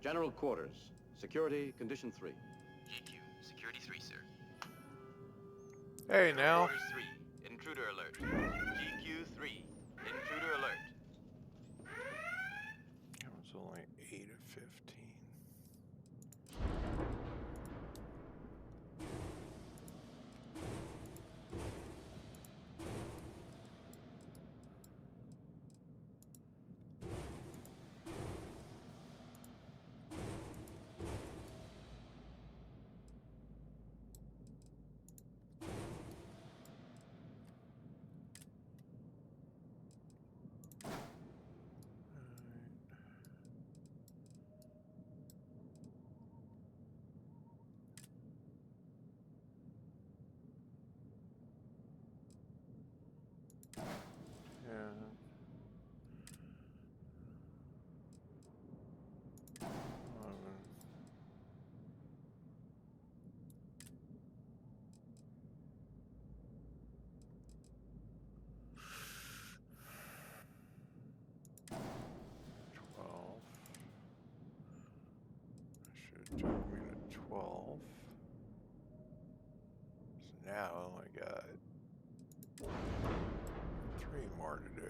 General quarters. Security, condition 3. GQ, security 3, sir. Hey, General now. Quarters 3, intruder alert. GQ 3, intruder alert. It was only 8 of 15. took me to 12. So now I only got 3 more to do.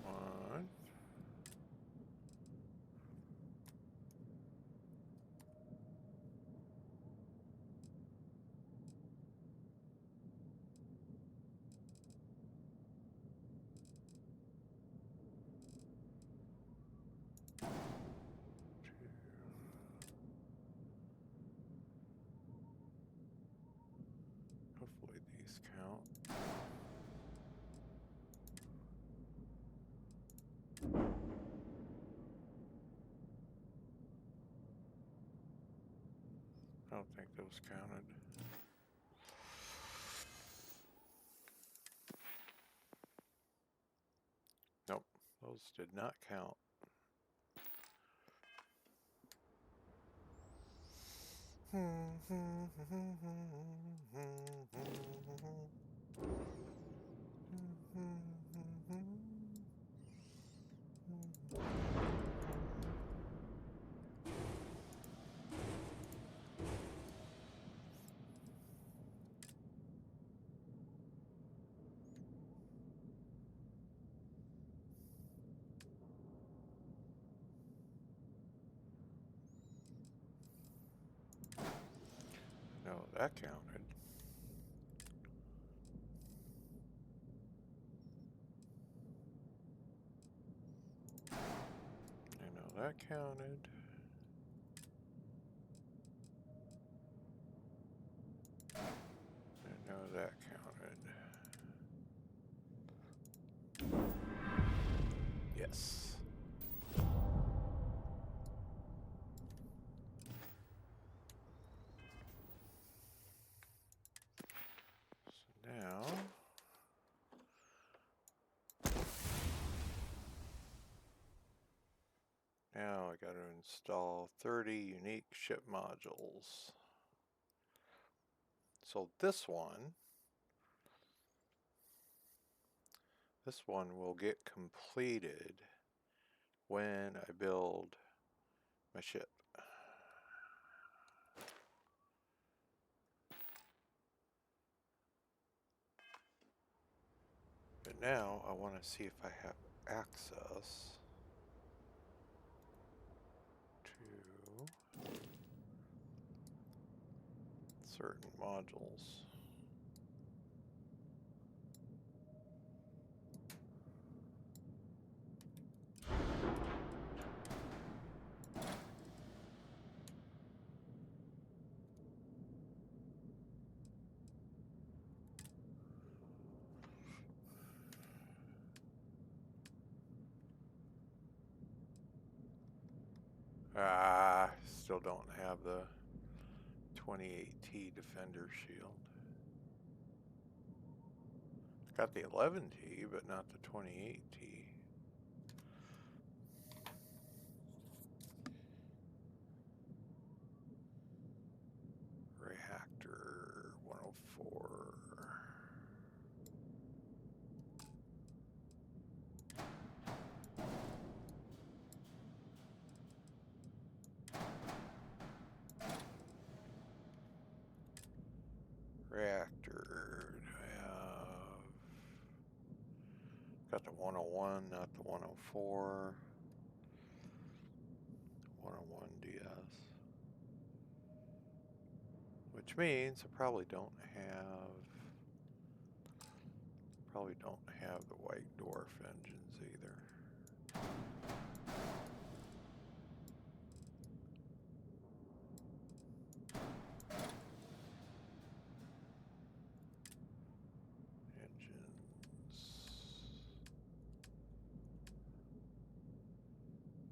One. Hopefully these count. I don't think those counted. Nope, those did not count. No, that counted. I know that counted. I know that counted. Yes. So now I got to install 30 unique ship modules. So this one will get completed when I build my ship. But now I want to see if I have access to certain modules. Still don't have the 28T Defender shield. Got the 11T, but not the 28T. Reactor 104. Reactor, I have got the 101, not the 104. 101 DS. Which means I probably don't have the White Dwarf engines either.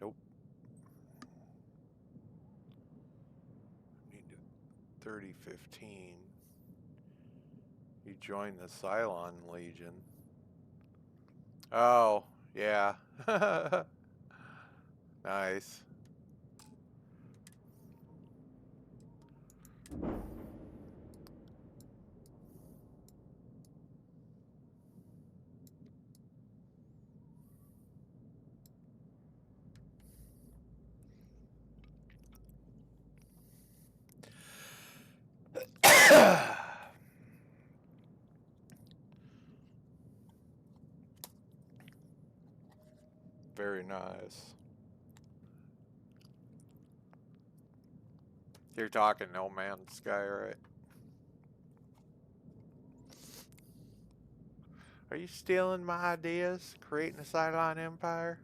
Nope. Need to 3015. You join the Cylon Legion. Oh, yeah. Nice. Very nice. You're talking No Man's Sky, right? Are you stealing my ideas? Creating a Cylon Empire?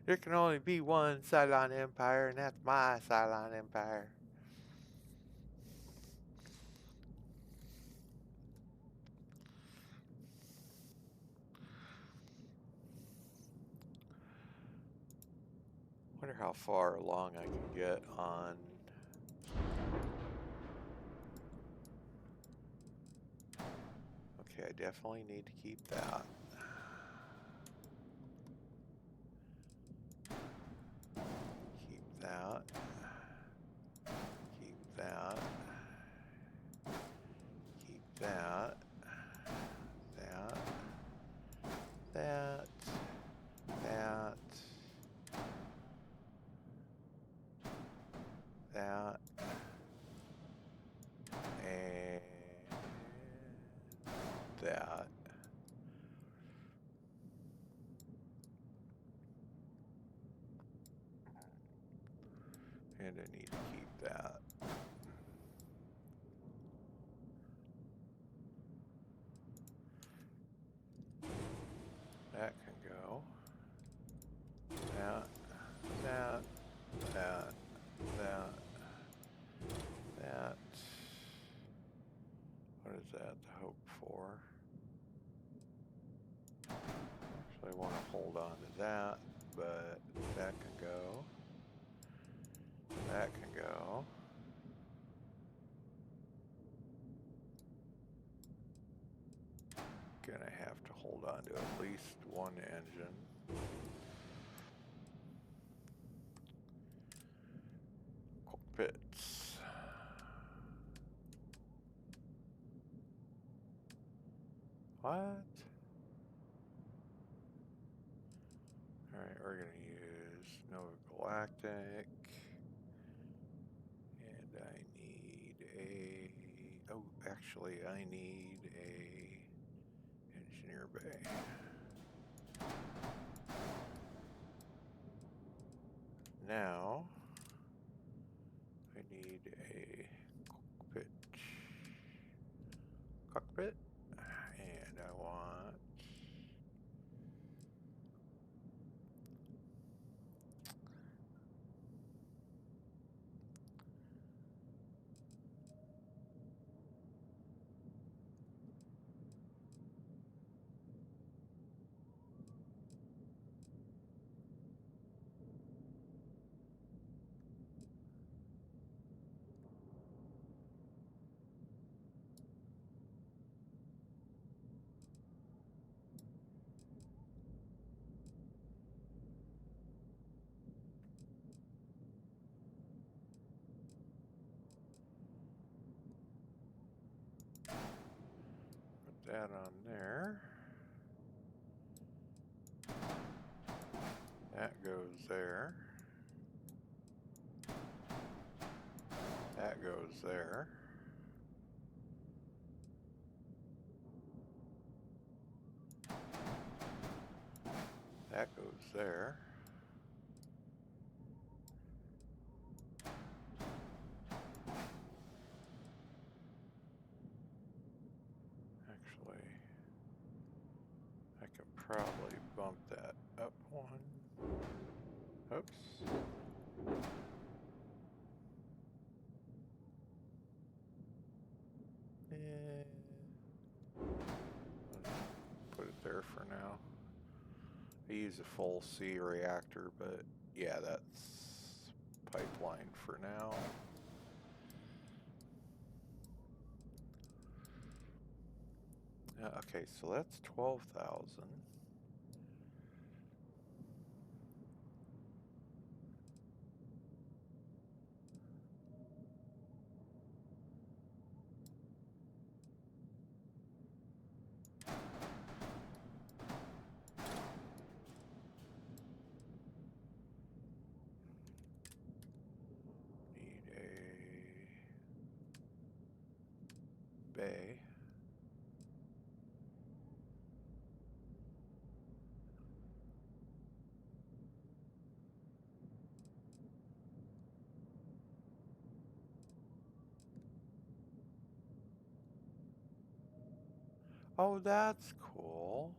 There can only be one Cylon Empire, and that's my Cylon Empire. Wonder how far along I can get on. Okay, I definitely need to keep that. Keep that. Keep that. Keep that. That. That. That. That. And that. And I need to keep that. That can go. That. That. That. That. That. What is that to hope for? Actually, I want to hold on to that, but that can go. That can go. Gonna have to hold on to at least one engine. Cockpits. What? Alright, we're gonna use Nova Galactic. And I need a... Oh, actually, I need a engineer bay. Now, I need a cockpit, and I want put that on there. That goes there. That goes there. That goes there. Actually, I could probably bump that up one. Oops. Put it there for now. I use a full C reactor, but yeah, that's pipeline for now. Okay, so that's 12,000. Bay. Oh, that's cool.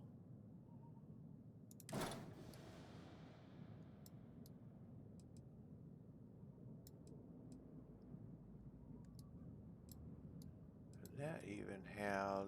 And that even has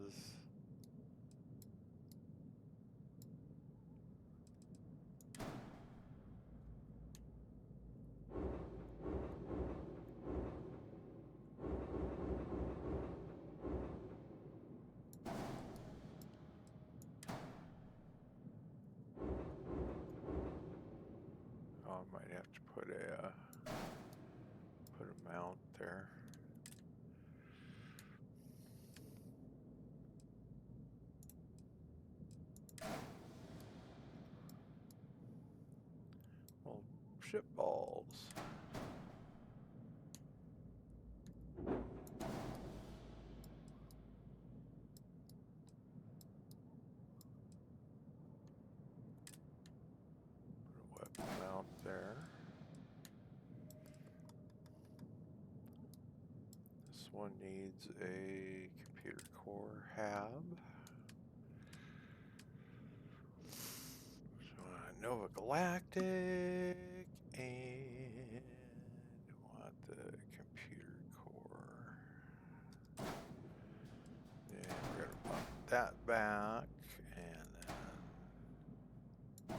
I might have to put a mount there. Well, ship balls. Put a weapon mount there. This one needs a computer core hab. So Nova Galactic and want the computer core. And we're gonna bump that back, and then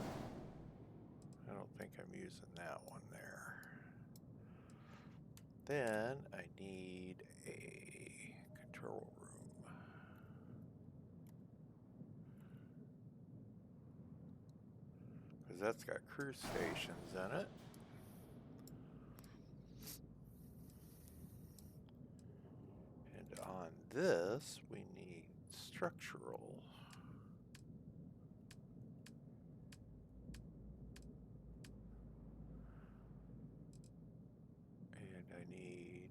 I don't think I'm using that one there. Then I need a control room. Because that's got crew stations in it. And on this, we need structural. And I need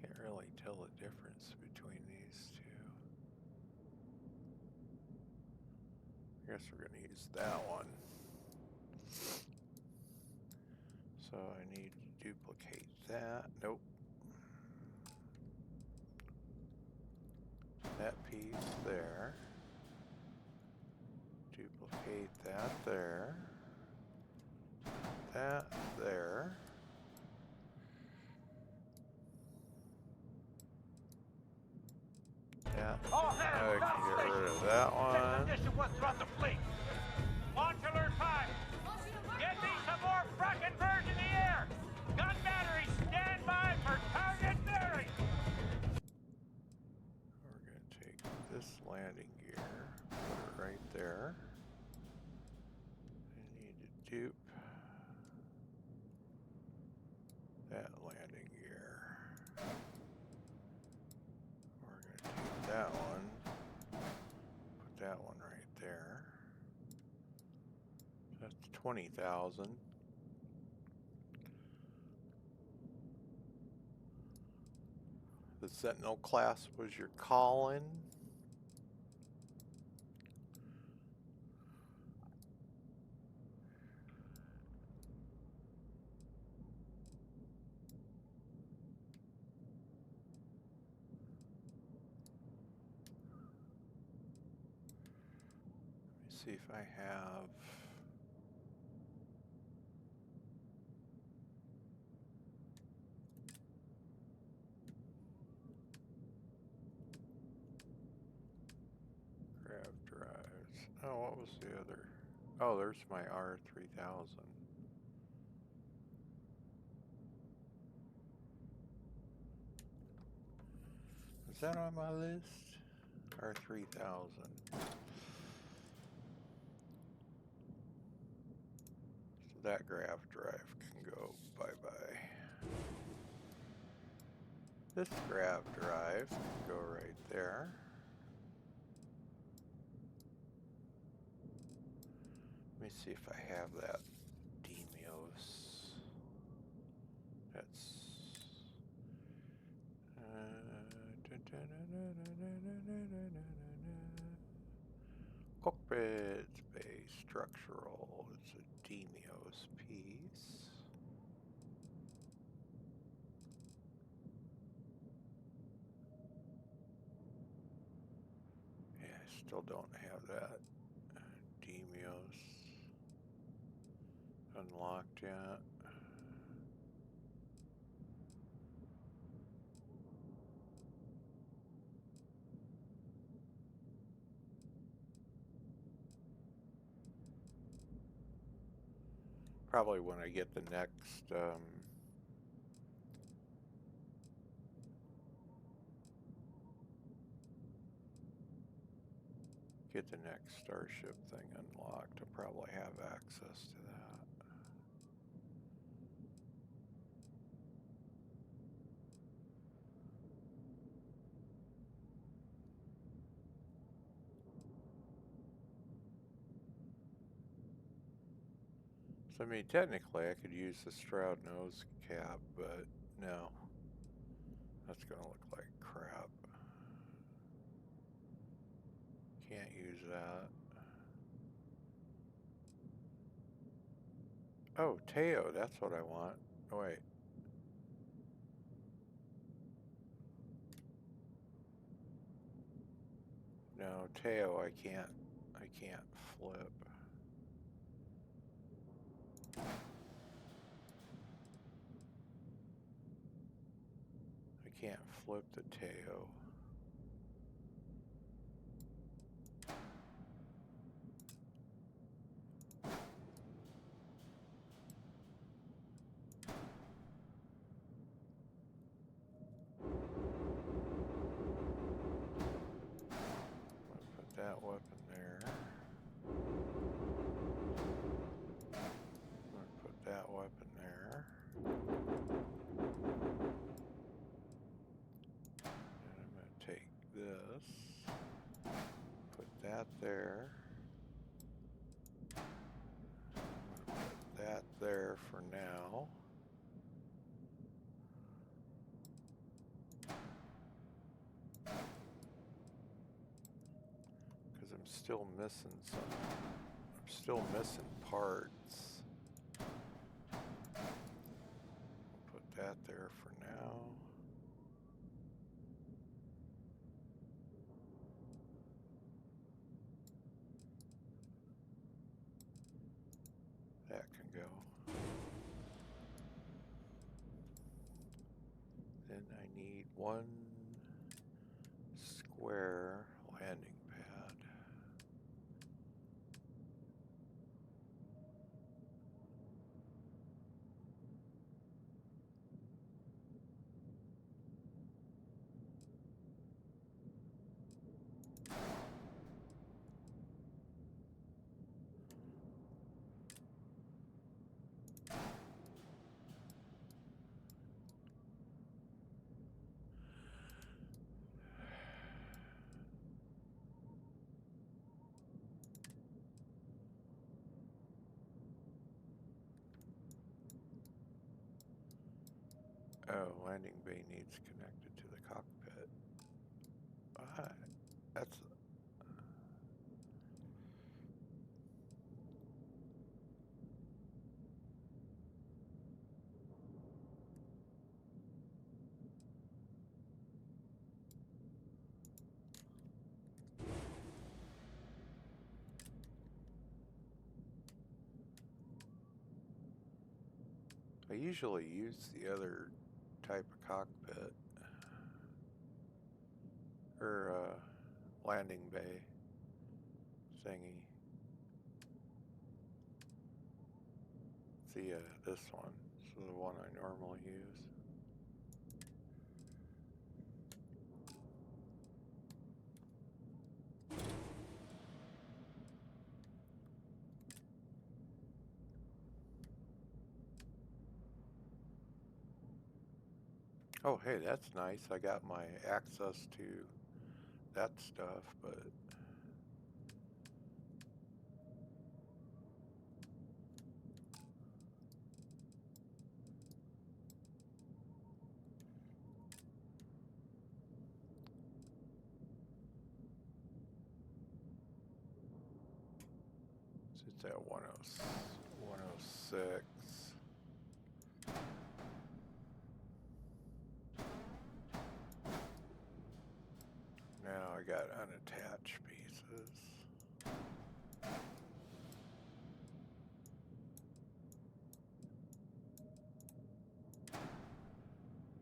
can't really tell the difference between these two. I guess we're going to use that one. So I need to duplicate that. Nope. That piece there. Duplicate that there. That there. Yeah. I can get rid of that one. Throughout the fleet. Launch alert 5. Get me some more fracking birds in the air. Gun batteries stand by for target bearing. We're going to take this landing gear, put it right there. I need to dupe that landing gear. We're going to take that one, put that one right there. That's 20,000. The Sentinel class was your call-in. Let me see if I have. Grav drives. Oh, what was the other? Oh, there's my R3000. Is that on my list? R3000. So that grav drive can go bye-bye. This grav drive can go right there. me see if I have that Demios. That's cockpit space structural. It's a Demios piece. Yeah, I still don't have that Demios unlocked yet. Probably when I get the next Starship thing unlocked, I'll probably have access to that. So I mean, technically I could use the Stroud nose cap, but no. That's gonna look like crap. Can't use that. Oh, Teo, that's what I want. Oh, wait. No, Teo, I can't flip. I can't flip the Teo. Put that weapon there. I'm gonna put that weapon there. And I'm gonna take this, put that there. I'm gonna put that there for now. Because I'm still missing some. I'm still missing parts. Put that there for now. That can go. Then I need one square landing pad. Oh, landing bay needs connected to the cockpit. That's... I usually use the other type of cockpit. Or, landing bay thingy. See, this one. This is the one I normally use. Oh, hey, that's nice. I got my access to that stuff, but It's at 106. Now I got unattached pieces.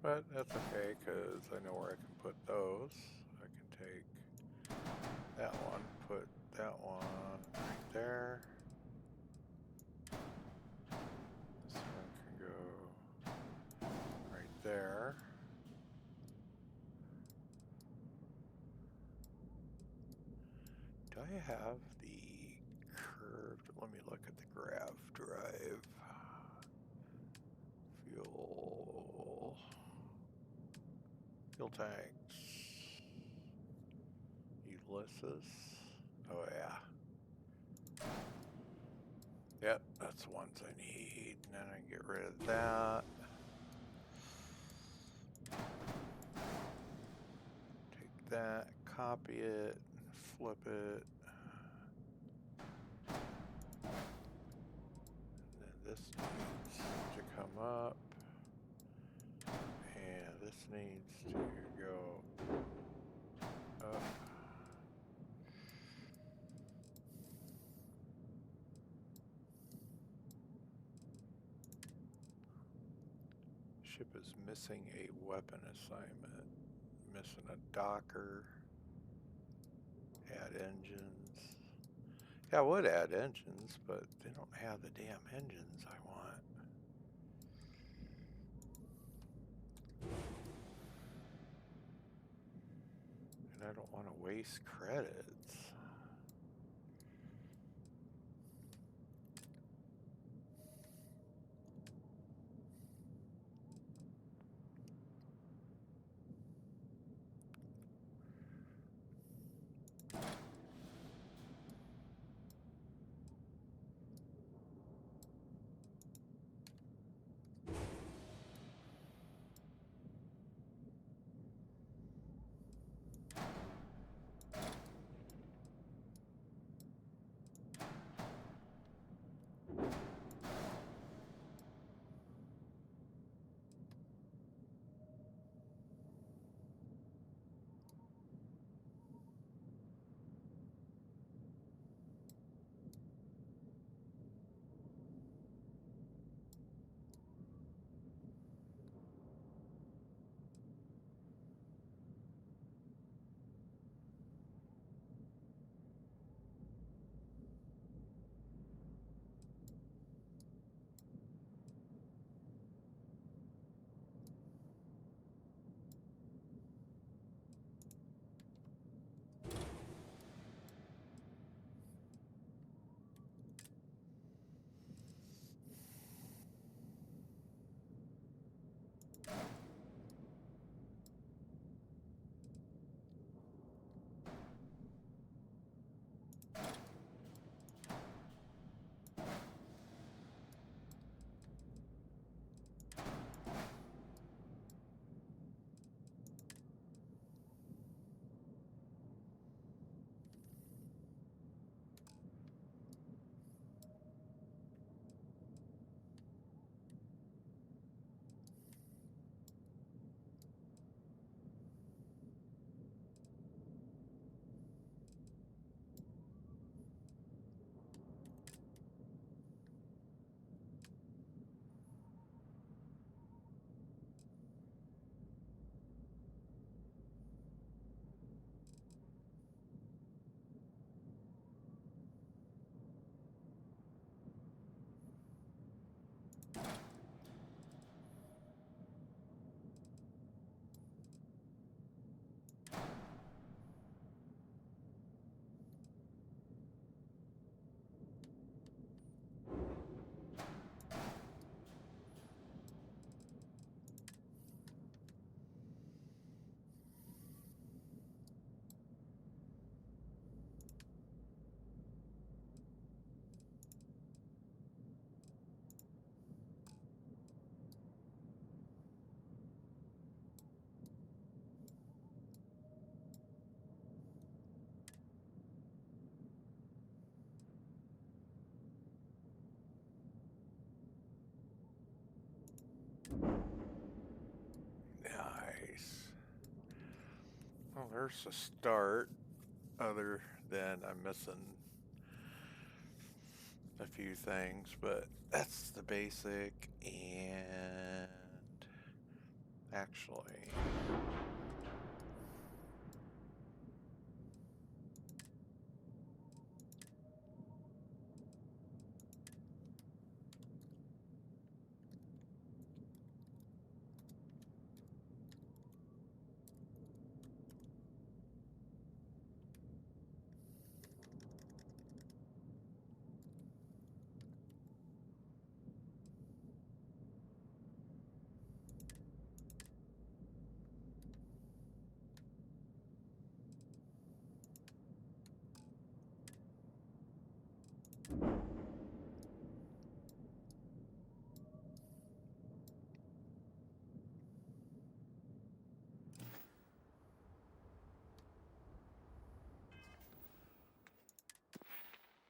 But that's okay, because I know where I can put those. I can take that one, put that one right there. This one can go right there. Do I have the curved? Let me look at the grav drive. Fuel tanks. Ulysses. Oh yeah. Yep, that's the ones I need. And then I can get rid of that. Take that, copy it, flip it. And then this needs to come up. And this needs to go up. Ship is missing a weapon assignment. Missing a docker. Add engines. Yeah, I would add engines, but they don't have the damn engines I want. And I don't want to waste credits. Well, there's a start, other than I'm missing a few things, but that's the basic. And actually,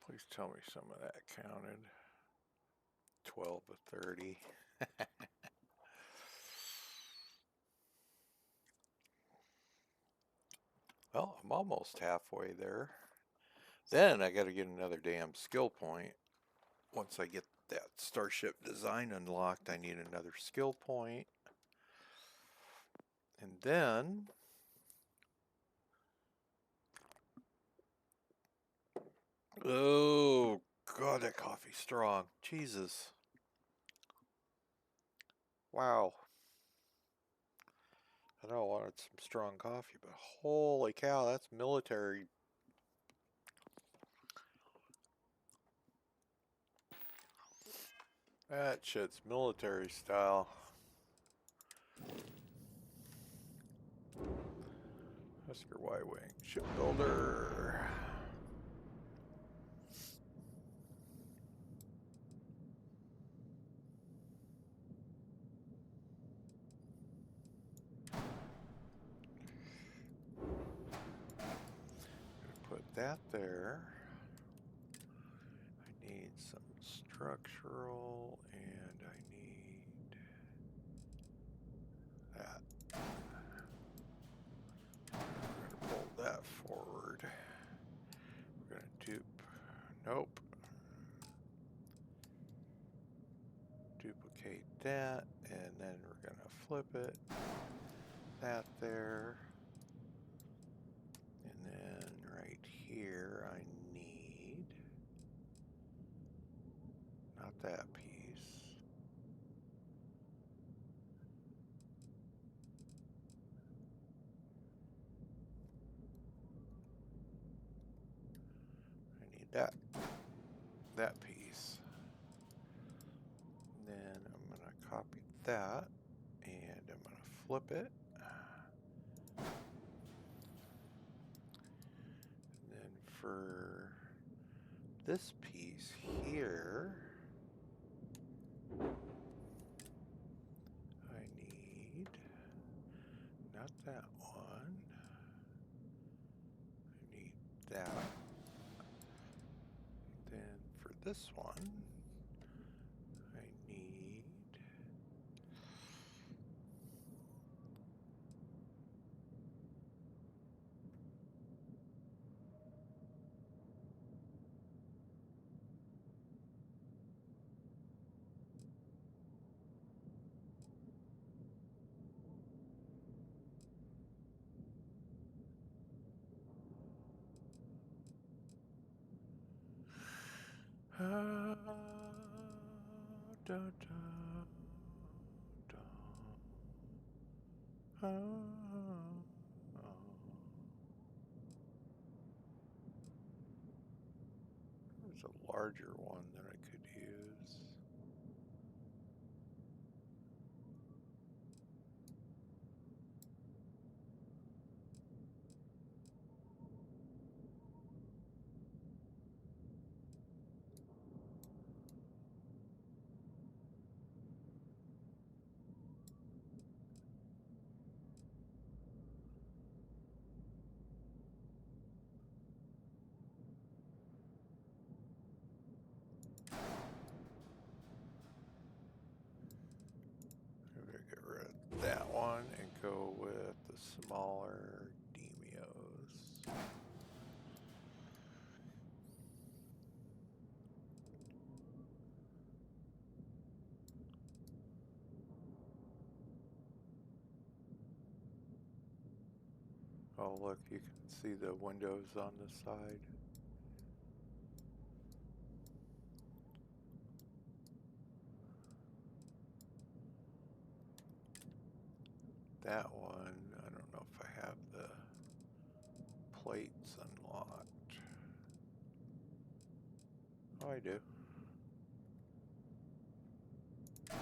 please tell me some of that counted. 12 to 30. Well, I'm almost halfway there. Then I got to get another damn skill point. Once I get that Starship design unlocked, I need another skill point. And then oh god, that coffee's strong. Jesus. Wow. I know I wanted some strong coffee, but holy cow, that's military. That shit's military style. Husker Y-Wing shipbuilder. Put that there. I need some structural, and I need that. We're gonna pull that forward. We're gonna dupe. Nope. Duplicate that, and then we're gonna flip it. That there. And then right here I need not that piece. I need that piece. And then I'm gonna copy that and I'm gonna flip it. And then for this piece here, I need not that one. I need that. Then for this one, I need da, da, da, There's a larger one that I could use. I'm gonna get rid of that one and go with the smaller Demi. Oh, look, you can see the windows on the side. That one, I don't know if I have the plates unlocked. Oh, I do. So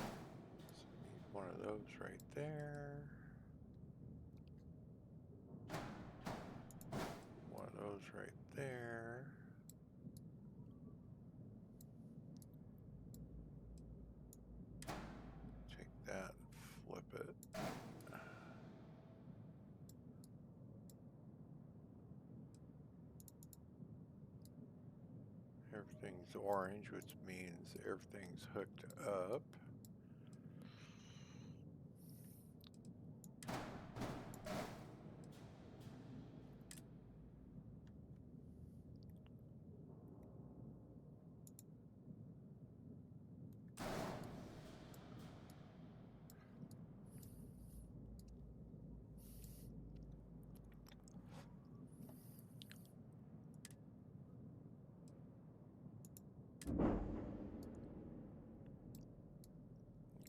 I need one of those right there. One of those right there. Take that and flip it. Everything's orange, which means everything's hooked up.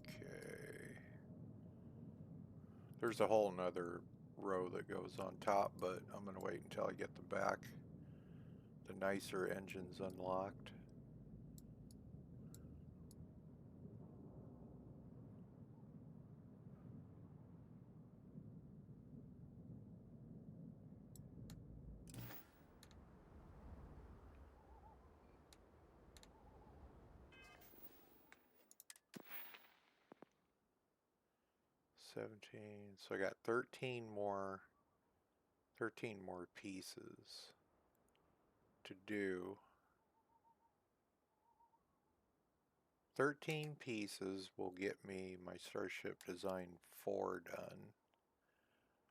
Okay. There's a whole nother row that goes on top, but I'm going to wait until I get the back, the nicer engines unlocked. So I got 13 more pieces to do. 13 pieces will get me my Starship Design 4 done,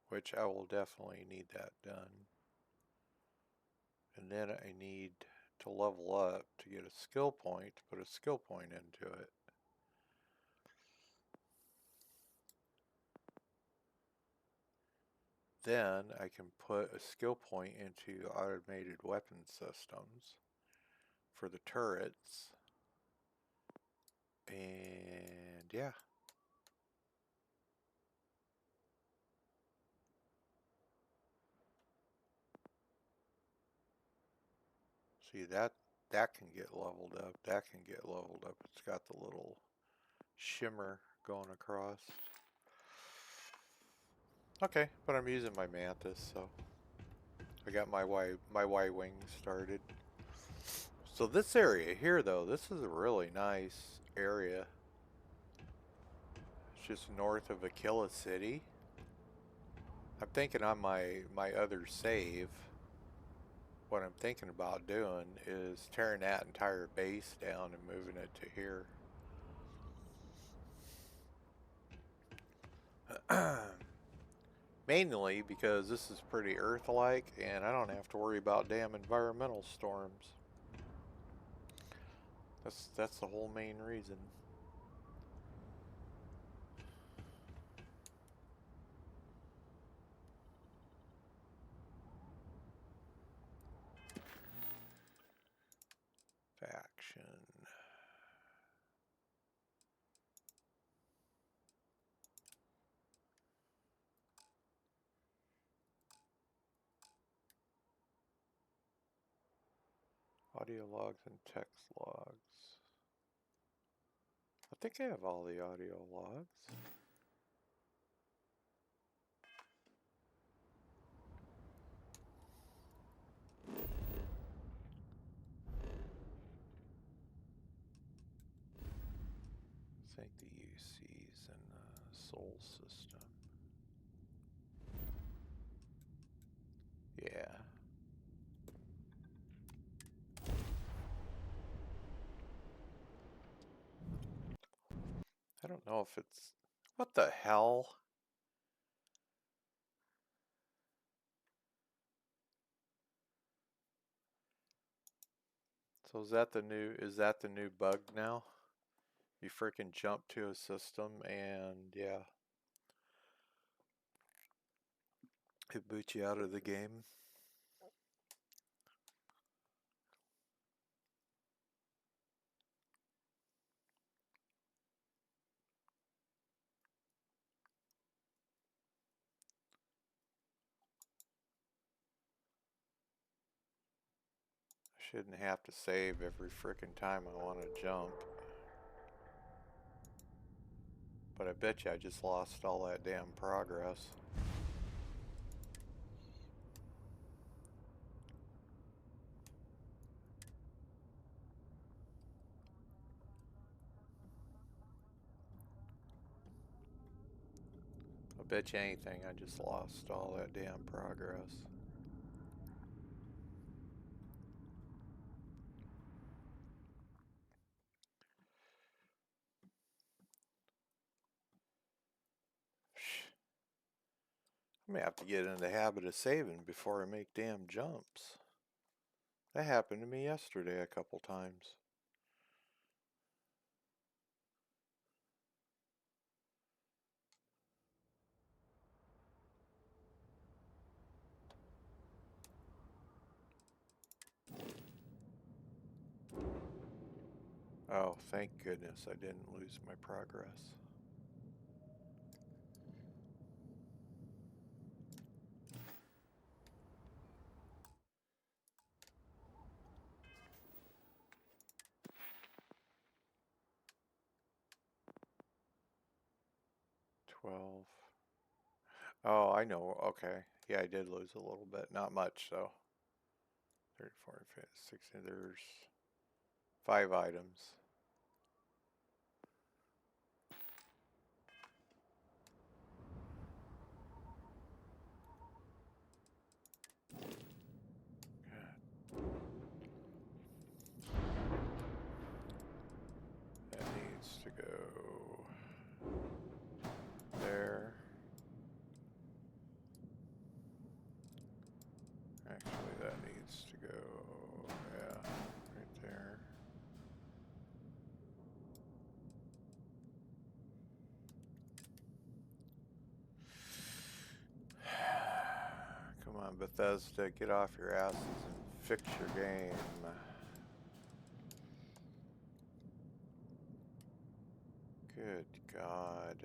which I will definitely need that done. And then I need to level up to get a skill point, to put a skill point into it. Then I can put a skill point into automated weapon systems for the turrets. And yeah. See, that can get leveled up. That can get leveled up. It's got the little shimmer going across. Okay, but I'm using my Mantis, so I got my Y-wing started. So this area here, though, this is a really nice area. It's just north of Aquila City. I'm thinking on my other save, what I'm thinking about doing is tearing that entire base down and moving it to here. Mainly because this is pretty Earth-like and I don't have to worry about damn environmental storms. That's the whole main reason. Faction. Audio logs and text logs. I think I have all the audio logs. Sync the UCs and the Sol system. Yeah. I don't know if it's... What the hell? So is that the new bug now? You freaking jump to a system and yeah. It boots you out of the game. I shouldn't have to save every frickin' time I want to jump. But I bet you I just lost all that damn progress. I bet you anything I just lost all that damn progress. I may have to get in the habit of saving before I make damn jumps. That happened to me yesterday a couple times. Oh, thank goodness I didn't lose my progress. Oh, I know. Okay. Yeah, I did lose a little bit. Not much, though. 34, 60. There's 5 items. That needs to go there. Actually, that needs to go, yeah, right there. Come on, Bethesda, get off your asses and fix your game. Good God.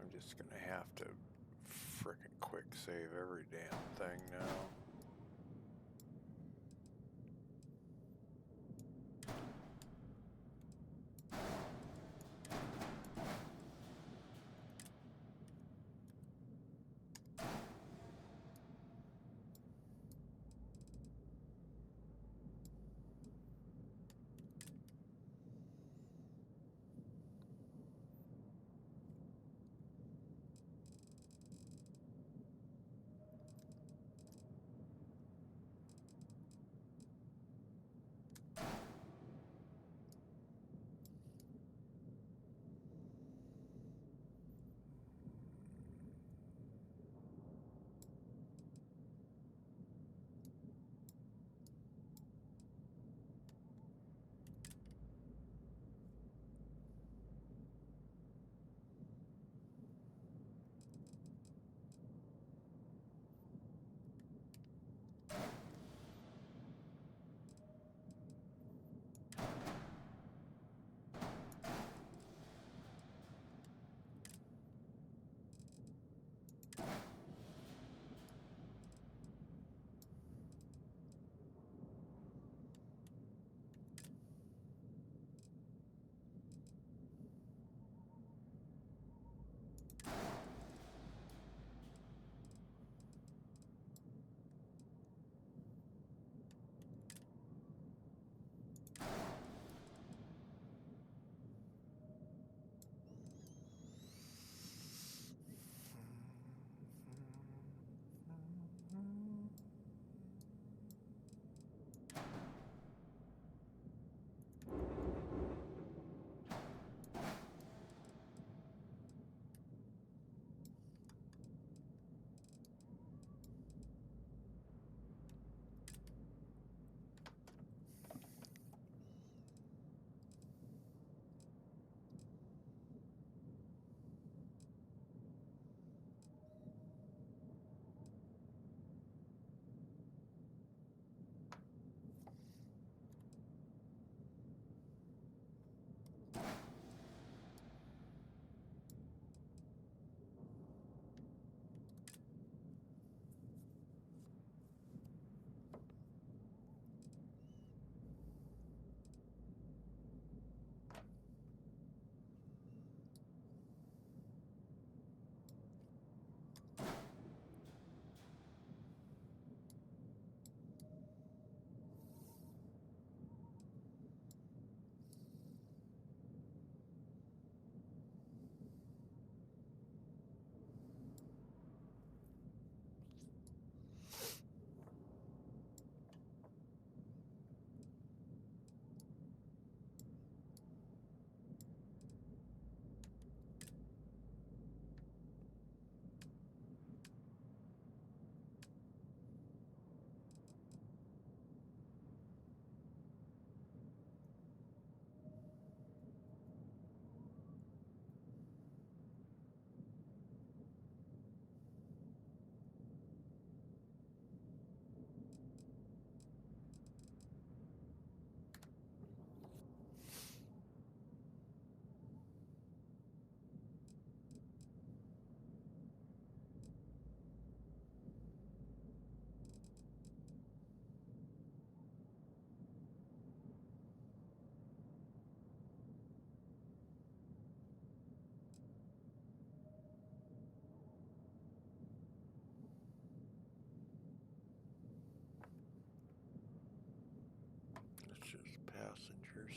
I'm just gonna have to frickin' quick save every damn thing now.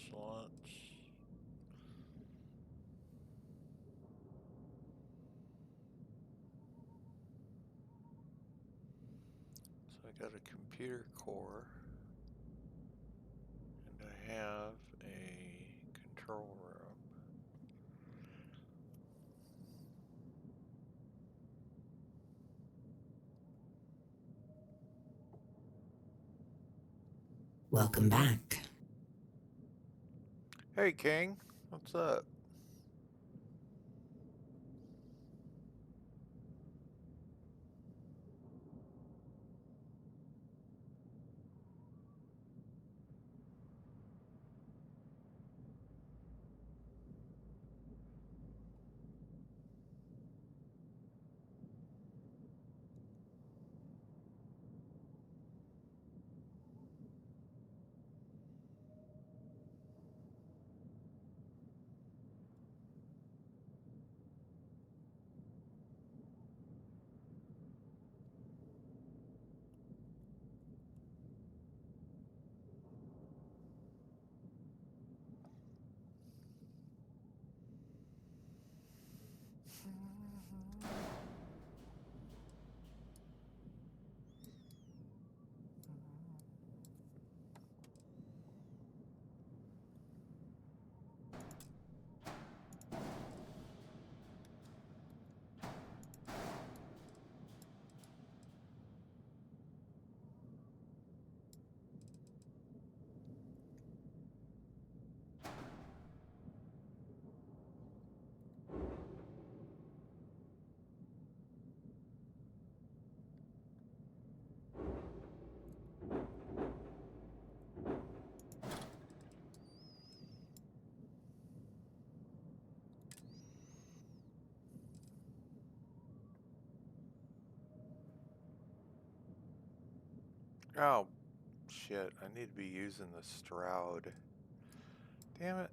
slots. So I got a computer core, and I have a control room. Welcome back. Hey King, what's up? Oh, shit, I need to be using the Stroud. Damn it.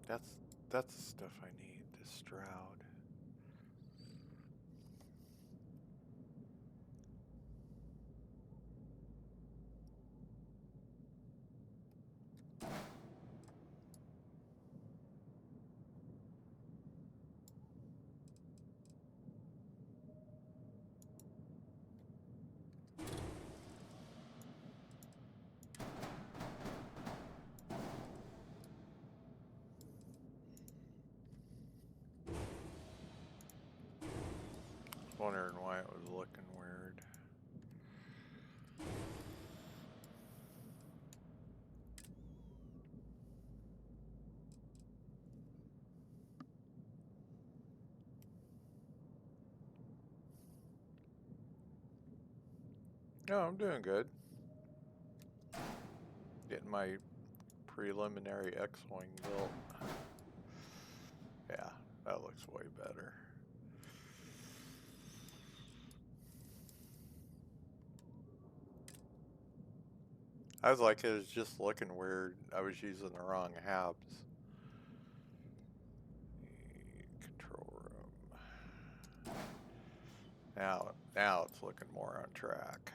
That's the stuff I need, the Stroud. Wondering why it was looking weird. No, I'm doing good. Getting my preliminary X-Wing built. Yeah, that looks way better. I was like, it was just looking weird. I was using the wrong halves. Control room. Now it's looking more on track.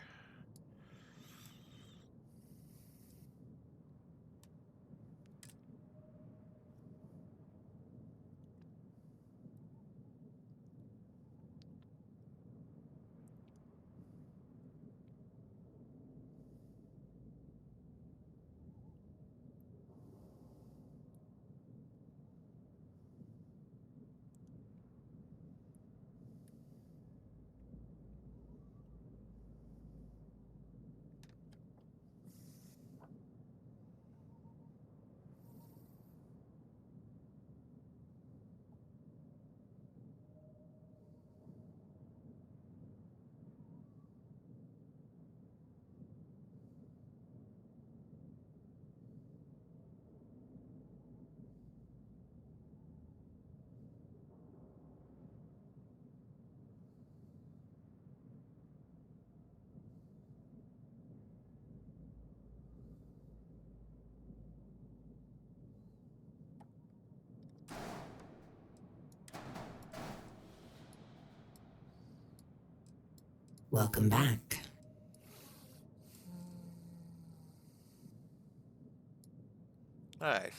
Welcome back. Nice.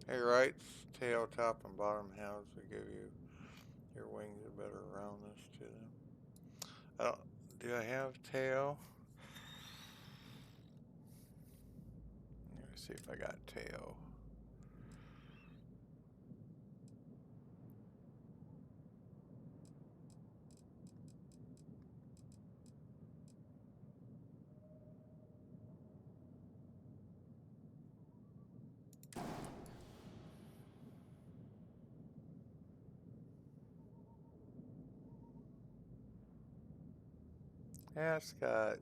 Hey, right, tail, top, and bottom halves will give you your wings a better roundness to them. I don't. Do I have tail? Let me see if I got tail. Yeah, it's got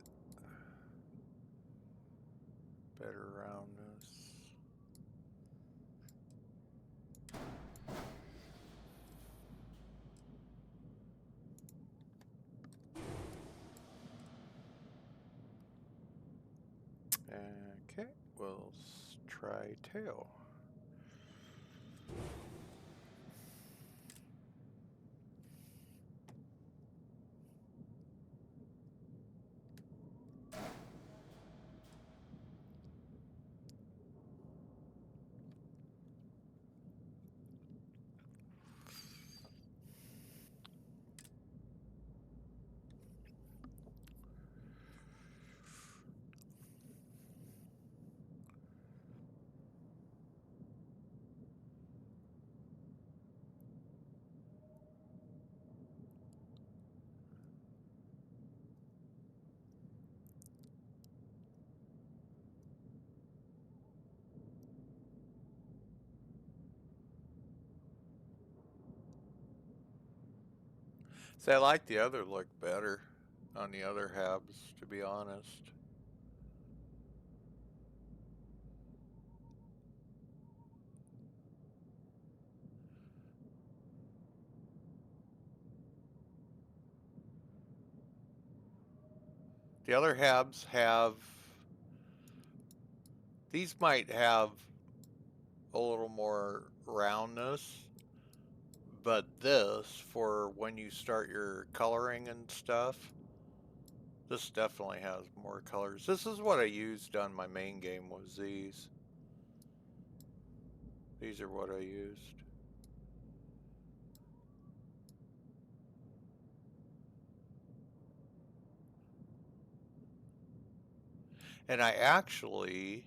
better roundness. Okay, we'll try tail. See, I like the other look better on the other halves, to be honest. The other halves have, these might have a little more roundness, but this, for when you start your coloring and stuff, this definitely has more colors. This is what I used on my main game, was these. These are what I used. And I actually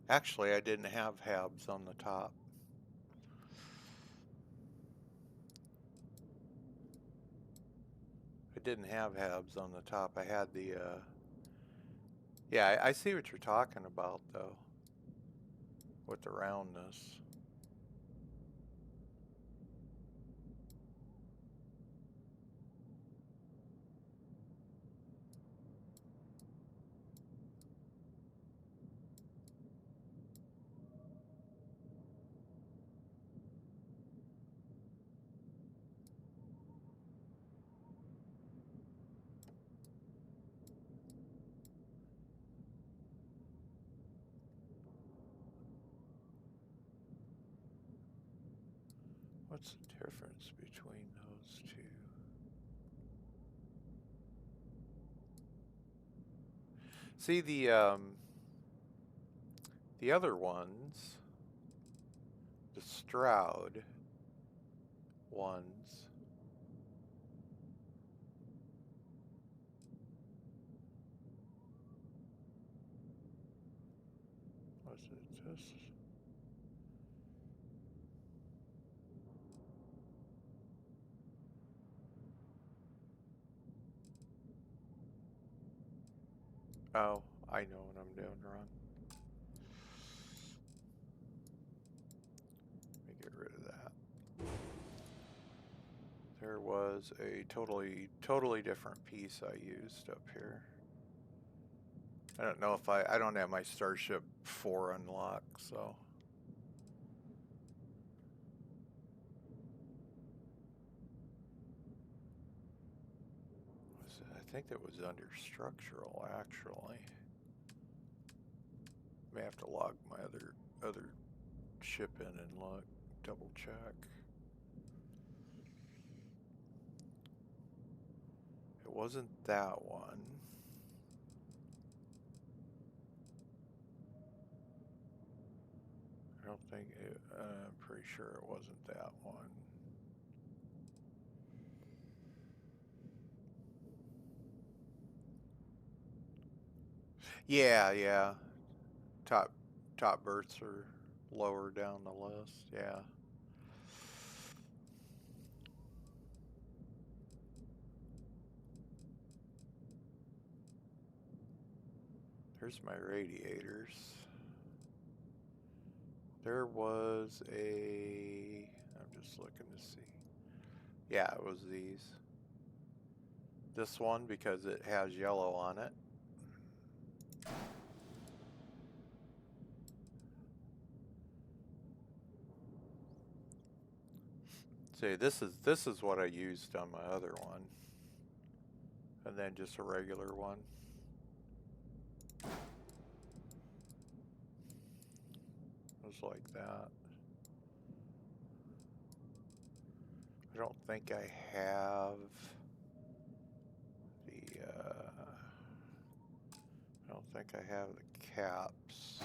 I didn't have halves on the top. I didn't have halves on the top. I had the, yeah, I see what you're talking about, though, with the roundness. What's the difference between those two? See, the other ones, the Stroud ones, was it this? Oh, I know what I'm doing wrong. Let me get rid of that. There was a totally different piece I used up here. I don't know if I don't have my Starship 4 unlocked, so. I think that was under structural, actually. May have to log my other ship in and look, double check. It wasn't that one. I don't think it, I'm pretty sure it wasn't that one. Yeah. Top berths are lower down the list. Yeah. There's my radiators. There was a... I'm just looking to see. Yeah, it was these. This one because it has yellow on it. See, this is what I used on my other one. And then just a regular one. It was like that. I don't think I have the I don't think I have the caps.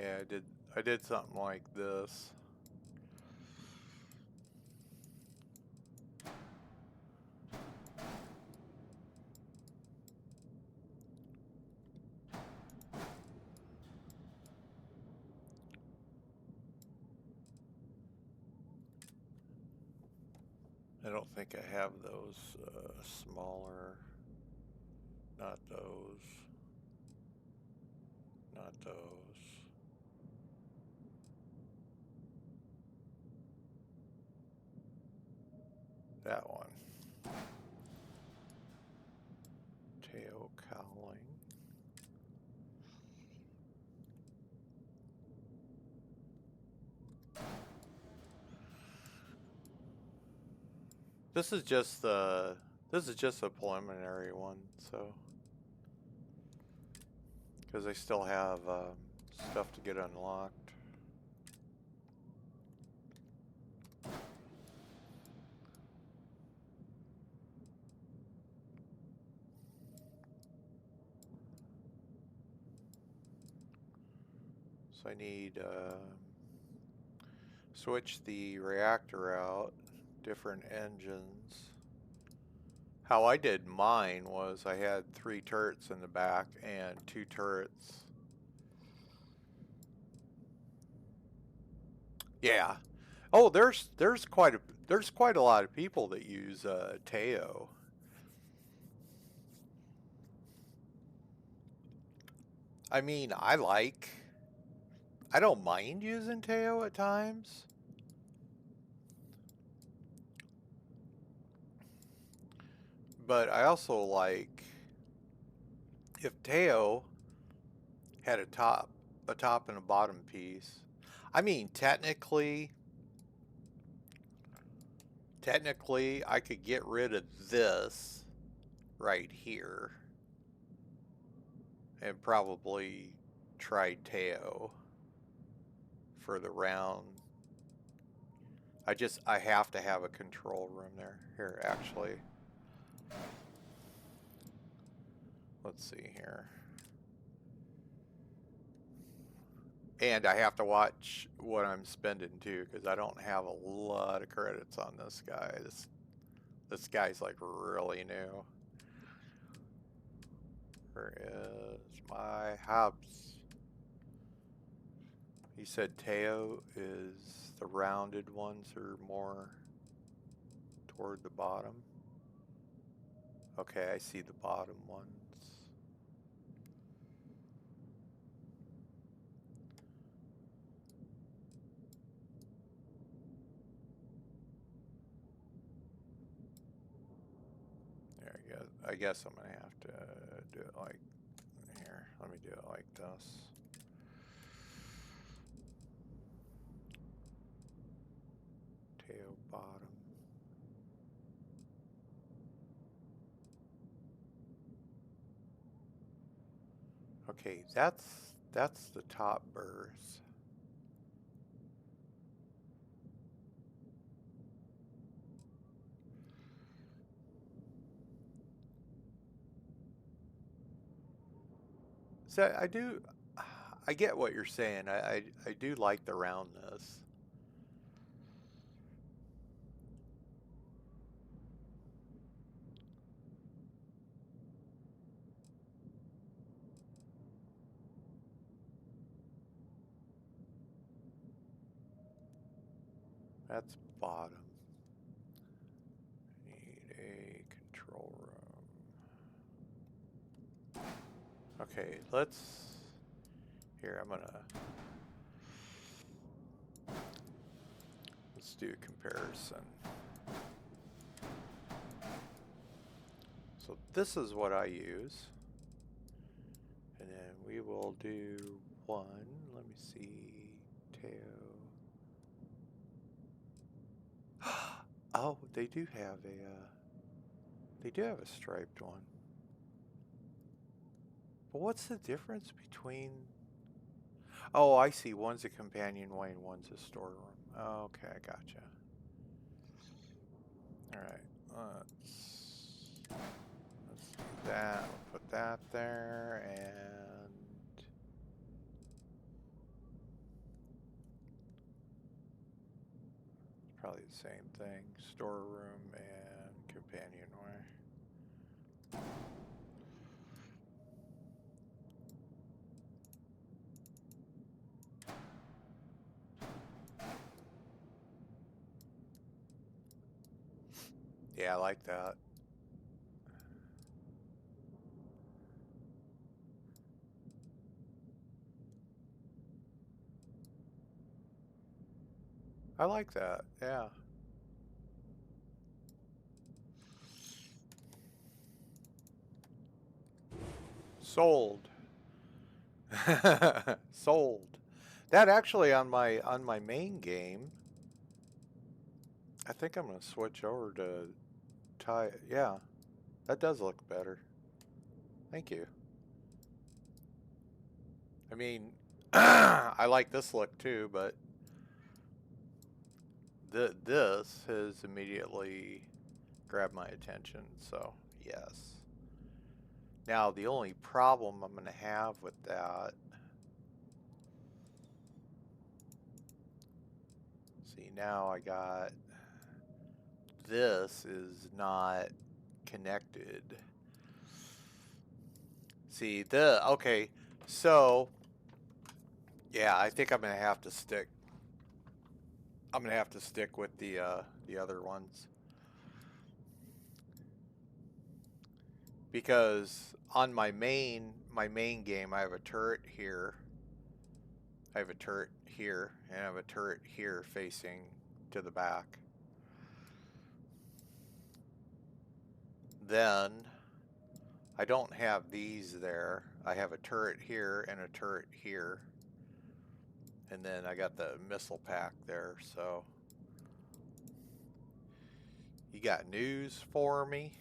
Yeah, I did something like this. I don't think I have those smaller, not those, not those. That one. Tail cowling. This is just a preliminary one, so because I still have stuff to get unlocked. So I need switch the reactor out, different engines. How I did mine was I had 3 turrets in the back and 2 turrets. Yeah. Oh, there's quite a lot of people that use Teo. I mean, I don't mind using Teo at times. But I also like if Teo had a top and a bottom piece. I mean, technically I could get rid of this right here and probably try Teo for the round. I have to have a control room there. Here, actually. Let's see here. And I have to watch what I'm spending too, because I don't have a lot of credits on this guy. This guy's like really new. Where is my hubs? He said Teo is the rounded ones are more toward the bottom. Okay, I see the bottom ones. There, I guess I'm gonna have to do it like here. Let me do it like this. Tail bottom. Okay, that's the top burrs. So I get what you're saying. I do like the roundness. That's bottom. Need a control room. Okay, let's do a comparison. So this is what I use. And then we will do one, let me see, tail. Oh, they do have a striped one. But what's the difference between, oh, I see, one's a companionway and one's a storeroom. Okay, I gotcha. Alright, let's do that, we'll put that there, and it's probably the same thing, storeroom and companionway. Yeah, I like that. I like that, yeah. Sold. Sold. That actually on my main game, I think I'm gonna switch over to tie. Yeah, that does look better. Thank you. I mean, I like this look too, but this has immediately grabbed my attention, so yes. Now, the only problem I'm gonna have with that, see, now I got, this is not connected. See, okay, so, yeah, I think I'm gonna have to stick with the other ones. Because on my main game, I have a turret here. I have a turret here, and I have a turret here facing to the back. Then I don't have these there. I have a turret here and a turret here. And then I got the missile pack there, so. You got news for me?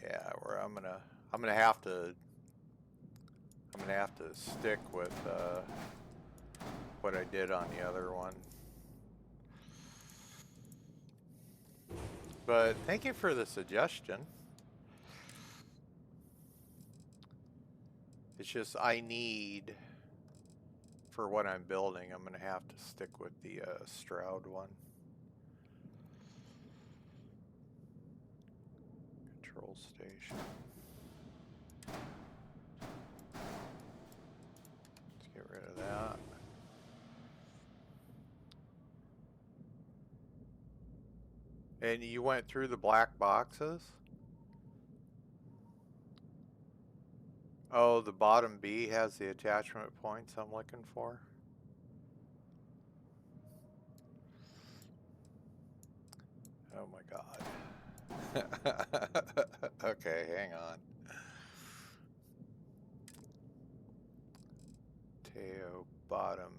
Yeah, where I'm gonna have to stick with what I did on the other one. But thank you for the suggestion. It's just I need, for what I'm building, I'm gonna have to stick with the Stroud one. Control station. Let's get rid of that. And you went through the black boxes? Oh, the bottom B has the attachment points I'm looking for. Oh my god. Okay, hang on. Teo bottom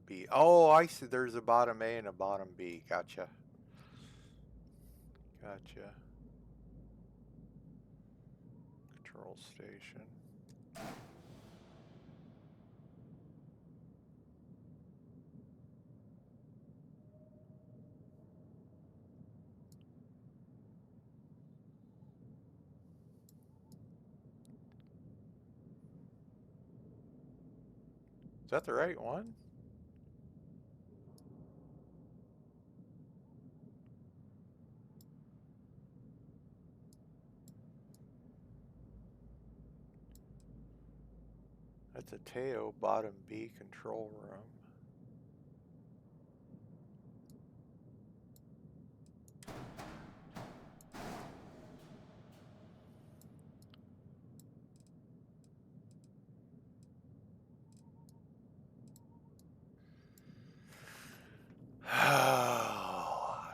B. Oh, I see. There's a bottom A and a bottom B. Gotcha. Gotcha. Control station. Is that the right one? That's a Teo bottom B control room.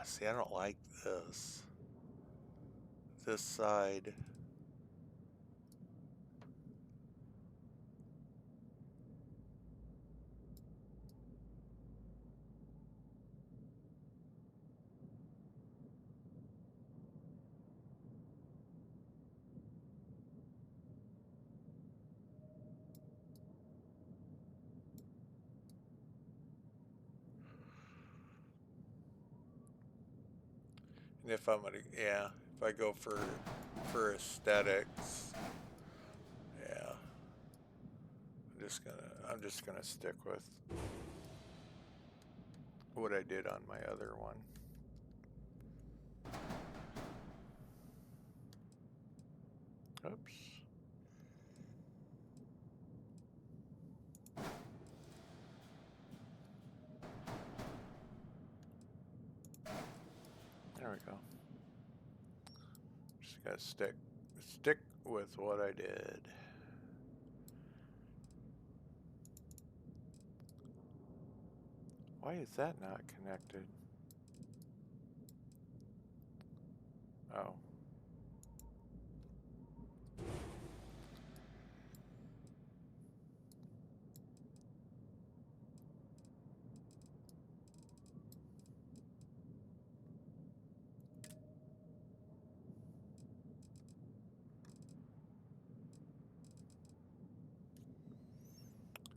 See, I don't like this. This side. And if I'm gonna, yeah, if I go for aesthetics, yeah, I'm just gonna stick with what I did on my other one. Oops. There we go. Just gotta stick with what I did. Why is that not connected? Oh.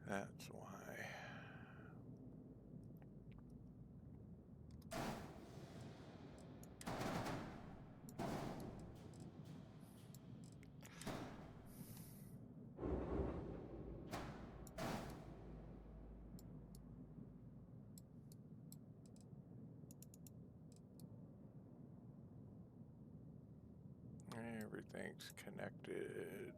That's why. Everything's connected.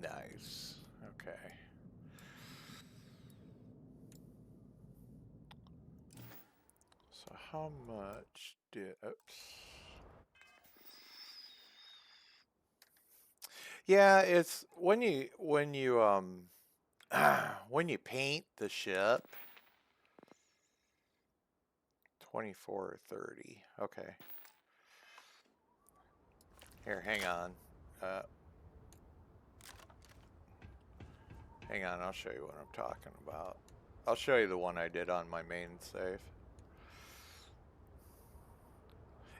Nice. Okay. So how much did, oops. Yeah, it's when you when you paint the ship, 24 or 30. Okay. Here, hang on. Hang on, I'll show you what I'm talking about. I'll show you the one I did on my main save.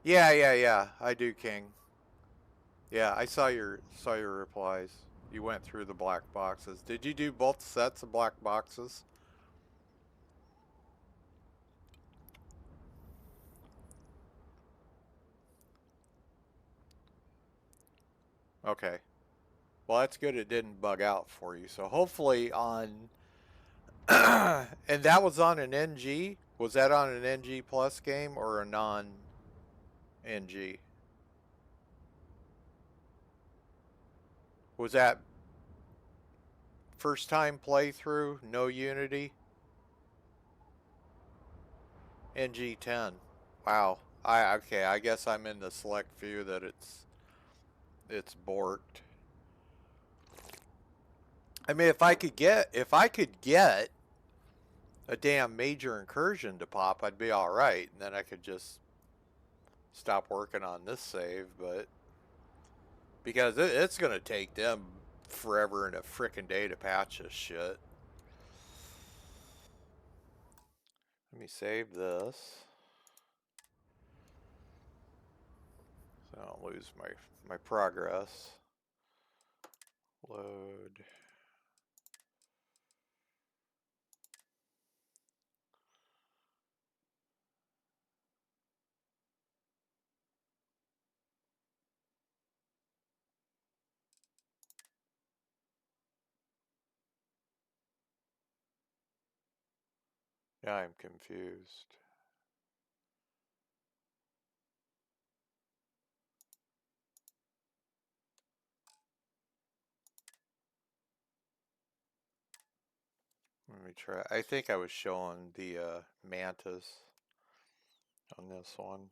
Yeah. I do, King. Yeah, I saw your replies. You went through the black boxes. Did you do both sets of black boxes? Okay. Well, that's good it didn't bug out for you. So hopefully on... and that was on an NG? Was that on an NG Plus game or a non-NG? Was that first time playthrough, no Unity? NG10. Wow. Okay, I guess I'm in the select few that it's borked. I mean, if I could get a damn major incursion to pop, I'd be all right, and then I could just stop working on this save, but because it's going to take them forever and a frickin' day to patch this shit. Let me save this so I don't lose my progress. Load. Yeah, I'm confused. Let me try. I think I was showing the mantis on this one.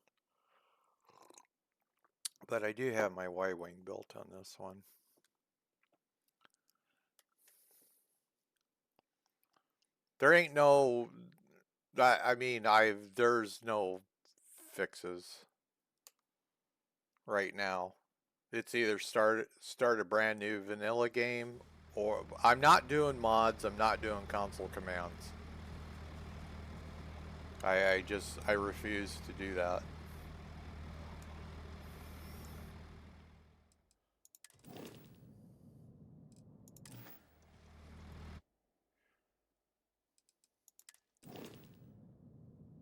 But I do have my Y-wing built on this one. There ain't no, I mean, there's no fixes right now. It's either start a brand new vanilla game, or I'm not doing mods, I'm not doing console commands. I refuse to do that.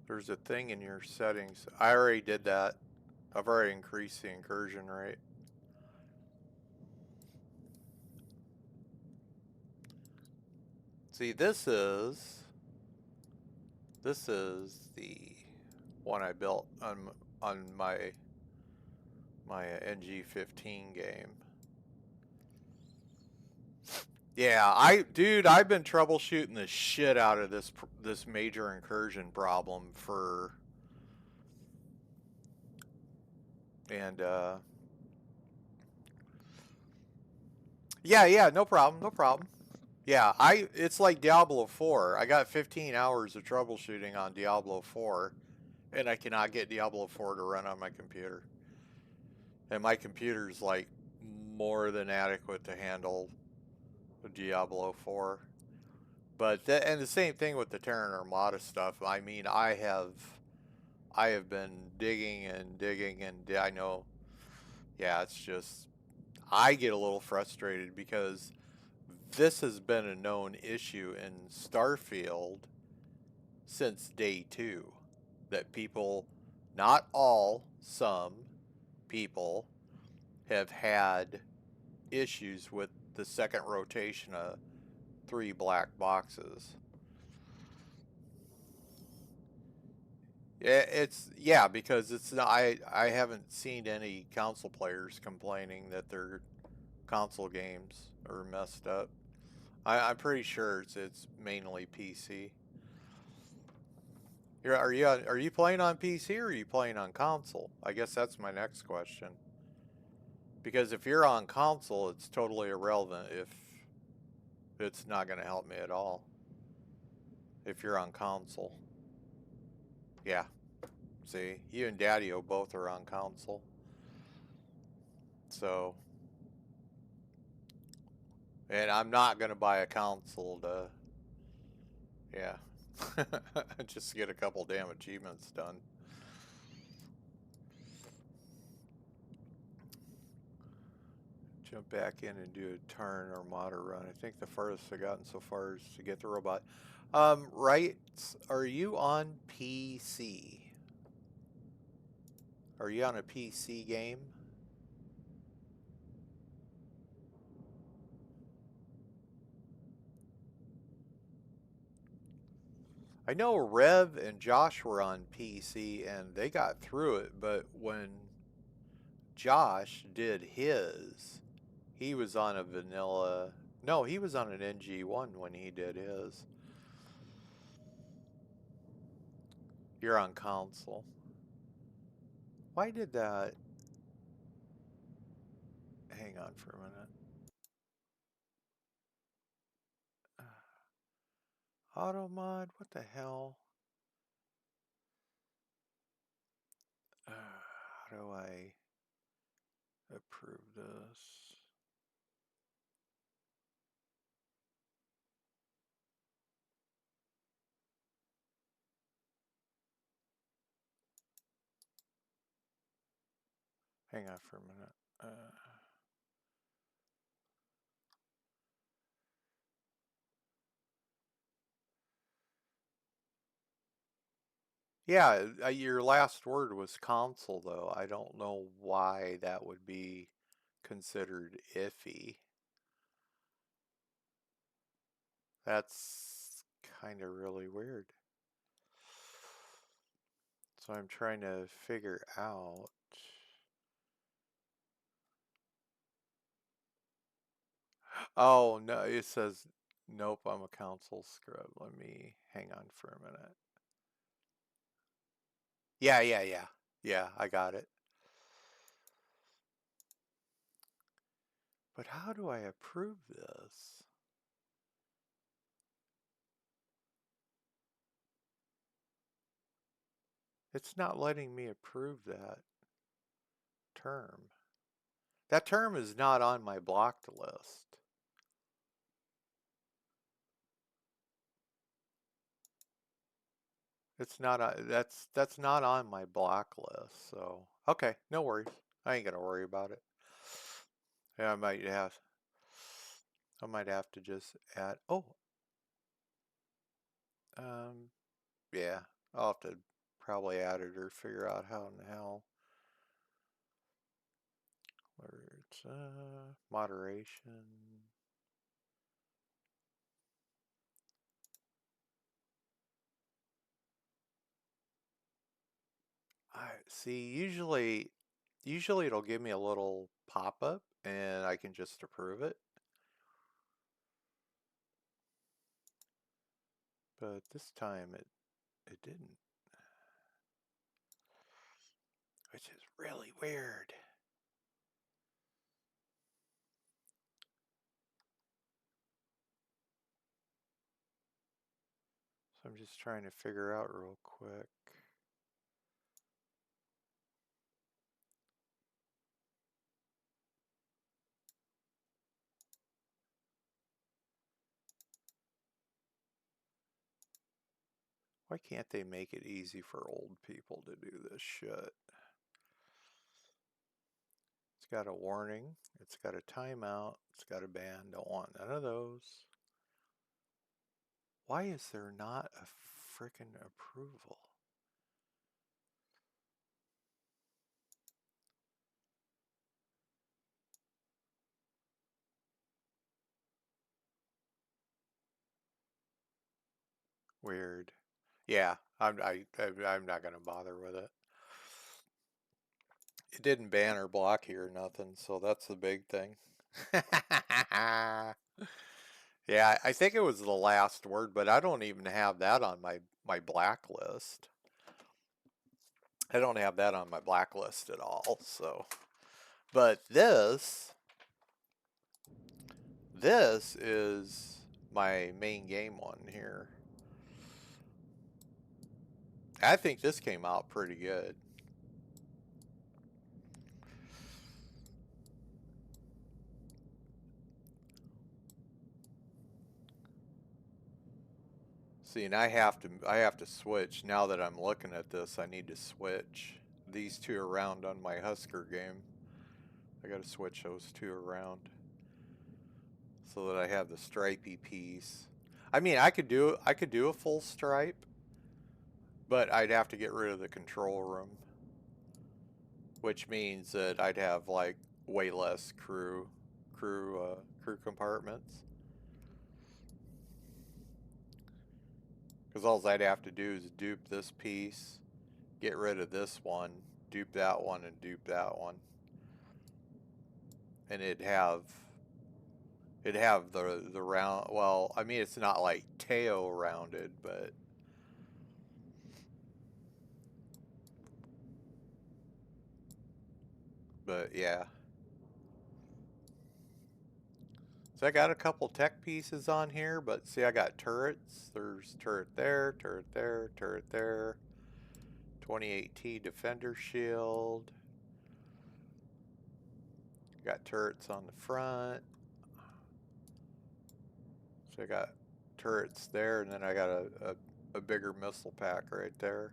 There's a thing in your settings. I already did that. I've already increased the incursion rate. See, this is the one I built on my NG-15 game. Yeah, dude, I've been troubleshooting the shit out of this major incursion problem for, and yeah, no problem. Yeah, it's like Diablo 4. I got 15 hours of troubleshooting on Diablo 4, and I cannot get Diablo 4 to run on my computer. And my computer's like more than adequate to handle Diablo 4. But and the same thing with the Terran Armada stuff. I mean, I have been digging and I know, yeah, it's just, I get a little frustrated because this has been a known issue in Starfield since day 2. That people, not all, some people have had issues with the second rotation of 3 black boxes. Yeah, because it's not, I haven't seen any console players complaining that their console games are messed up. I'm pretty sure it's mainly PC. Are you playing on PC or are you playing on console? I guess that's my next question. Because if you're on console, it's totally irrelevant if it's not going to help me at all. If you're on console. Yeah. See, you and Daddy-O both are on console. So, and I'm not going to buy a console to, yeah, just get a couple damn achievements done. Jump back in and do a Terran Armada run. I think the furthest I've gotten so far is to get the robot. Right, are you on PC? Are you on a PC game? I know Rev and Josh were on PC and they got through it, but when Josh did his, he was on a vanilla, no, he was on an NG1 when he did his. You're on console. Why did that? Hang on for a minute. Auto mod, what the hell? How do I approve this? Hang on for a minute. Yeah, your last word was council, though. I don't know why that would be considered iffy. That's kind of really weird. So I'm trying to figure out. Oh, no, it says, nope, I'm a council scrub. Let me hang on for a minute. Yeah. Yeah, I got it. But how do I approve this? It's not letting me approve that term. That term is not on my blocked list. It's not that's not on my block list. So okay, no worries. I ain't gonna worry about it. Yeah, I might have to just add. Oh, yeah, I'll have to probably add it or figure out how in the hell. Where it's moderation. I see. Usually it'll give me a little pop-up and I can just approve it. But this time it didn't. Which is really weird. So I'm just trying to figure out real quick. Why can't they make it easy for old people to do this shit? It's got a warning. It's got a timeout. It's got a ban. Don't want none of those. Why is there not a frickin' approval? Weird. Yeah, I'm not gonna bother with it. It didn't ban or block you or nothing, so that's the big thing. Yeah, I think it was the last word, but I don't even have that on my blacklist. I don't have that on my blacklist at all, so. But this is my main game one here. I think this came out pretty good. See, and I have to switch now that I'm looking at this. I need to switch these two around on my Husker game. I got to switch those two around so that I have the stripey piece. I mean, I could do a full stripe, but I'd have to get rid of the control room, which means that I'd have like way less crew compartments. Because all I'd have to do is dupe this piece, get rid of this one, dupe that one, and dupe that one. And it'd have the round, well, I mean, it's not like tail rounded, but yeah. So I got a couple tech pieces on here, but see, I got turrets. There's turret there, turret there, turret there. 28T Defender Shield. Got turrets on the front. So I got turrets there, and then I got a bigger missile pack right there.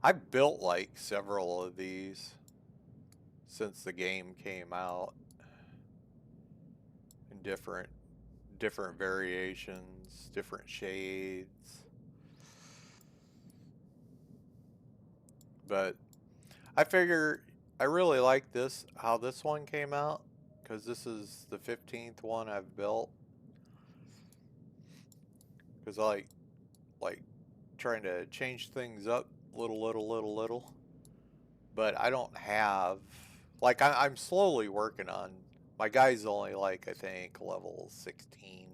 I've built like several of these since the game came out in different variations, different shades. But I figure I really like this, how this one came out, because this is the 15th one I've built. Because I like trying to change things up little. But I don't have, like, I'm slowly working on, my guy's only like, I think, level 16.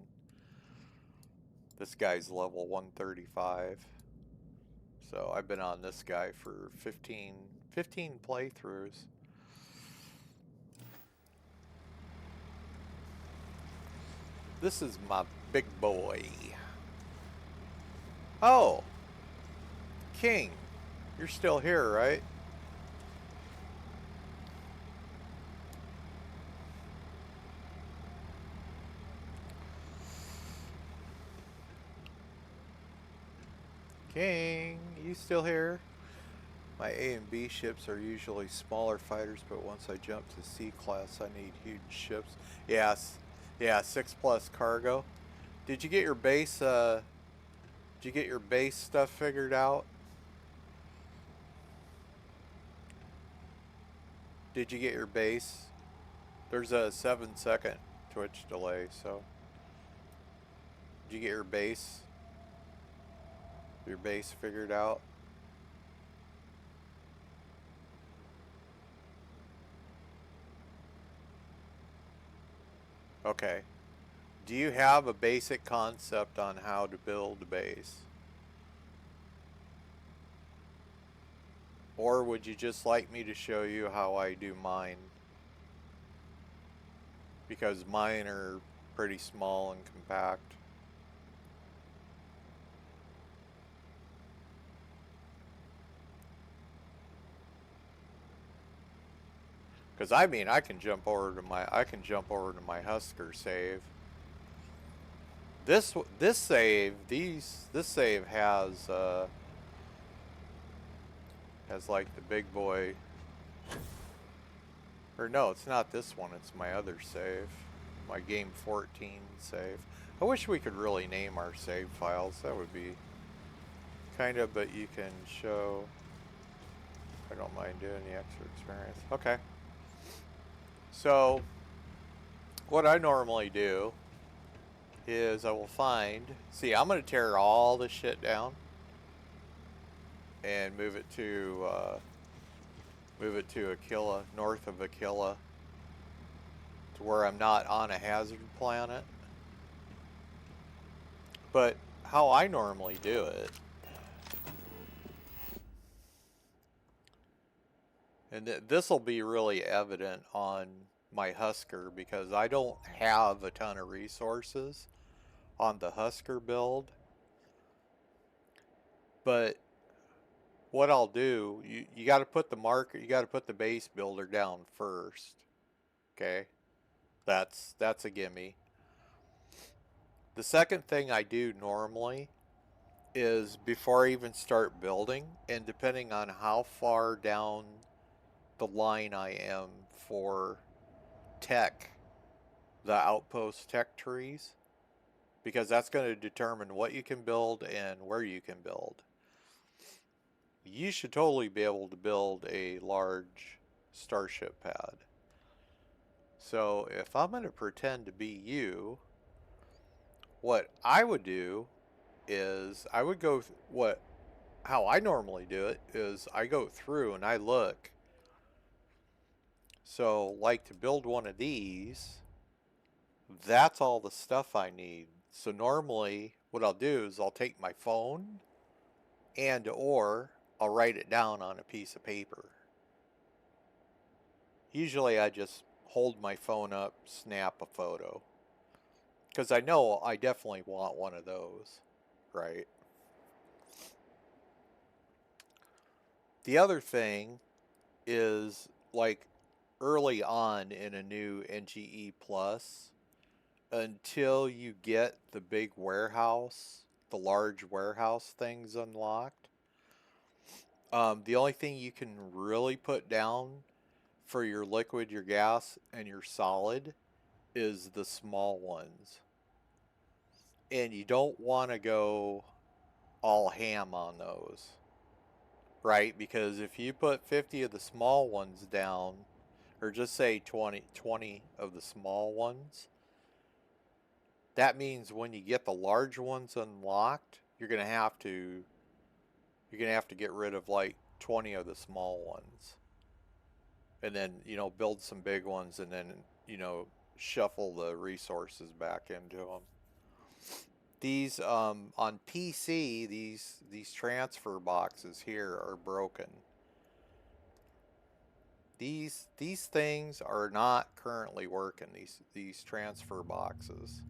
This guy's level 135. So I've been on this guy for 15 playthroughs. This is my big boy. Oh! King, you're still here, right? King, you still here? My A and B ships are usually smaller fighters, but once I jump to C class, I need huge ships. Yes, yeah, 6+ cargo. Did you get your base? Did you get your base stuff figured out? Did you get your base? There's a 7-second Twitch delay, so. Did you get your base? Your base figured out? Okay. Do you have a basic concept on how to build a base? Or would you just like me to show you how I do mine? Because mine are pretty small and compact. Because I mean, I can jump over to my Husker save. This save has like the big boy. Or no, it's not this one, it's my other save. My game 14 save. I wish we could really name our save files. That would be kind of, but you can show. I don't mind doing the extra experience. Okay. So, what I normally do is I will find, see, I'm going to tear all this shit down and move it to Aquila, north of Aquila, to where I'm not on a hazard planet. But how I normally do it, and this will be really evident on my Husker because I don't have a ton of resources on the Husker build. But what I'll do, you got to put the marker, you got to put the base builder down first. Okay? That's a gimme. The second thing I do normally is before I even start building, and depending on how far down the line I am for tech, the outpost tech trees, because that's going to determine what you can build and where you can build. You should totally be able to build a large starship pad. So if I'm going to pretend to be you, what I would do is I would go how I normally do it is I go through and I look. So like to build one of these, that's all the stuff I need. So normally what I'll do is I'll take my phone and or I'll write it down on a piece of paper. Usually I just hold my phone up, snap a photo. Because I know I definitely want one of those. right? The other thing is, like, early on in a new NGE Plus, until you get the big warehouse, the large warehouse things unlocked, the only thing you can really put down for your liquid, your gas, and your solid is the small ones. And you don't want to go all ham on those, right? Because if you put 50 of the small ones down, or just say 20 of the small ones, that means when you get the large ones unlocked, you're gonna have to get rid of like 20 of the small ones, and then build some big ones, and then shuffle the resources back into them. These on PC, these transfer boxes here are broken. These things are not currently working. These transfer boxes,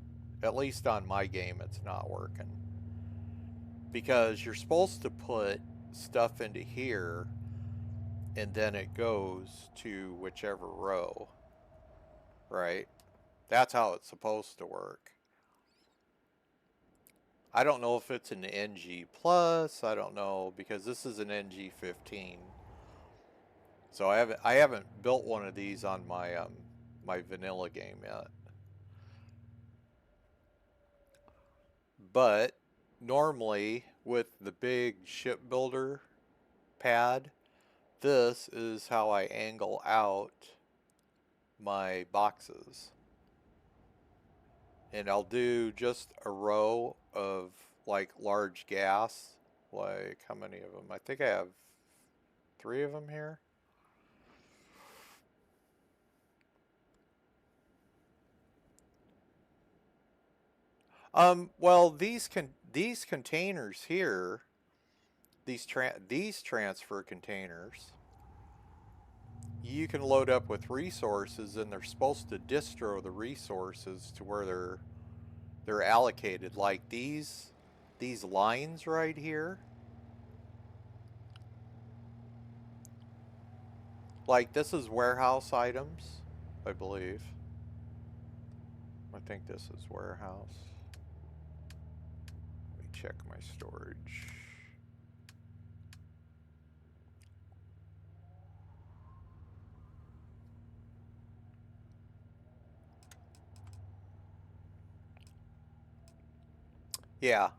at least on my game, it's not working, because you're supposed to put stuff into here and then it goes to whichever row, right? That's how it's supposed to work. I don't know if it's an NG Plus. I don't know, because this is an NG 15. So I haven't built one of these on my my vanilla game yet. But normally with the big shipbuilder pad, this is how I angle out my boxes. And I'll do just a row of like large gas. Like, how many of them? I think I have 3 of them here. Well, these containers here, these transfer containers, you can load up with resources, and they're supposed to distro the resources to where they're allocated. Like these lines right here. Like, this is warehouse items, I believe. I think this is warehouse. Let me check my storage. Yeah.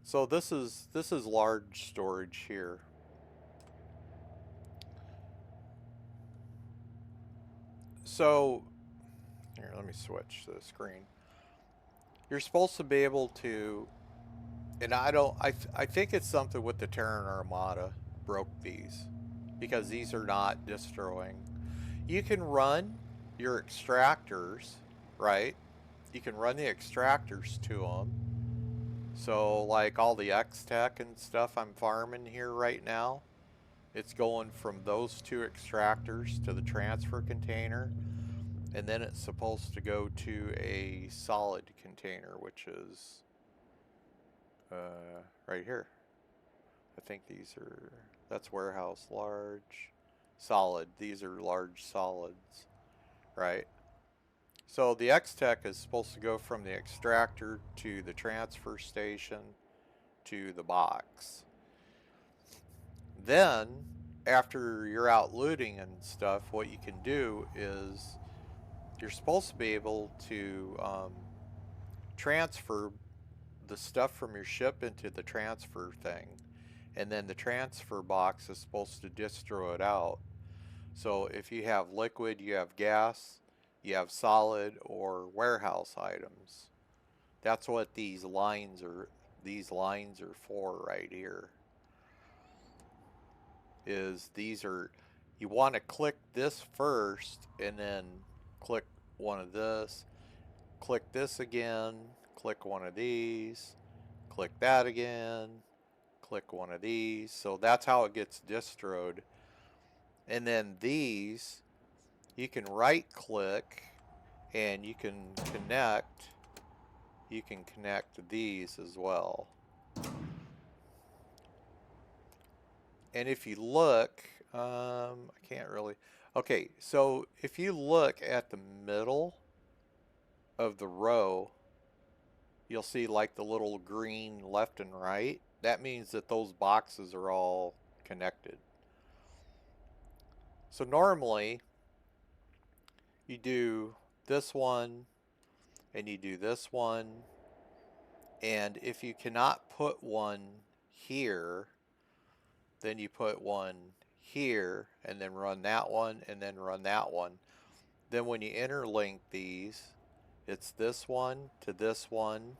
So this is large storage here. So here, let me switch the screen. You're supposed to be able to, and I think it's something with the Terran Armada broke these, because these are not destroying. You can run your extractors, right? You can run the extractors to them. So like all the X-Tech and stuff I'm farming here right now, it's going from those 2 extractors to the transfer container, and then it's supposed to go to a solid container, which is right here. I think that's warehouse large, solid. These are large solids, right? So the X-Tech is supposed to go from the extractor to the transfer station to the box. Then, after you're out looting and stuff, what you can do is you're supposed to be able to transfer the stuff from your ship into the transfer thing, and then the transfer box is supposed to distro it out. So if you have liquid, you have gas, you have solid, or warehouse items. That's what these lines are for right here. You want to click this first, and then click one of this, click this again, click one of these, click that again, click one of these. So that's how it gets distroed. And then these, you can right click and you can connect these as well. And if you look, I can't really. Okay, so if you look at the middle of the row, you'll see like the little green left and right. That means that those boxes are all connected. So normally you do this one and you do this one, and if you cannot put one here, then you put one here and then run that one and then run that one. Then when you interlink these, it's this one to this one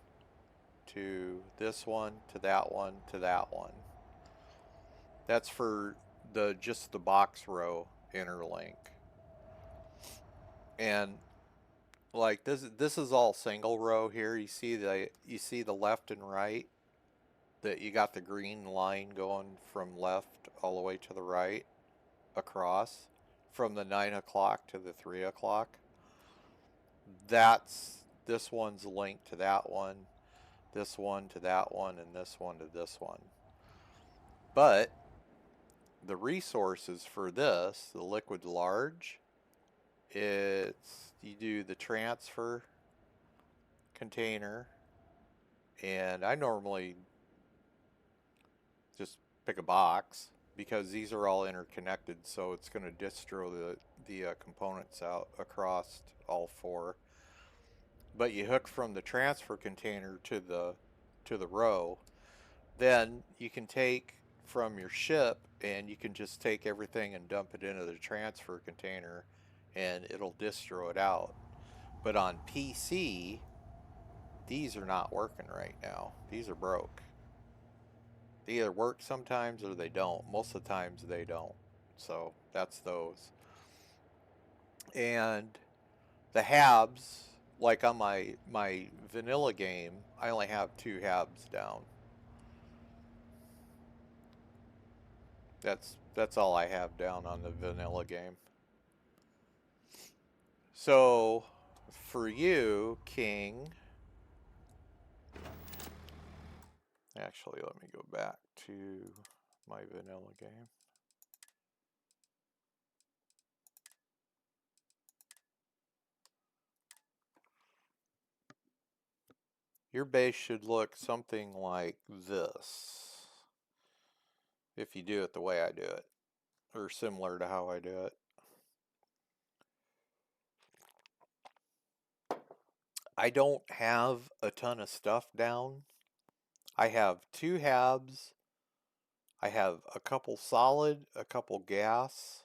to this one to that one to that one. That's for the just the box row interlink. And like this is all single row here. You see the left and right, that you got the green line going from left all the way to the right across from the 9 o'clock to the 3 o'clock. This one's linked to that one, this one to that one, and this one to this one. But the resources for this, the liquid large, you do the transfer container, and I normally just pick a box because these are all interconnected, so it's going to distro the components out across all four. But you hook from the transfer container to the row. Then you can take from your ship and you can just take everything and dump it into the transfer container and it'll distro it out. But on PC, these are not working right now. These are broke. They either work sometimes or they don't. Most of the times they don't. So that's those. And the habs, like on my vanilla game, I only have 2 habs down. That's all I have down on the vanilla game. So for you, King, actually let me go back to my vanilla game. Your base should look something like this if you do it the way I do it, or similar to how I do it. I don't have a ton of stuff down. I have 2 habs. I have a couple solid, a couple gas.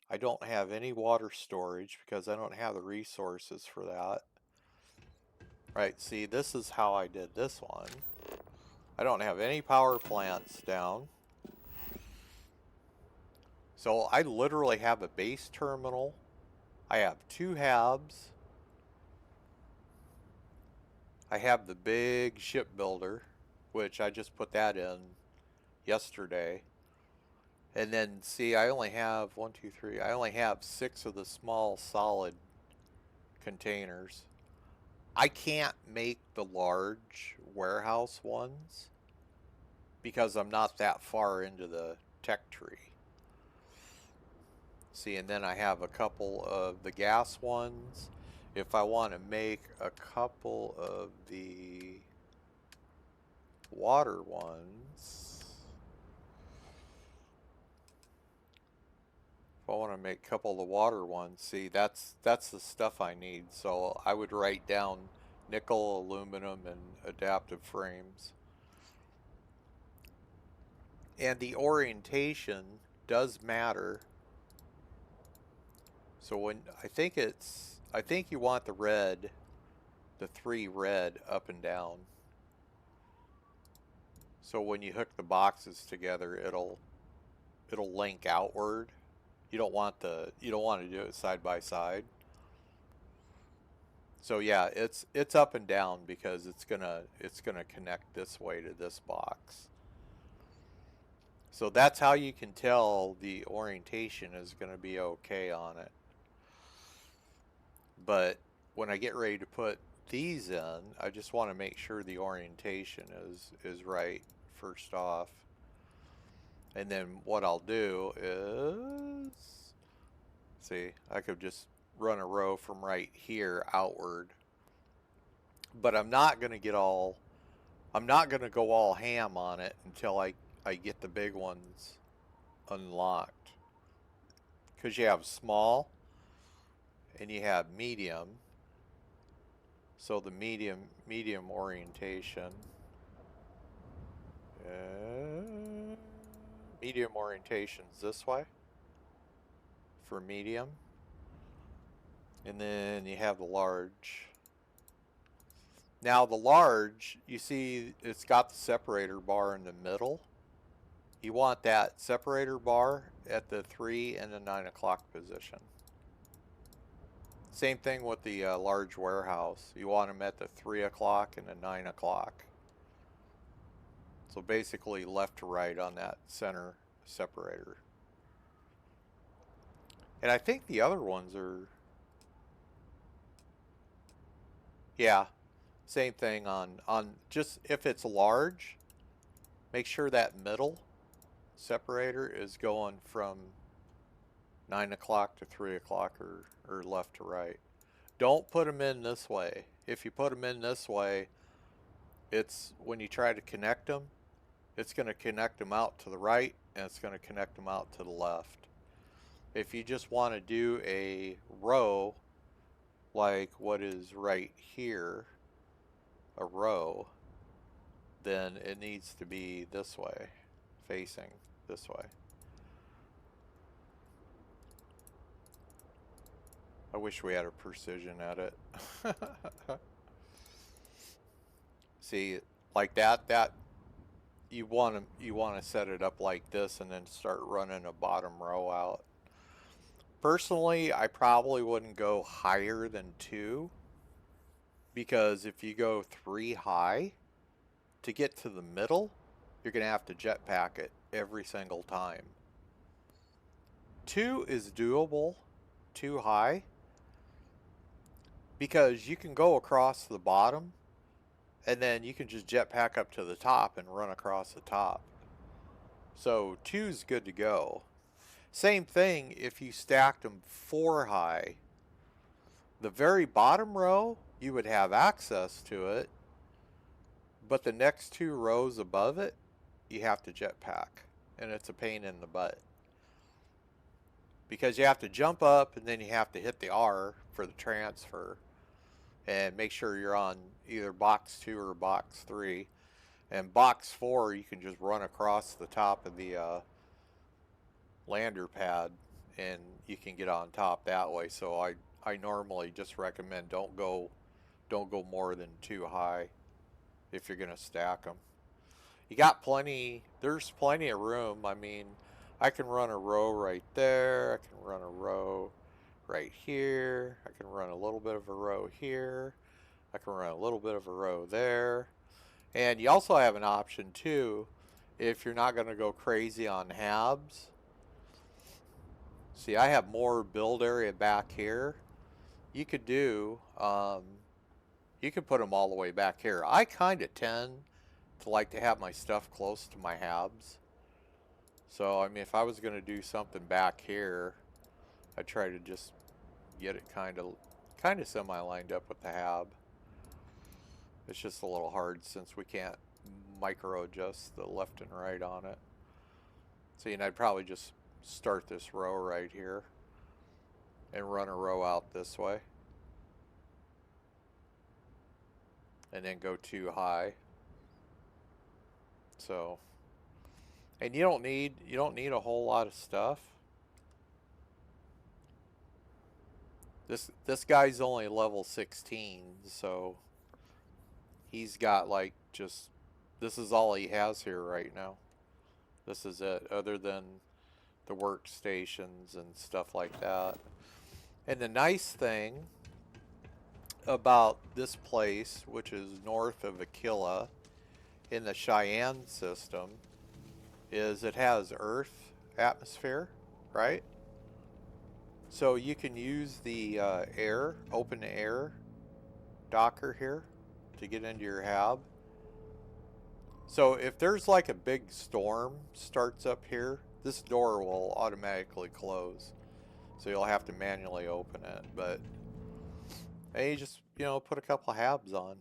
I don't have any water storage because I don't have the resources for that. Right, see, this is how I did this one. I don't have any power plants down. So I literally have a base terminal. I have 2 habs. I have the big shipbuilder, which I just put that in yesterday. And then see, I only have 1, 2, 3. I only have 6 of the small solid containers. I can't make the large warehouse ones because I'm not that far into the tech tree. See, and then I have a couple of the gas ones. If I want to make a couple of the water ones, if I want to make a couple of the water ones, see, that's the stuff I need. So I would write down nickel, aluminum, and adaptive frames. And the orientation does matter. So when I think you want the red, the 3 red up and down. So when you hook the boxes together, it'll link outward. You don't want to do it side by side. So yeah, it's up and down because it's gonna connect this way to this box. So that's how you can tell the orientation is gonna be okay on it. But when I get ready to put these in, I just want to make sure the orientation is right first off. And then what I'll do is, see, I could just run a row from right here outward. But I'm not going to go all ham on it until I get the big ones unlocked. Because you have small and you have medium. So the medium orientation. Medium orientation's this way for medium. And then you have the large. Now the large, you see it's got the separator bar in the middle. You want that separator bar at the 3 and the 9 o'clock position. Same thing with the large warehouse. You want them at the 3 o'clock and the 9 o'clock. So basically left to right on that center separator. And I think the other ones are, yeah, same thing on just if it's large, make sure that middle separator is going from 9 o'clock to 3 o'clock or left to right. Don't put them in this way. If you put them in this way, it's when you try to connect them, it's going to connect them out to the right and it's going to connect them out to the left. If you just want to do a row like what is right here, a row, then it needs to be this way, facing this way. I wish we had a precision at it. See, like that you want to set it up like this and then start running a bottom row out. Personally, I probably wouldn't go higher than 2, because if you go 3 high to get to the middle, you're going to have to jetpack it every single time. 2 is doable, 2 high, because you can go across the bottom and then you can just jetpack up to the top and run across the top. So 2 is good to go. Same thing if you stacked them 4 high. The very bottom row, you would have access to it, but the next 2 rows above it, you have to jetpack, and it's a pain in the butt. Because you have to jump up and then you have to hit the R for the transfer and make sure you're on either box 2 or box 3. And box 4, you can just run across the top of the lander pad and you can get on top that way. So I normally just recommend don't go more than 2 high if you're going to stack them. You got plenty, there's plenty of room. I mean, I can run a row right there. I can run a row right here. I can run a little bit of a row here. I can run a little bit of a row there. And you also have an option too, if you're not going to go crazy on habs. See, I have more build area back here. You could do, you could put them all the way back here. I kind of tend to like to have my stuff close to my habs. So, I mean, if I was going to do something back here, I'd try to just get it kind of semi-lined up with the hab. It's just a little hard since we can't micro adjust the left and right on it. So, you know, I'd probably just start this row right here and run a row out this way. And then go 2 high. So, and you don't need a whole lot of stuff. This guy's only level 16, so he's got like just, this is all he has here right now. This is it, other than the workstations and stuff like that. And the nice thing about this place, which is north of Aquila in the Cheyenne system, is it has Earth atmosphere, right? So you can use the air, open air, docker here to get into your hab. So if there's like a big storm starts up here, this door will automatically close. So you'll have to manually open it. But hey, just, you know, put a couple of habs on.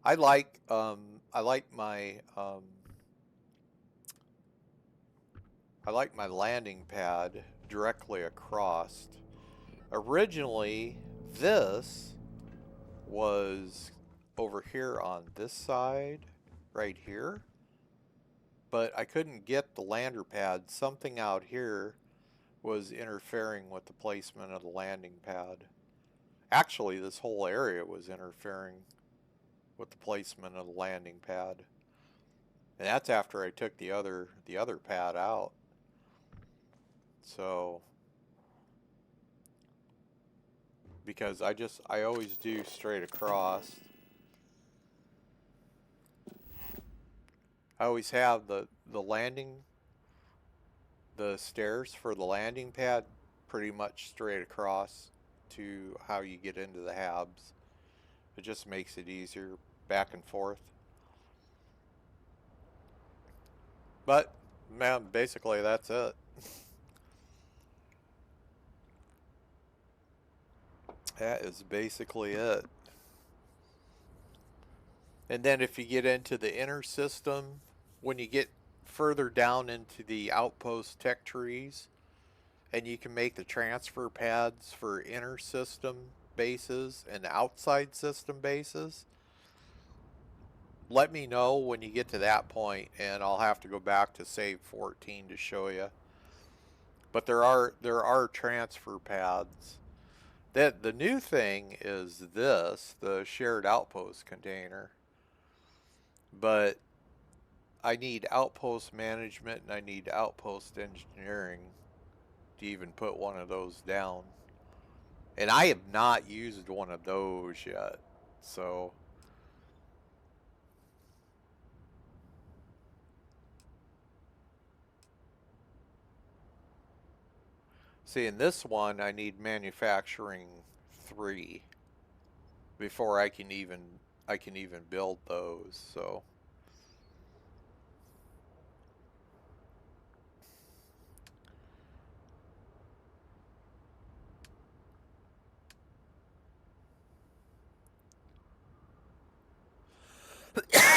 I like my landing pad directly across. Originally, this was over here on this side, right here. But I couldn't get the lander pad. Something out here was interfering with the placement of the landing pad. Actually, this whole area was interfering with the placement of the landing pad. And that's after I took the other pad out. So, because I always do straight across. I always have the stairs for the landing pad pretty much straight across to how you get into the habs. It just makes it easier back and forth. But, man, basically that's it. That is basically it. And then if you get into the inner system, when you get further down into the outpost tech trees, and you can make the transfer pads for inner system bases and outside system bases, let me know when you get to that point, and I'll have to go back to save 14 to show you. But there are transfer pads. The new thing is this, the shared outpost container. But I need outpost management and I need outpost engineering to even put one of those down. And I have not used one of those yet. So see, in this one I need manufacturing 3 before I can even build those. So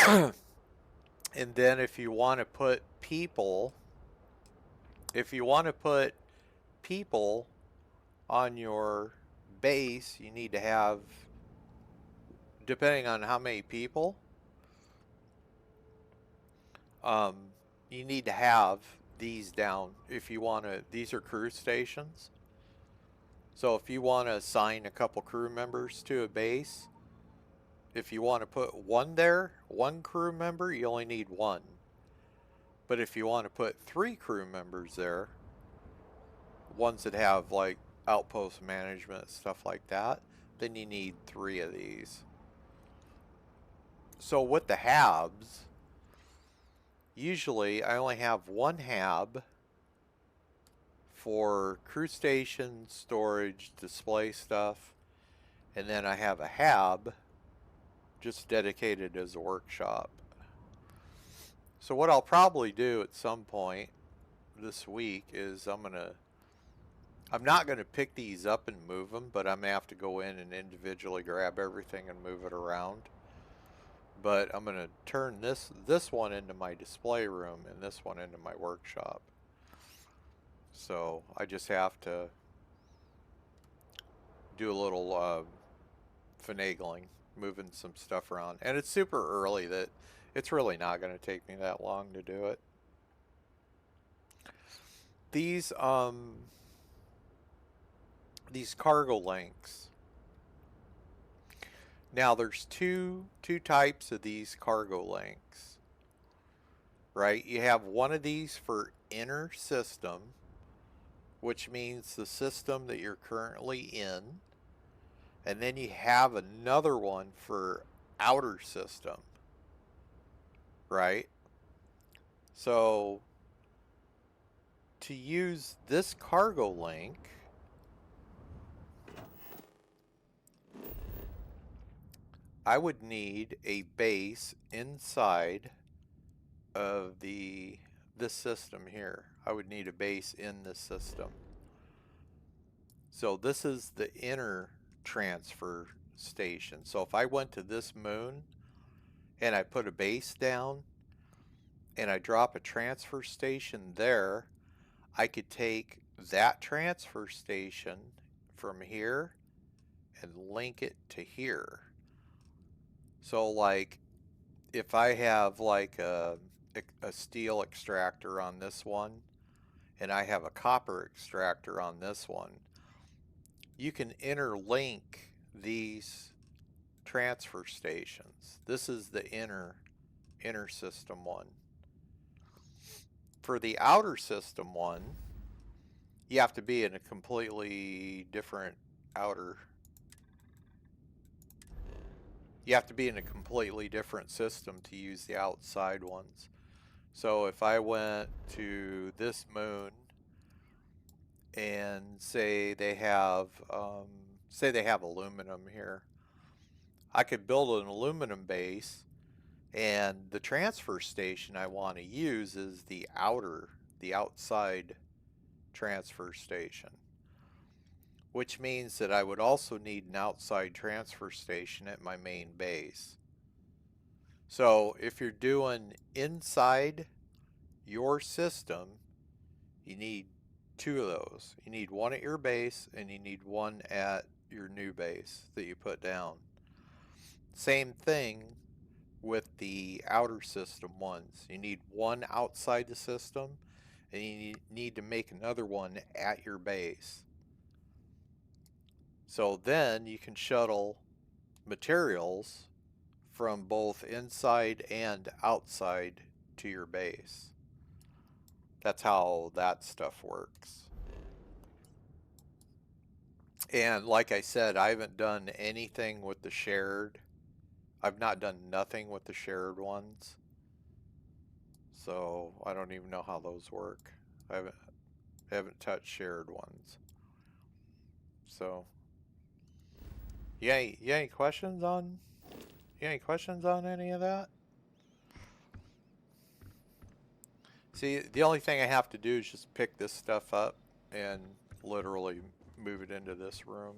and then if you want to put people on your base, you need to have, depending on how many people, you need to have these down. If you want to, these are crew stations. So if you want to assign a couple crew members to a base, if you want to put one there, one crew member, you only need 1. But if you want to put 3 crew members there, ones that have like outpost management, stuff like that, then you need 3 of these. So with the habs, usually I only have 1 hab for crew station, storage, display stuff, and then I have a hab just dedicated as a workshop. So what I'll probably do at some point this week is I'm not going to pick these up and move them, but I'm going to have to go in and individually grab everything and move it around. But I'm going to turn this one into my display room and this one into my workshop. So I just have to do a little finagling, moving some stuff around. And it's super early that it's really not going to take me that long to do it. These cargo links. Now there's two types of these cargo links. Right? You have one of these for inner system, which means the system that you're currently in. And then you have another one for outer system. Right? So to use this cargo link, I would need a base inside of this system here. I would need a base in this system. So this is the inner transfer station. So if I went to this moon and I put a base down and I drop a transfer station there, I could take that transfer station from here and link it to here. So like if I have like a steel extractor on this one and I have a copper extractor on this one, you can interlink these transfer stations. This is the inner system one. For the outer system one, you have to be in a completely different you have to be in a completely different system to use the outside ones. So if I went to this moon and say they have aluminum here, I could build an aluminum base, and the transfer station I want to use is the outside transfer station, which means that I would also need an outside transfer station at my main base. So if you're doing inside your system, you need 2 of those. You need one at your base and you need one at your new base that you put down. Same thing with the outer system ones. You need one outside the system and you need to make another one at your base. So then you can shuttle materials from both inside and outside to your base. That's how that stuff works. And like I said, I haven't done anything with the shared. I've not done nothing with the shared ones. So I don't even know how those work. I haven't touched shared ones. So you any questions on any of that? See, the only thing I have to do is just pick this stuff up and literally move it into this room,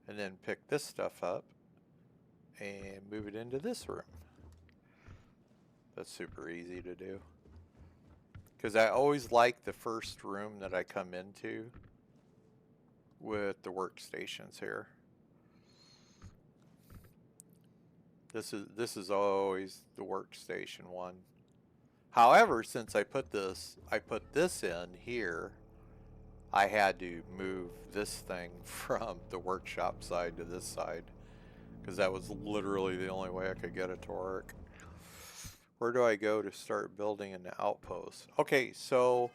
and then pick this stuff up and move it into this room. That's super easy to do, because I always like the first room that I come into with the workstations here. This is always the workstation one. However, since I put this in here, I had to move this thing from the workshop side to this side, because that was literally the only way I could get it to work. Where do I go to start building an outpost? Okay, so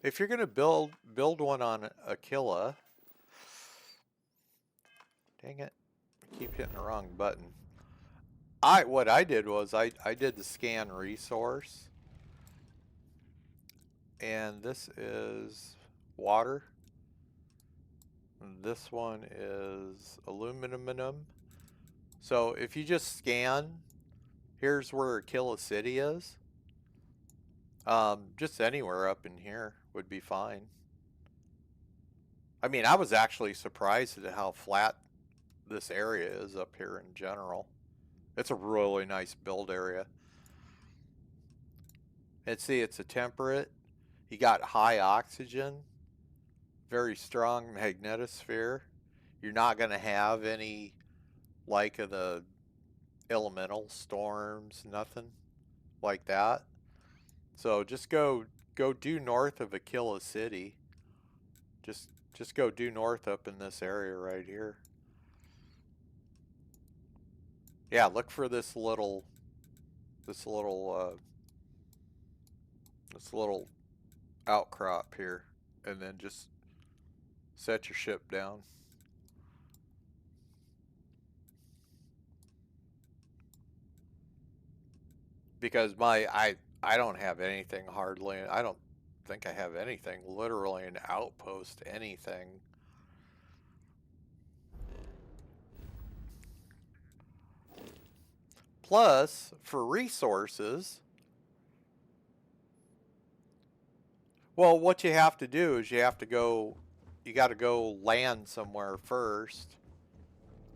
if you're gonna build one on Aquila, dang it, I keep hitting the wrong button. What I did was I did the scan resource, and this is water. And this one is aluminum. So if you just scan, here's where Aquila City is. Just anywhere up in here would be fine. I mean, I was actually surprised at how flat this area is up here in general. It's a really nice build area. And see, it's a temperate. You got high oxygen, very strong magnetosphere. You're not going to have any like of the elemental storms, nothing like that. So just go due north of Aquila City. Just go due north up in this area right here. Yeah, look for this little outcrop here, and then just set your ship down. Because I don't have anything hardly. I don't think I have anything literally an outpost anything. Plus, for resources, well, what you have to do is you got to go land somewhere first.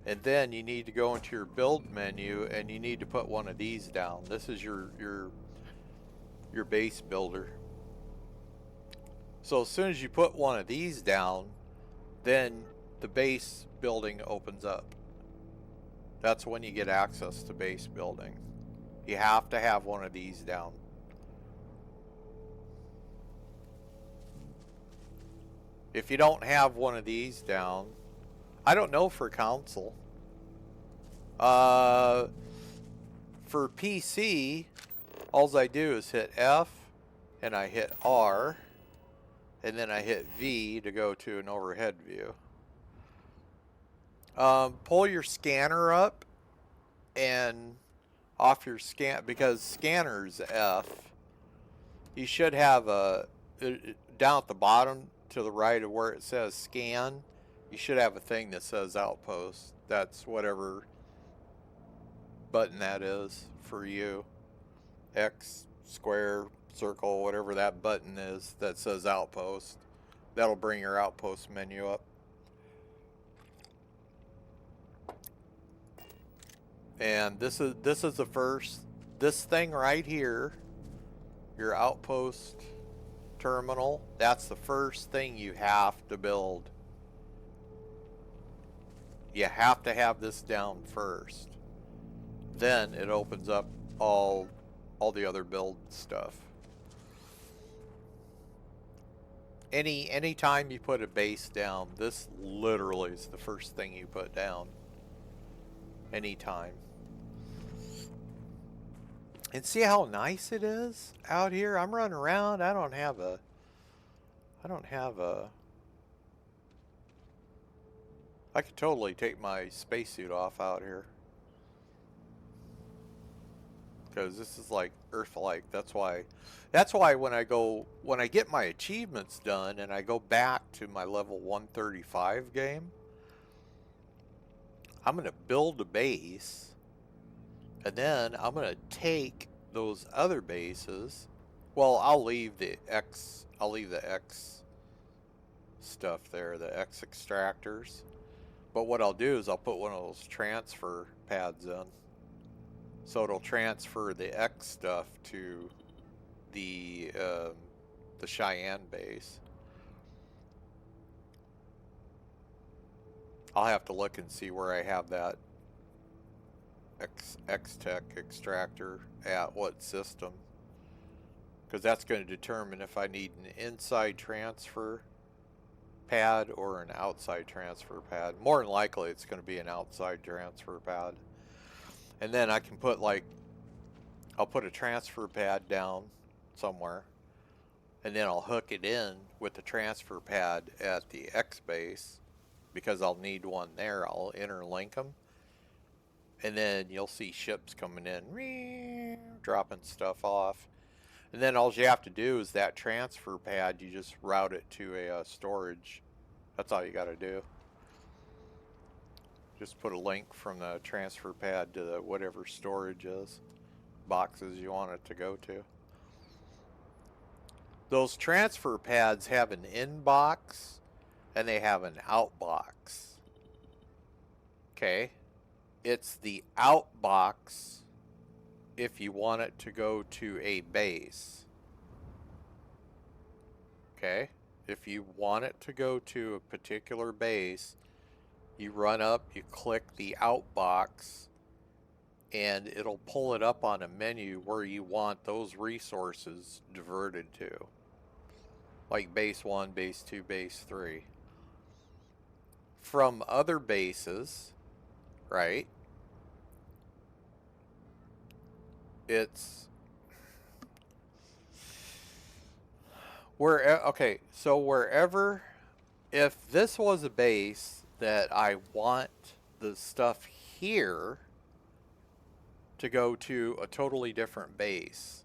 And then you need to go into your build menu and you need to put one of these down. This is your base builder. So as soon as you put one of these down, then the base building opens up. That's when you get access to base building. You have to have one of these down. If you don't have one of these down, I don't know for console. For PC, all I do is hit F, and I hit R, and then I hit V to go to an overhead view. Pull your scanner up and off your scan, because scanner's F. You should have a down at the bottom to the right of where it says scan. You should have a thing that says outpost. That's whatever button that is for you. X, square, circle, whatever that button is that says outpost. That'll bring your outpost menu up. And this is the first, this thing right here, your outpost terminal, that's the first thing you have to build. You have to have this down first. Then it opens up all the other build stuff. Any time you put a base down, this literally is the first thing you put down. Anytime. And see how nice it is out here? I'm running around. I don't have a I could totally take my spacesuit off out here. Because this is like Earth-like. That's why when I get my achievements done and I go back to my level 135 game, I'm going to build a base, and then I'm going to take those other bases. Well, I'll leave the X stuff there, the X extractors. But what I'll do is I'll put one of those transfer pads in. So it'll transfer the X stuff to the Cheyenne base. I'll have to look and see where I have that X-Tech extractor at what system. Because that's going to determine if I need an inside transfer pad or an outside transfer pad. More than likely it's going to be an outside transfer pad. And then I can put I'll put a transfer pad down somewhere, and then I'll hook it in with the transfer pad at the X base, because I'll need one there. I'll interlink them, and then you'll see ships coming in, dropping stuff off. And then all you have to do is that transfer pad, you just route it to a storage. That's all you got to do. Just put a link from the transfer pad to the whatever storage is, boxes you want it to go to. Those transfer pads have an inbox and they have an outbox. Okay, it's the outbox if you want it to go to a base. Okay, if you want it to go to a particular base, you run up, you click the outbox, and it'll pull it up on a menu where you want those resources diverted to. Like base 1, base 2, base 3. From other bases, right? It's okay, so wherever, if this was a base that I want the stuff here to go to a totally different base,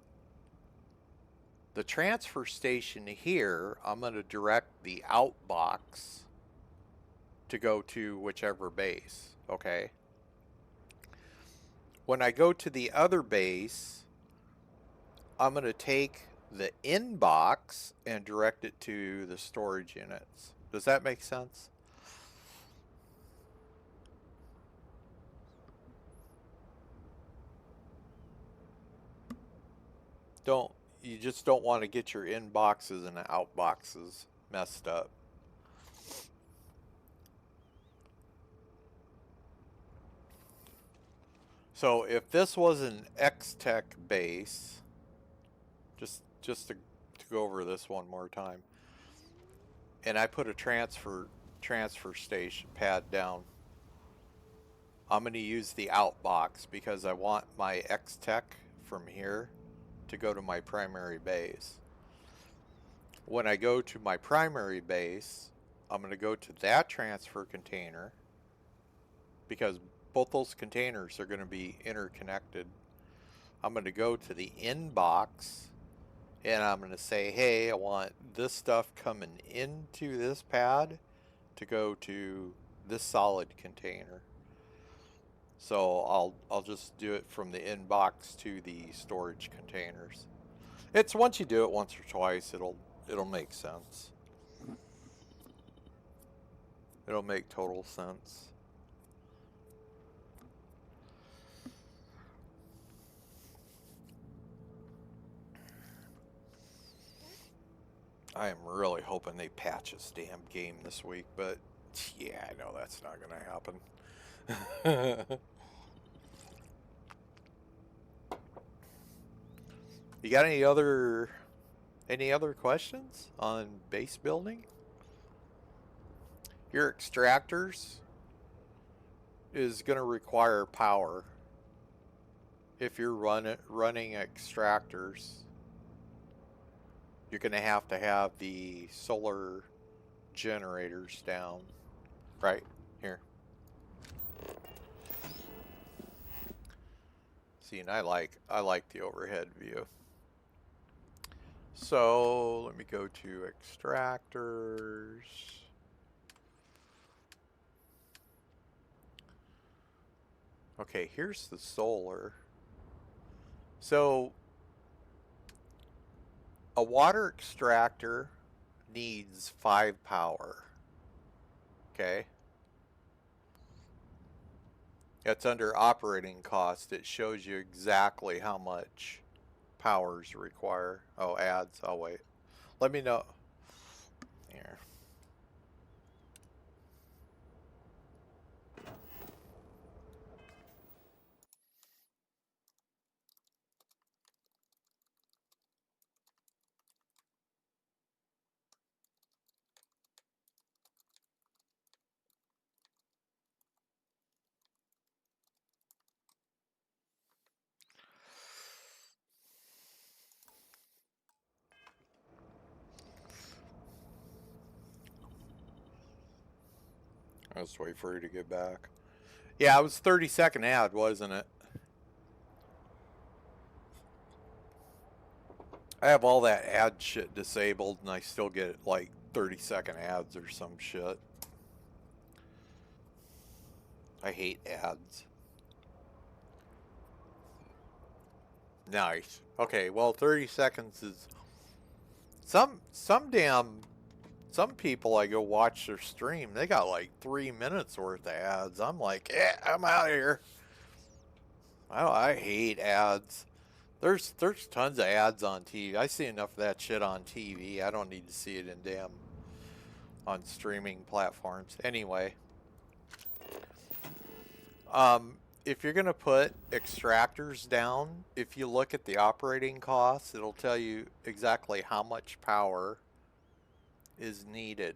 the transfer station here, I'm going to direct the outbox to go to whichever base, okay? when I go to the other base, I'm going to take the inbox and direct it to the storage units. Does that make sense? You just don't want to get your inboxes and outboxes messed up. So if this was an X-Tech base, just to go over this one more time, and I put a transfer station pad down, I'm going to use the outbox because I want my X-Tech from here to go to my primary base. When I go to my primary base, I'm going to go to that transfer container because both those containers are going to be interconnected. I'm going to go to the inbox and I'm going to say, hey, I want this stuff coming into this pad to go to this solid container. So I'll just do it from the inbox to the storage containers. It's once you do it once or twice, it'll make sense. It'll make total sense. I am really hoping they patch this damn game this week, but yeah, I know that's not going to happen. You got any other questions on base building? Your extractors is going to require power. If you're running extractors, you're going to have the solar generators down. Right here. See, and I like the overhead view. So let me go to extractors. Okay, here's the solar. So a water extractor needs 5 power. Okay. It's under operating cost. It shows you exactly how much powers require. Oh, ads. I'll wait. Let me know. Here. I'll just wait for you to get back. Yeah, it was 30-second ad, wasn't it? I have all that ad shit disabled and I still get like 30-second ads or some shit. I hate ads. Nice. Okay, well 30 seconds is some people I go watch their stream, they got like 3 minutes worth of ads. I'm like, I'm out of here. I hate ads. There's tons of ads on TV. I see enough of that shit on TV. I don't need to see it in on streaming platforms. Anyway, if you're gonna put extractors down, if you look at the operating costs, it'll tell you exactly how much power is needed.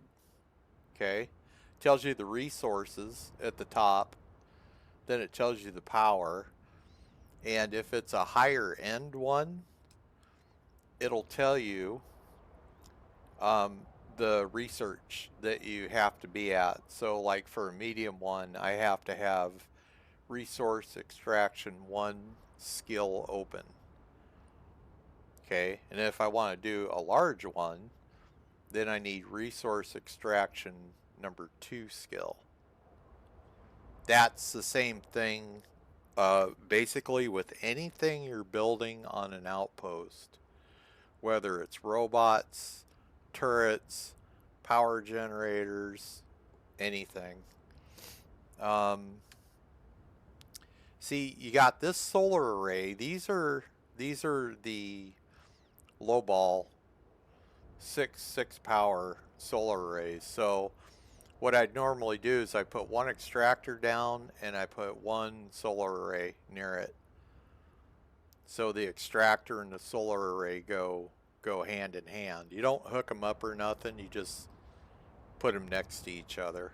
Okay, tells you the resources at the top, then it tells you the power, and if it's a higher end one, it'll tell you the research that you have to be at. So like for a medium one, I have to have resource extraction 1 skill open. Okay, and if I want to do a large one, then I need resource extraction number 2 skill. That's the same thing basically with anything you're building on an outpost, whether it's robots, turrets, power generators, anything. See, you got this solar array. These are the low ball 6 power solar arrays. So what I'd normally do is I put one extractor down and I put one solar array near it. So the extractor and the solar array go hand in hand. You don't hook them up or nothing. You just put them next to each other.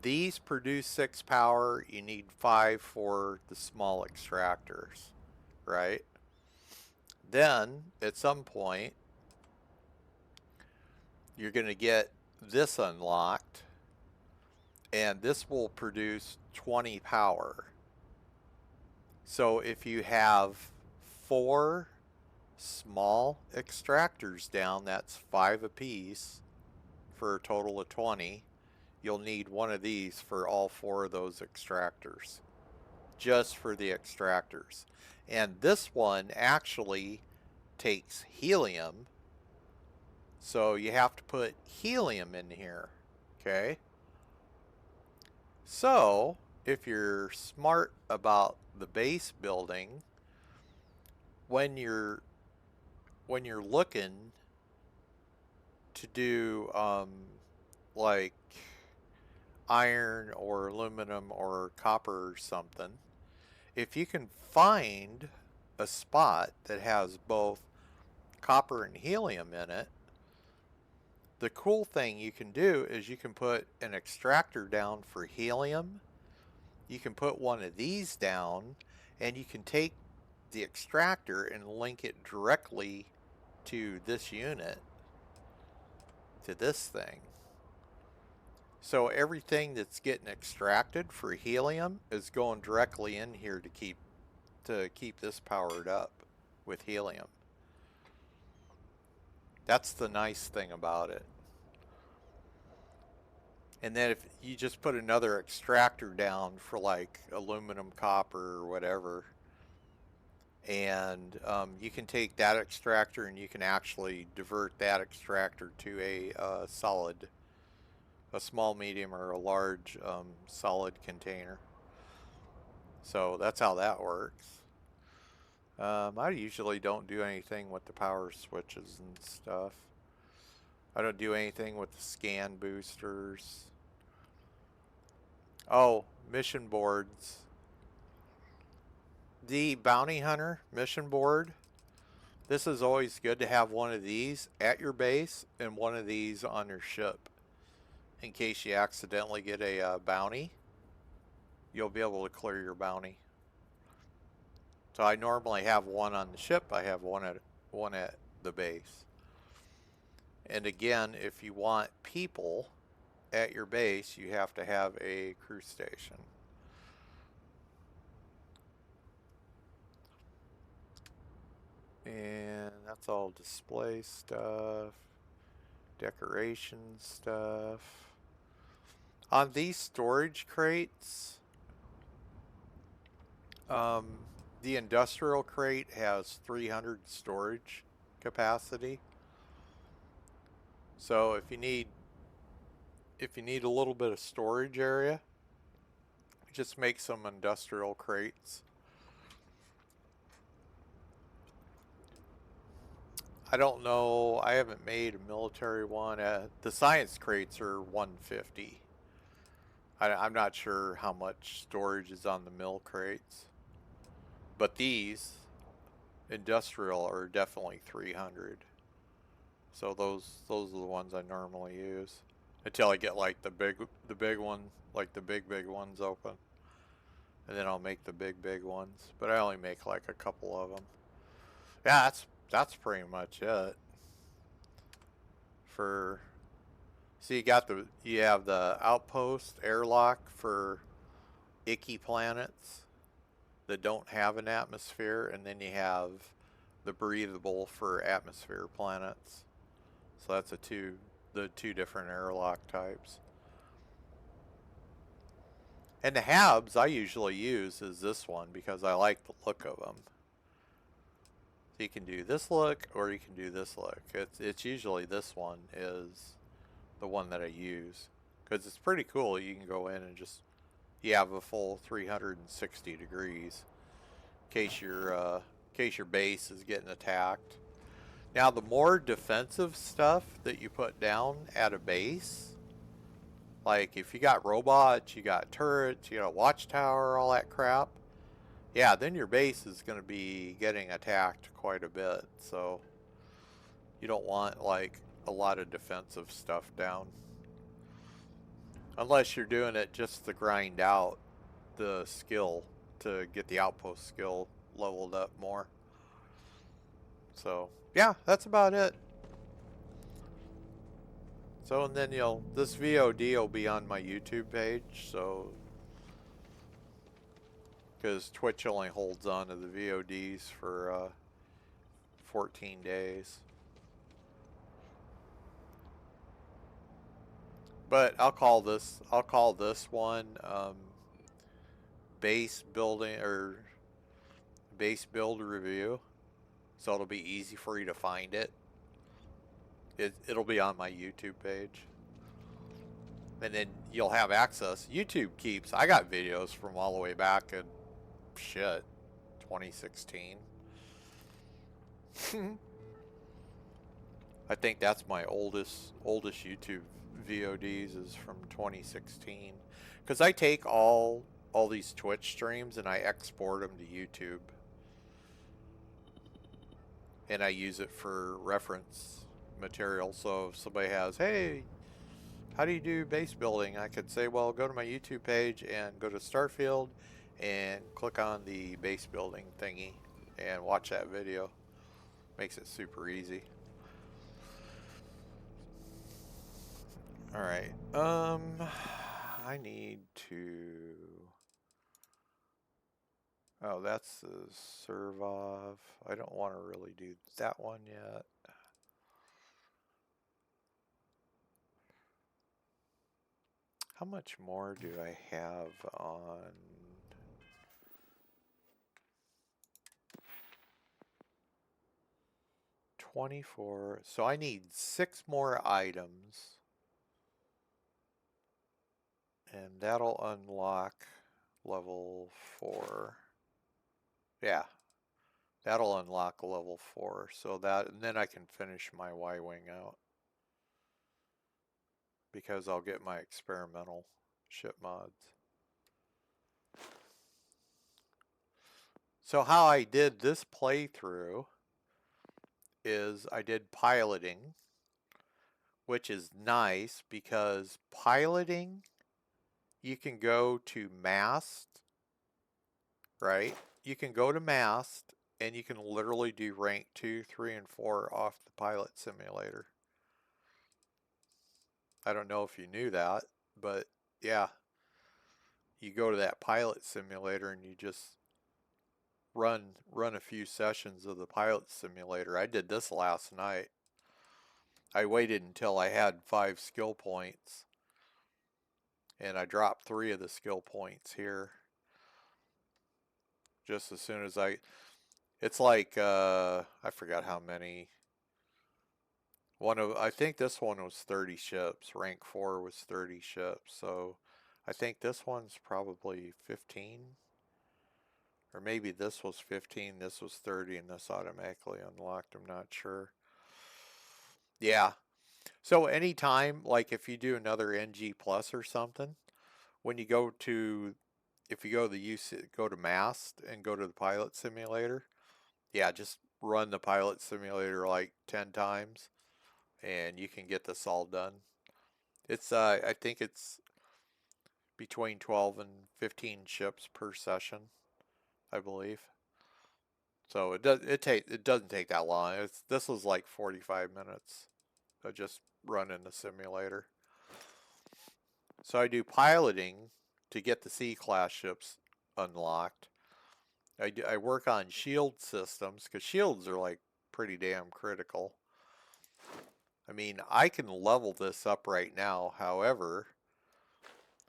These produce 6 power. You need 5 for the small extractors, right? Then at some point you're going to get this unlocked, and this will produce 20 power. So if you have 4 small extractors down, that's 5 apiece for a total of 20. You'll need one of these for all 4 of those extractors, just for the extractors. And this one actually takes helium, so you have to put helium in here, okay? So if you're smart about the base building, when you're looking to do like iron or aluminum or copper or something, if you can find a spot that has both copper and helium in it, the cool thing you can do is you can put an extractor down for helium. You can put one of these down, and you can take the extractor and link it directly to this unit, to this thing. So everything that's getting extracted for helium is going directly in here to keep this powered up with helium. That's the nice thing about it. And then if you just put another extractor down for like aluminum, copper, or whatever, and you can take that extractor and you can actually divert that extractor to a solid, a small, medium, or a large solid container. So that's how that works. I usually don't do anything with the power switches and stuff. I don't do anything with the scan boosters. Oh, mission boards. The bounty hunter mission board. This is always good to have one of these at your base and one of these on your ship. In case you accidentally get a bounty, you'll be able to clear your bounty. So I normally have one on the ship. I have one at the base. And again, if you want people at your base, you have to have a crew station. And that's all display stuff, decoration stuff. On these storage crates, the industrial crate has 300 storage capacity. So if you need a little bit of storage area, just make some industrial crates. I don't know, I haven't made a military one. The science crates are 150. I'm not sure how much storage is on the mill crates. But these industrial are definitely 300. So those are the ones I normally use until I get like the big one, like the big ones open, and then I'll make the big ones. But I only make like a couple of them. Yeah, that's pretty much it. For so you have the outpost airlock for icky planets that don't have an atmosphere, and then you have the breathable for atmosphere planets. So that's the two different airlock types. And the Habs I usually use is this one because I like the look of them. So you can do this look or you can do this look. It's usually this one is the one that I use because it's pretty cool. You can go in and just you have a full 360 degrees in case your base is getting attacked. Now the more defensive stuff that you put down at a base, like if you got robots, you got turrets, you got a watchtower, all that crap, yeah, then your base is going to be getting attacked quite a bit. So you don't want like a lot of defensive stuff down. Unless you're doing it just to grind out the skill to get the outpost skill leveled up more. So yeah, that's about it. So, and then this VOD will be on my YouTube page, so, because Twitch only holds on to the VODs for 14 days. But I'll call this one base building or base build review, so it'll be easy for you to find it. It'll be on my YouTube page. And then you'll have access. YouTube keeps, I got videos from all the way back in, 2016. I think that's my oldest YouTube VODs is from 2016. Because I take all these Twitch streams and I export them to YouTube. And I use it for reference material. So if somebody has, hey, how do you do base building? I could say, well, go to my YouTube page and go to Starfield and click on the base building thingy and watch that video. Makes it super easy. Alright, I need to, oh, that's the Servov. I don't want to really do that one yet. How much more do I have on? $24. So I need 6 more items. And that'll unlock level 4. Yeah. That'll unlock level 4. So that, and then I can finish my Y-Wing out. Because I'll get my experimental ship mods. So how I did this playthrough is I did piloting, which is nice because piloting, you can go to mast, right? You can go to mast and you can literally do rank 2, 3, and 4 off the pilot simulator. I don't know if you knew that, but yeah, you go to that pilot simulator and you just run a few sessions of the pilot simulator. I did this last night. I waited until I had 5 skill points and I dropped 3 of the skill points here. Just as soon as it's like, I forgot how many. I think this one was 30 ships. Rank 4 was 30 ships. So I think this one's probably 15. Or maybe this was 15, this was 30, and this automatically unlocked. I'm not sure. Yeah. So anytime, like if you do another NG Plus or something, when you go to, if you go to mast and go to the pilot simulator, yeah, just run the pilot simulator like 10 times. And you can get this all done. It's I think it's between 12 and 15 ships per session, I believe. So it doesn't take that long. This was like 45 minutes of just running the simulator. So I do piloting to get the C-class ships unlocked. I work on shield systems because shields are like pretty damn critical. I mean, I can level this up right now. However,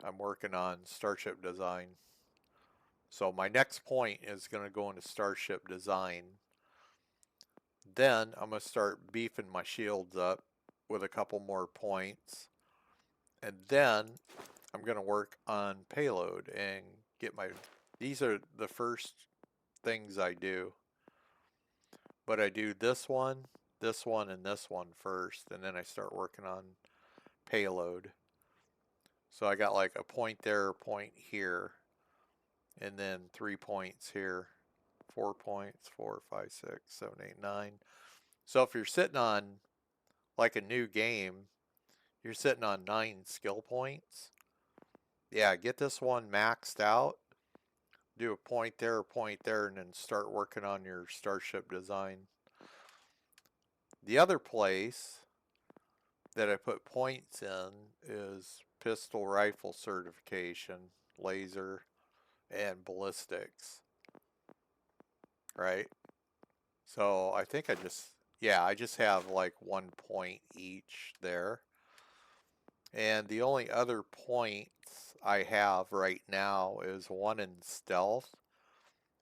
I'm working on starship design. So my next point is going to go into starship design. Then I'm going to start beefing my shields up with a couple more points. And then I'm going to work on payload and get my... These are the first things I do. But I do this one, and this one first. And then I start working on payload. So I got like a point there, a point here. And then 3 points here. 4 points, 4, 5, 6, 7, 8, 9. So if you're sitting on like a new game, you're sitting on 9 skill points. Yeah, get this one maxed out. Do a point there, and then start working on your starship design. The other place that I put points in is pistol rifle certification, laser, and ballistics. Right? So I think I just have like 1 point each there. And the only other points I have right now is 1 in stealth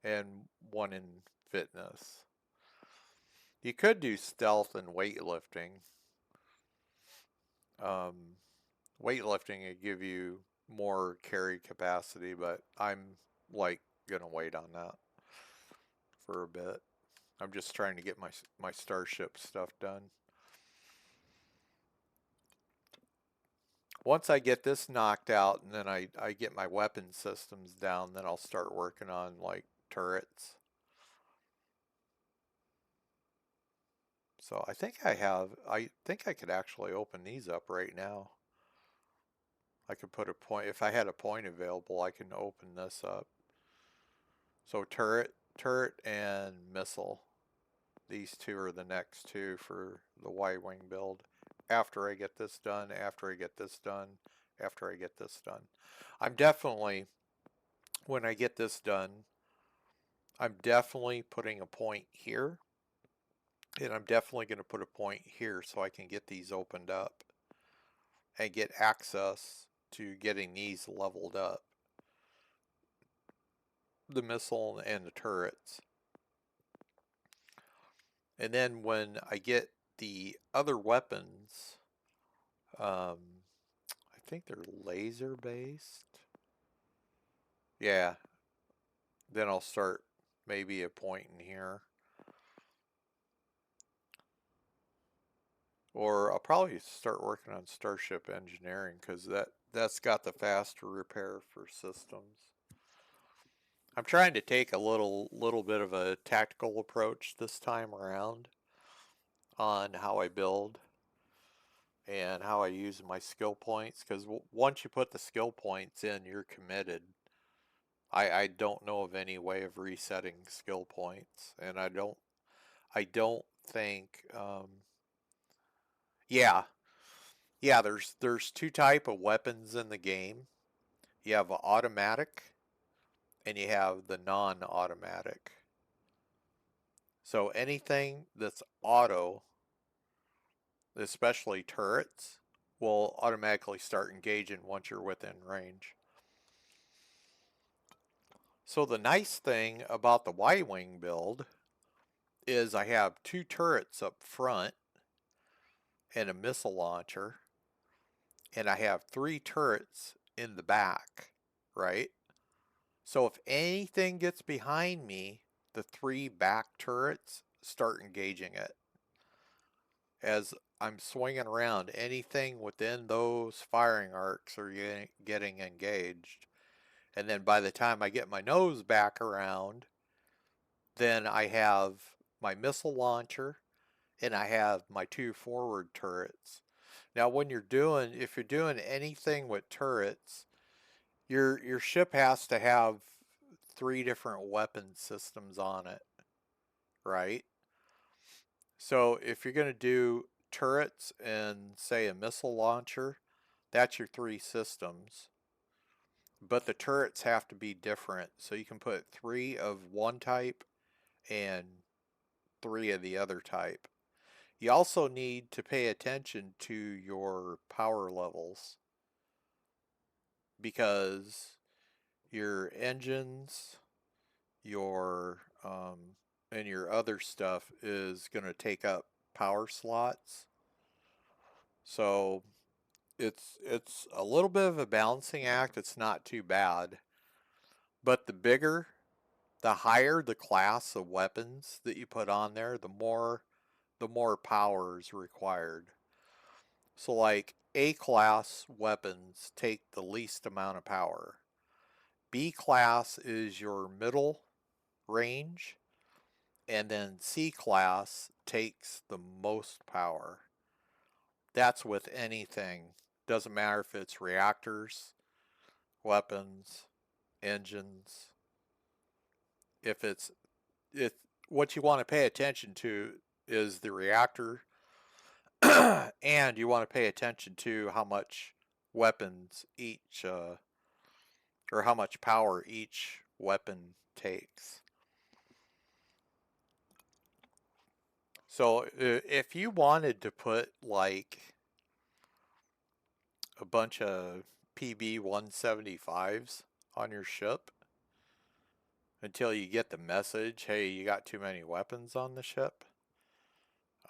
and 1 in fitness. You could do stealth and weightlifting. Weightlifting would give you more carry capacity, but I'm like gonna wait on that for a bit. I'm just trying to get my starship stuff done. Once I get this knocked out and then I get my weapon systems down, then I'll start working on like turrets. So I think I could actually open these up right now. I could put a point, if I had a point available, I can open this up. So turret and missile. These two are the next two for the Y-Wing build. After I get this done, after I get this done, after I get this done. I'm definitely, when I get this done, I'm definitely putting a point here. And I'm definitely going to put a point here so I can get these opened up and get access to getting these leveled up. The missile and the turrets. And then when I get the other weapons, I think they're laser based. Yeah. Then I'll start maybe a point in here. Or I'll probably start working on starship engineering because that's got the faster repair for systems. I'm trying to take a little bit of a tactical approach this time around on how I build and how I use my skill points, because once you put the skill points in, you're committed. I don't know of any way of resetting skill points, and I don't think yeah, there's 2 type of weapons in the game. You have automatic and you have the non-automatic. So anything that's auto, especially turrets, will automatically start engaging once you're within range. So the nice thing about the Y-Wing build is I have 2 turrets up front and a missile launcher, and I have 3 turrets in the back, right? So if anything gets behind me, the 3 back turrets start engaging it. As I'm swinging around, anything within those firing arcs are getting engaged. And then by the time I get my nose back around, then I have my missile launcher and I have my 2 forward turrets. Now if you're doing anything with turrets, your ship has to have 3 different weapon systems on it, right? So if you're going to do turrets and say a missile launcher, that's your 3 systems. But the turrets have to be different. So you can put 3 of one type and 3 of the other type. You also need to pay attention to your power levels. because your engines, your and your other stuff is going to take up power slots. So it's a little bit of a balancing act. It's not too bad. But the higher the class of weapons that you put on there, the more power is required. So like A class weapons take the least amount of power. B class is your middle range, and then C class takes the most power. That's with anything. Doesn't matter if it's reactors, weapons, engines. If what you want to pay attention to is the reactor, and you want to pay attention to how much weapons each or how much power each weapon takes. So if you wanted to put like a bunch of PB-175s on your ship until you get the message, hey, you got too many weapons on the ship.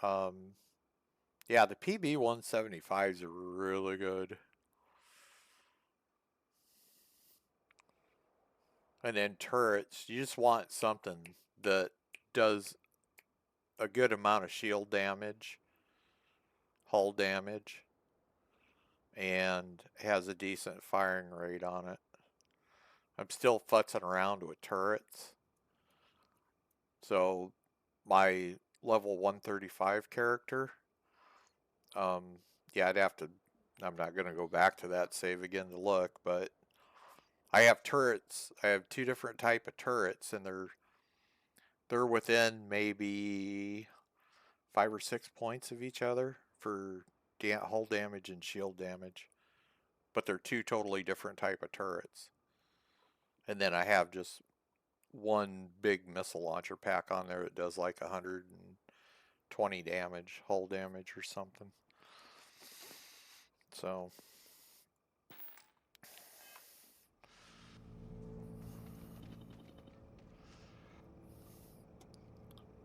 Yeah, the PB-175s are really good. And then turrets, you just want something that does a good amount of shield damage, hull damage, and has a decent firing rate on it. I'm still futzing around with turrets. So my level 135 character, yeah, I'm not going to go back to that save again to look, but I have turrets. I have 2 different type of turrets, and they're within maybe 5 or 6 points of each other for hull damage and shield damage, but they're 2 totally different type of turrets. And then I have just one big missile launcher pack on there that does like 120 damage, hull damage or something. So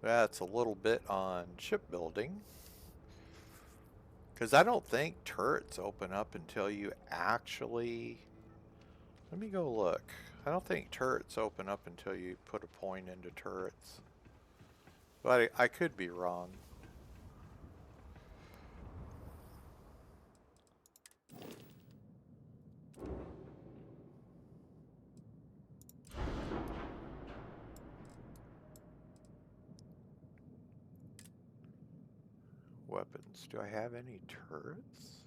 that's a little bit on shipbuilding. Because I don't think turrets open up until you actually... Let me go look. I don't think turrets open up until you put a point into turrets. But I could be wrong. Weapons. Do I have any turrets?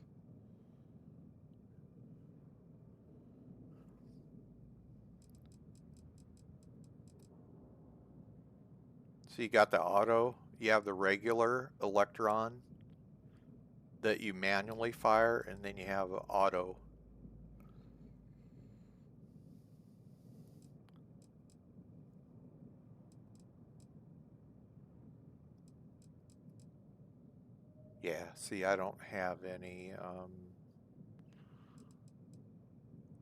So you got the auto, you have the regular Electron that you manually fire, and then you have an auto. Yeah, see, I don't have any,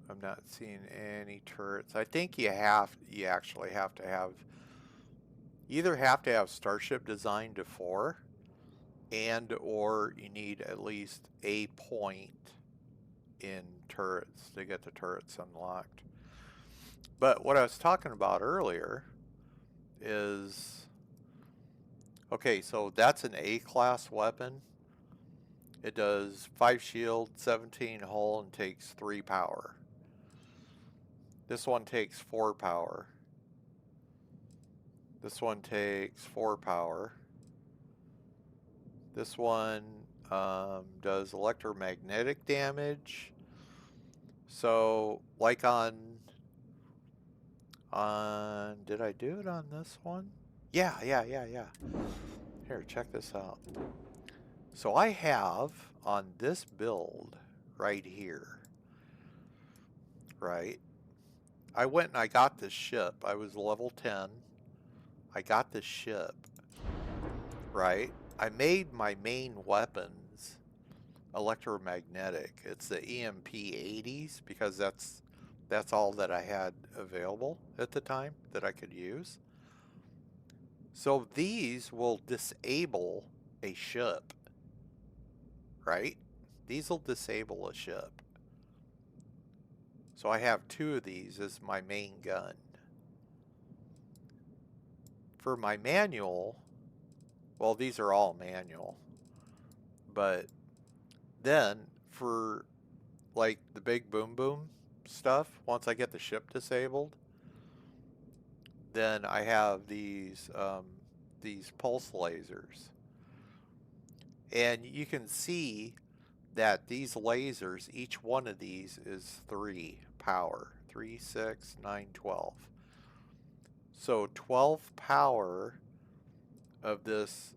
I'm not seeing any turrets. I think you actually have to have, either have to have Starship Design to 4, and or you need at least a point in turrets to get the turrets unlocked. But what I was talking about earlier is, okay, so that's an A-class weapon. It does 5 shield, 17 hull, and takes 3 power. This one takes 4 power. This one takes 4 power. This one does electromagnetic damage. So, like on, did I do it on this one? Yeah. Here, check this out. So I have on this build right here, right? I went and I got this ship. I was level 10. I got this ship, right? I made my main weapons electromagnetic. It's the EMP-80s because that's all that I had available at the time that I could use. So these will disable a ship, right? These will disable a ship. So I have 2 of these as my main gun. For my manual, well, these are all manual, but then for like the big boom boom stuff, once I get the ship disabled, then I have these pulse lasers. And you can see that these lasers, each one of these is 3 power. 3, 6, 9, 12. So 12 power of this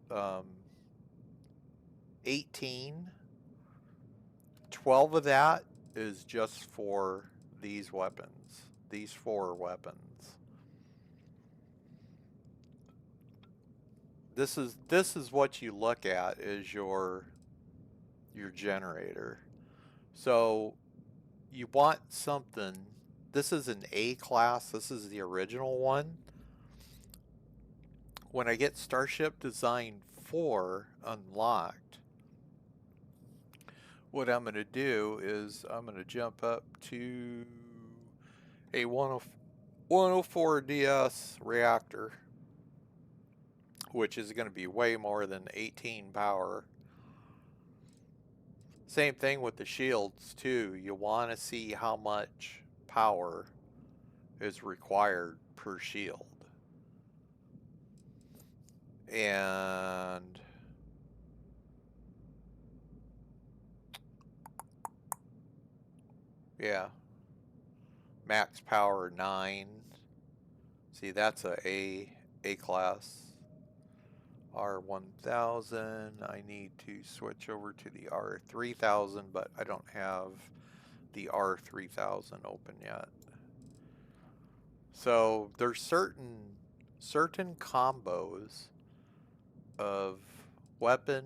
18, 12 of that is just for these weapons, these 4 weapons. This is what you look at is your generator. So you want something, this is an A class, this is the original one. When I get Starship Design 4 unlocked, what I'm going to do is I'm going to jump up to a 104DS reactor, which is going to be way more than 18 power. Same thing with the shields too. You want to see how much power is required per shield. And yeah, max power 9. See, that's a class. R1000. I need to switch over to the R3000, but I don't have the R3000 open yet. So there's certain combos of weapon,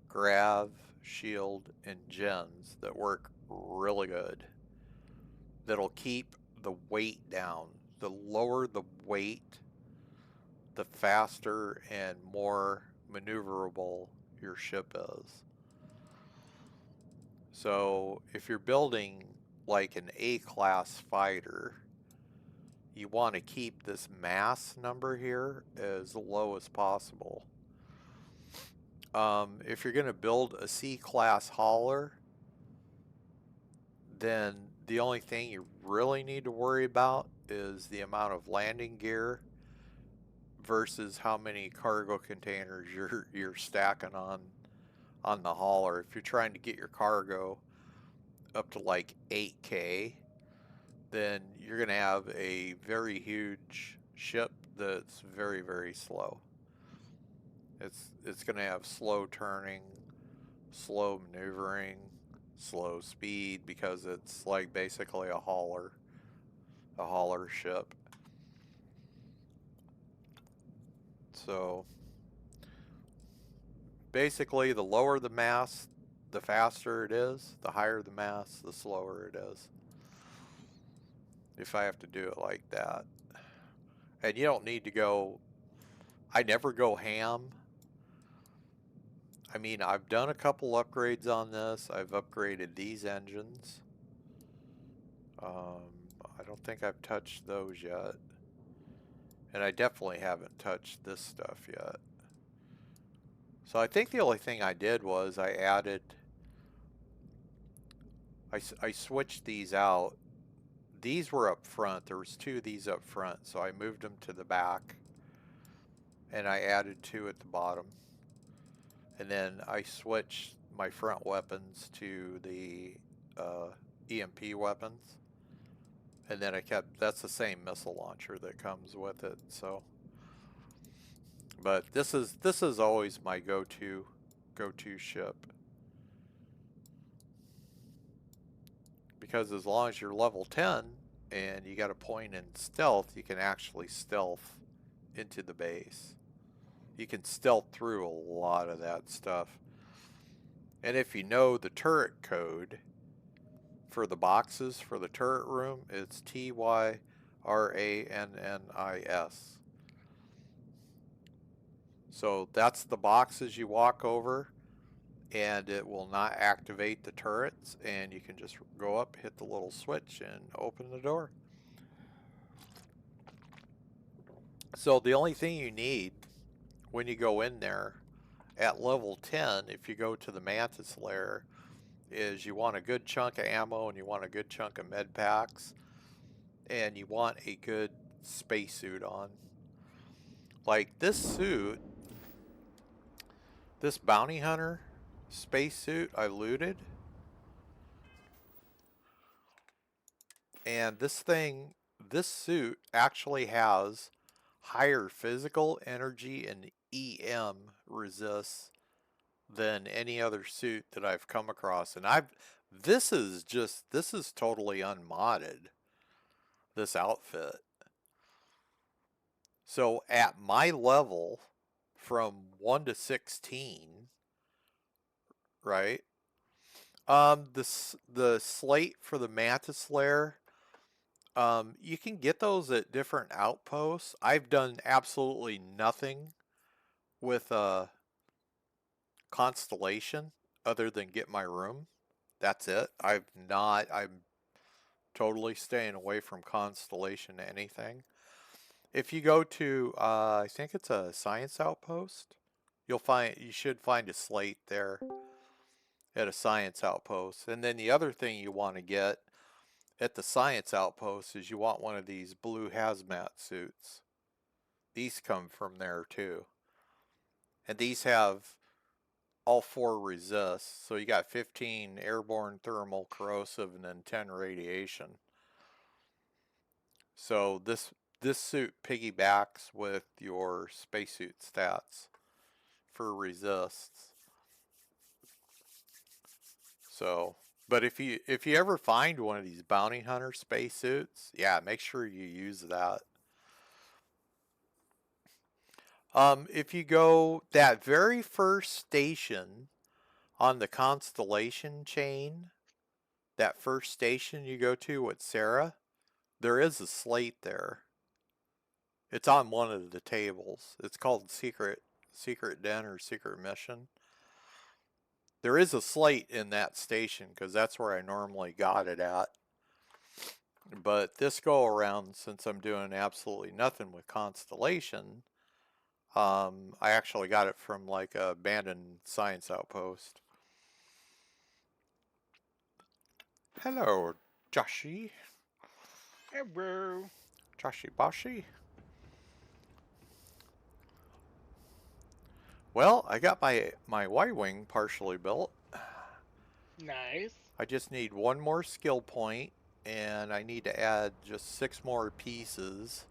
grav, shield, and gens that work really good. That'll keep the weight down. The lower the weight, the faster and more maneuverable your ship is. So if you're building like an A-class fighter, you want to keep this mass number here as low as possible. If you're going to build a C-class hauler, then the only thing you really need to worry about is the amount of landing gear versus how many cargo containers you're stacking on the hauler. If you're trying to get your cargo up to like 8K, then you're going to have a very huge ship that's very, very slow. It's going to have slow turning, slow maneuvering, slow speed, because it's like basically a hauler ship. So basically, the lower the mass, the faster it is. The higher the mass, the slower it is. If I have to do it like that. And you don't need to go, I never go ham. I mean, I've done a couple upgrades on this. I've upgraded these engines. I don't think I've touched those yet. And I definitely haven't touched this stuff yet. So I think the only thing I did was I added, I switched these out. These were up front. There was 2 of these up front, so I moved them to the back. And I added 2 at the bottom. And then I switched my front weapons to the EMP weapons. And then I kept, that's the same missile launcher that comes with it, so. But this is always my go-to ship. Because as long as you're level 10 and you got a point in stealth, you can actually stealth into the base. You can stealth through a lot of that stuff. And if you know the turret code for the boxes for the turret room, it's TYRANNIS. So that's the boxes you walk over, and it will not activate the turrets, and you can just go up, hit the little switch, and open the door. So the only thing you need when you go in there at level 10, if you go to the Mantis Lair, is you want a good chunk of ammo, and you want a good chunk of med packs, and you want a good spacesuit on. Like this suit, this bounty hunter spacesuit I looted, and this suit actually has higher physical energy and EM resists than any other suit that I've come across. And this is totally unmodded, this outfit. So at my level, from 1 to 16, right? The slate for the Mantis Lair, you can get those at different outposts. I've done absolutely nothing with Constellation other than get my room. That's it. I'm totally staying away from Constellation anything. If you go to, I think it's a science outpost, you should find a slate there at a science outpost. And then the other thing you want to get at the science outpost is you want one of these blue hazmat suits. These come from there too. And these have all 4 resists. So you got 15 airborne, thermal, corrosive, and then 10 radiation. So this suit piggybacks with your spacesuit stats for resists. So, but if you ever find one of these bounty hunter spacesuits, yeah, make sure you use that. If you go that very first station on the Constellation chain, that first station you go to with Sarah, there is a slate there. It's on one of the tables. It's called Secret Den or Secret Mission. There is a slate in that station because that's where I normally got it at. But this go around, since I'm doing absolutely nothing with Constellation, I actually got it from like a abandoned science outpost. Hello, Joshy. Hello. Joshy Boshy. Well, I got my Y-Wing partially built. Nice. I just need one more skill point, and I need to add just 6 more pieces,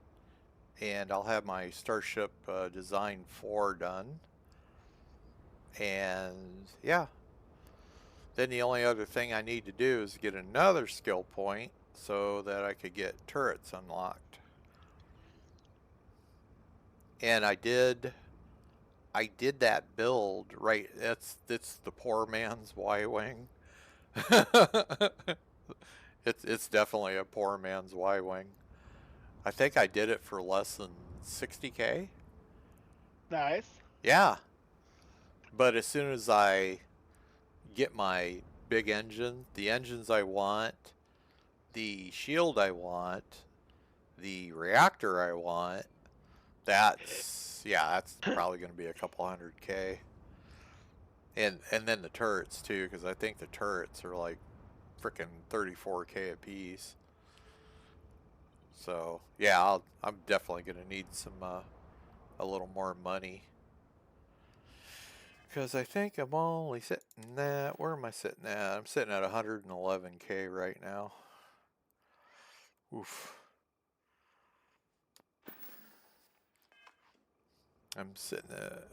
and I'll have my Starship Design 4 done. And yeah, then the only other thing I need to do is get another skill point so that I could get turrets unlocked. And I did that build, right? It's the poor man's Y-Wing. It's definitely a poor man's Y-Wing. I think I did it for less than 60K. Nice. Yeah. But as soon as I get my big engine, the engines I want, the shield I want, the reactor I want, that's probably going to be a couple 100K. And then the turrets too, because I think the turrets are like freaking 34K a piece. So yeah, I'm definitely going to need some a little more money, because I think I'm only sitting at, where am I sitting at? I'm sitting at 111K right now. Oof. I'm sitting at,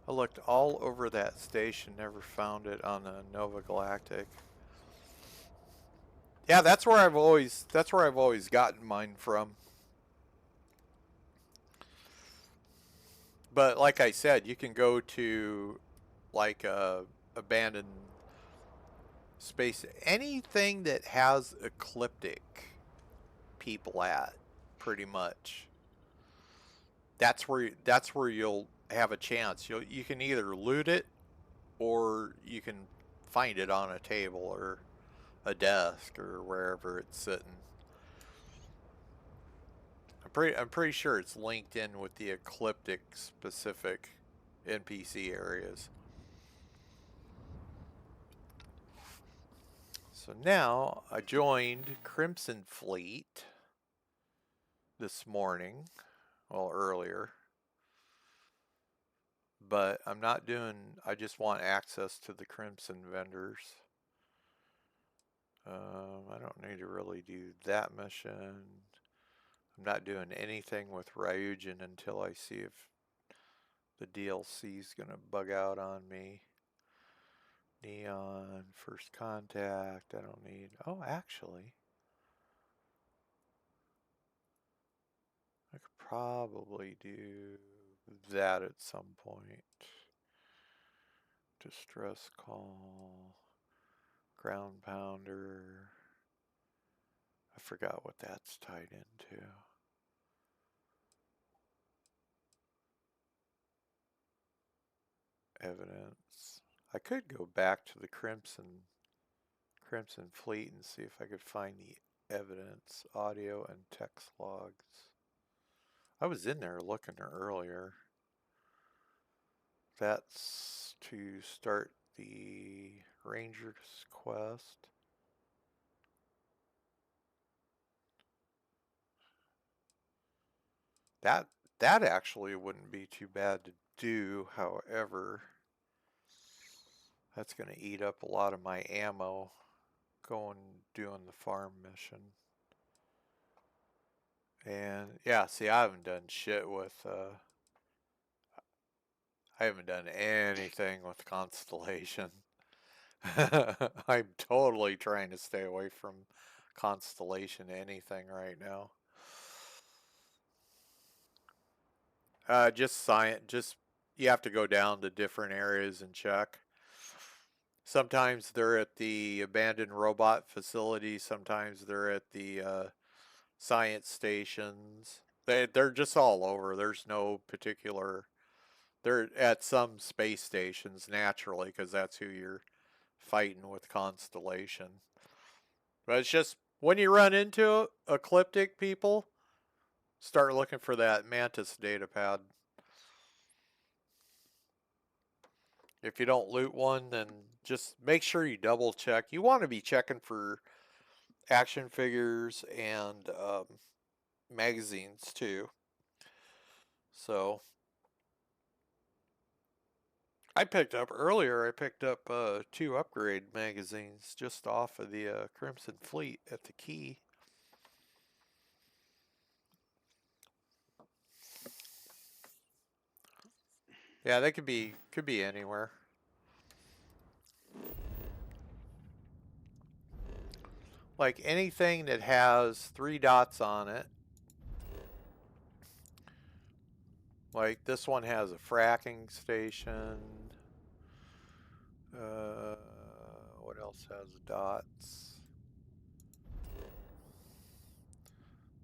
I looked all over that station, never found it on the Nova Galactic. Yeah, that's where I've always gotten mine from. But like I said, you can go to like abandoned space. Anything that has ecliptic people at, pretty much. That's where you'll have a chance. You can either loot it, or you can find it on a table or a desk or wherever it's sitting. I'm pretty sure it's linked in with the ecliptic specific NPC areas. So now I joined Crimson Fleet this morning, well, earlier, but I'm not doing, I just want access to the Crimson vendors. I don't need to really do that mission. I'm not doing anything with Ryujin until I see if the DLC is going to bug out on me. Neon, First Contact, I don't need, oh, actually, I could probably do that at some point. Distress Call, Ground Pounder, I forgot what that's tied into. Evidence. I could go back to the Crimson Fleet and see if I could find the evidence, audio and text logs. I was in there looking earlier. That's to start the Ranger's quest. That actually wouldn't be too bad to do, however, that's going to eat up a lot of my ammo doing the farm mission. And yeah, see, I haven't done shit with I haven't done anything with Constellation. I'm totally trying to stay away from Constellation anything right now. Just science, you have to go down to different areas and check. Sometimes they're at the abandoned robot facility, sometimes they're at the science stations. They're just all over. There's no particular, they're at some space stations naturally, because that's who you're fighting with Constellation. But it's just, when you run into ecliptic people, start looking for that Mantis data pad. If you don't loot one, then just make sure you double check. You want to be checking for action figures and magazines too. So I picked up 2 upgrade magazines just off of the Crimson Fleet at the Key. Yeah, they could be anywhere. Like anything that has 3 dots on it. Like this one has a fracking station. What else has dots?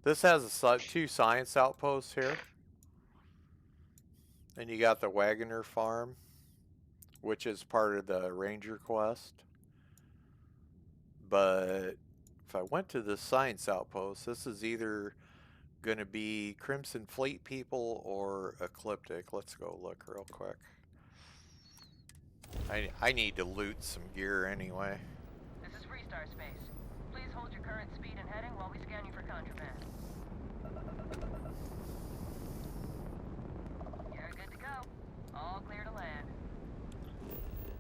This has 2 science outposts here. And you got the Wagoner Farm, which is part of the Ranger quest. But if I went to the science outpost, this is either going to be Crimson Fleet people or Ecliptic. Let's go look real quick. I need to loot some gear anyway. This is Freestar Space. Please hold your current speed and heading while we scan you for contraband. You're good to go. All clear to land.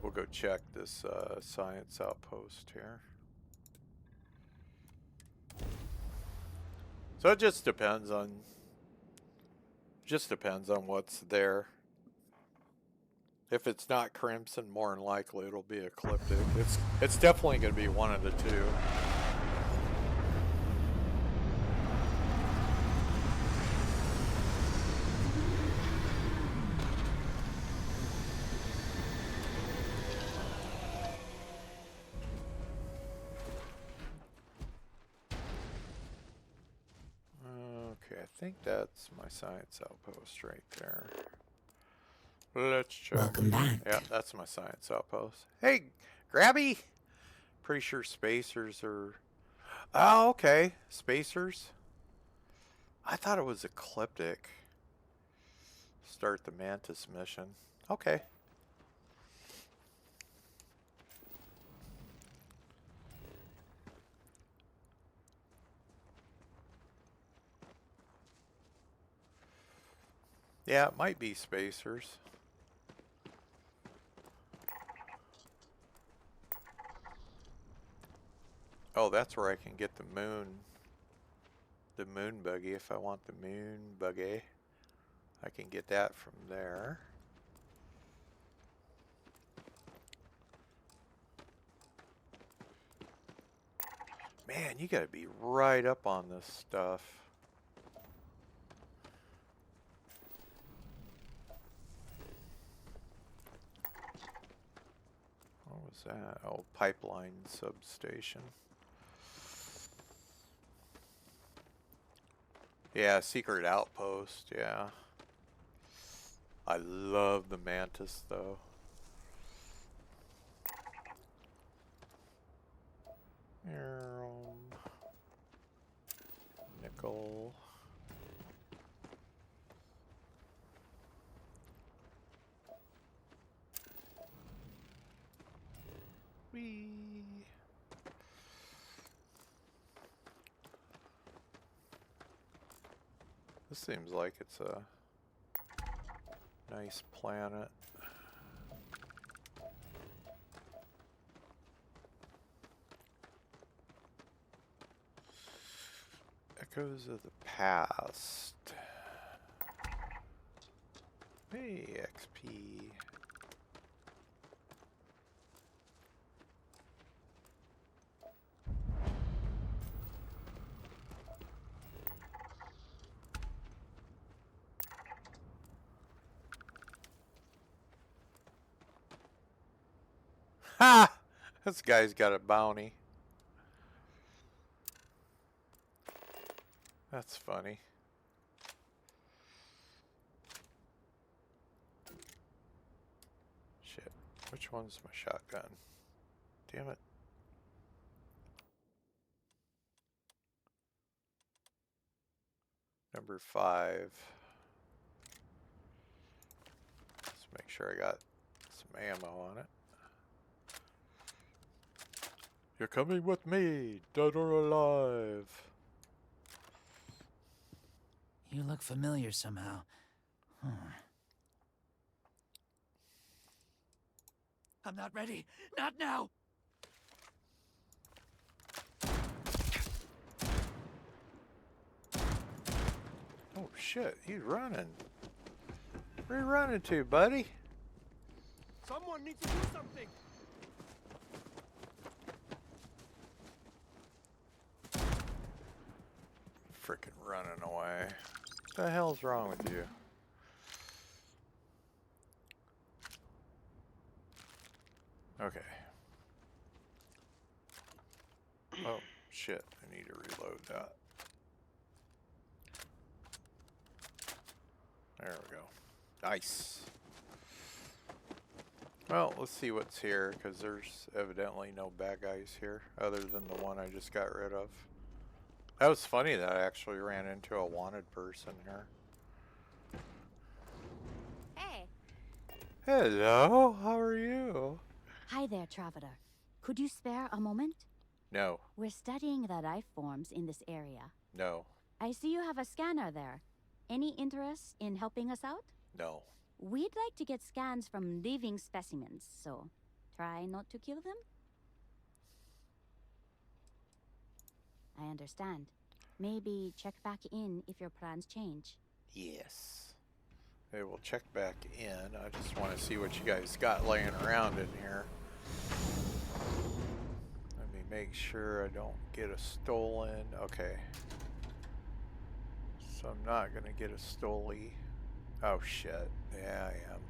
We'll go check this science outpost here. So it just depends on what's there. If it's not Crimson, more than likely it'll be Ecliptic. It's definitely going to be one of the 2. think that's my science outpost right there. Let's check. Welcome back. Yeah, that's my science outpost. Hey, Grabby! Pretty sure spacers are... Oh, okay. Spacers. I thought it was ecliptic. Start the Mantis mission. Okay. Yeah, it might be spacers. Oh, that's where I can get the moon buggy if I want the moon buggy. I can get that from there. Man, you gotta be right up on this stuff. What was that? Oh, pipeline substation. Yeah, secret outpost, yeah. I love the Mantis though. Nickel. Whee. This seems like it's a nice planet. Echoes of the past. Hey, XP. Ha! This guy's got a bounty. That's funny. Shit. Which one's my shotgun? Damn it. Number 5. Let's make sure I got some ammo on it. You're coming with me, dead or alive. You look familiar somehow. I'm not ready. Not now. Oh shit, he's running. Where you running to, buddy? Someone needs to do something. Frickin' running away. What the hell's wrong with you? Okay. Oh, shit. I need to reload that. There we go. Nice. Well, let's see what's here, because there's evidently no bad guys here, other than the one I just got rid of. That was funny that I actually ran into a wanted person here. Hey. Hello, how are you? Hi there, Traveler. Could you spare a moment? No, We're studying the life forms in this area. no, I see you have a scanner there. Any interest in helping us out? no. We'd like to get scans from living specimens, so try not to kill them? I understand. Maybe check back in if your plans change. Yes. Okay, we'll check back in. I just want to see what you guys got laying around in here. Let me make sure I don't get a stolen. Okay. So I'm not going to get a stoley. Oh shit. Yeah, I am.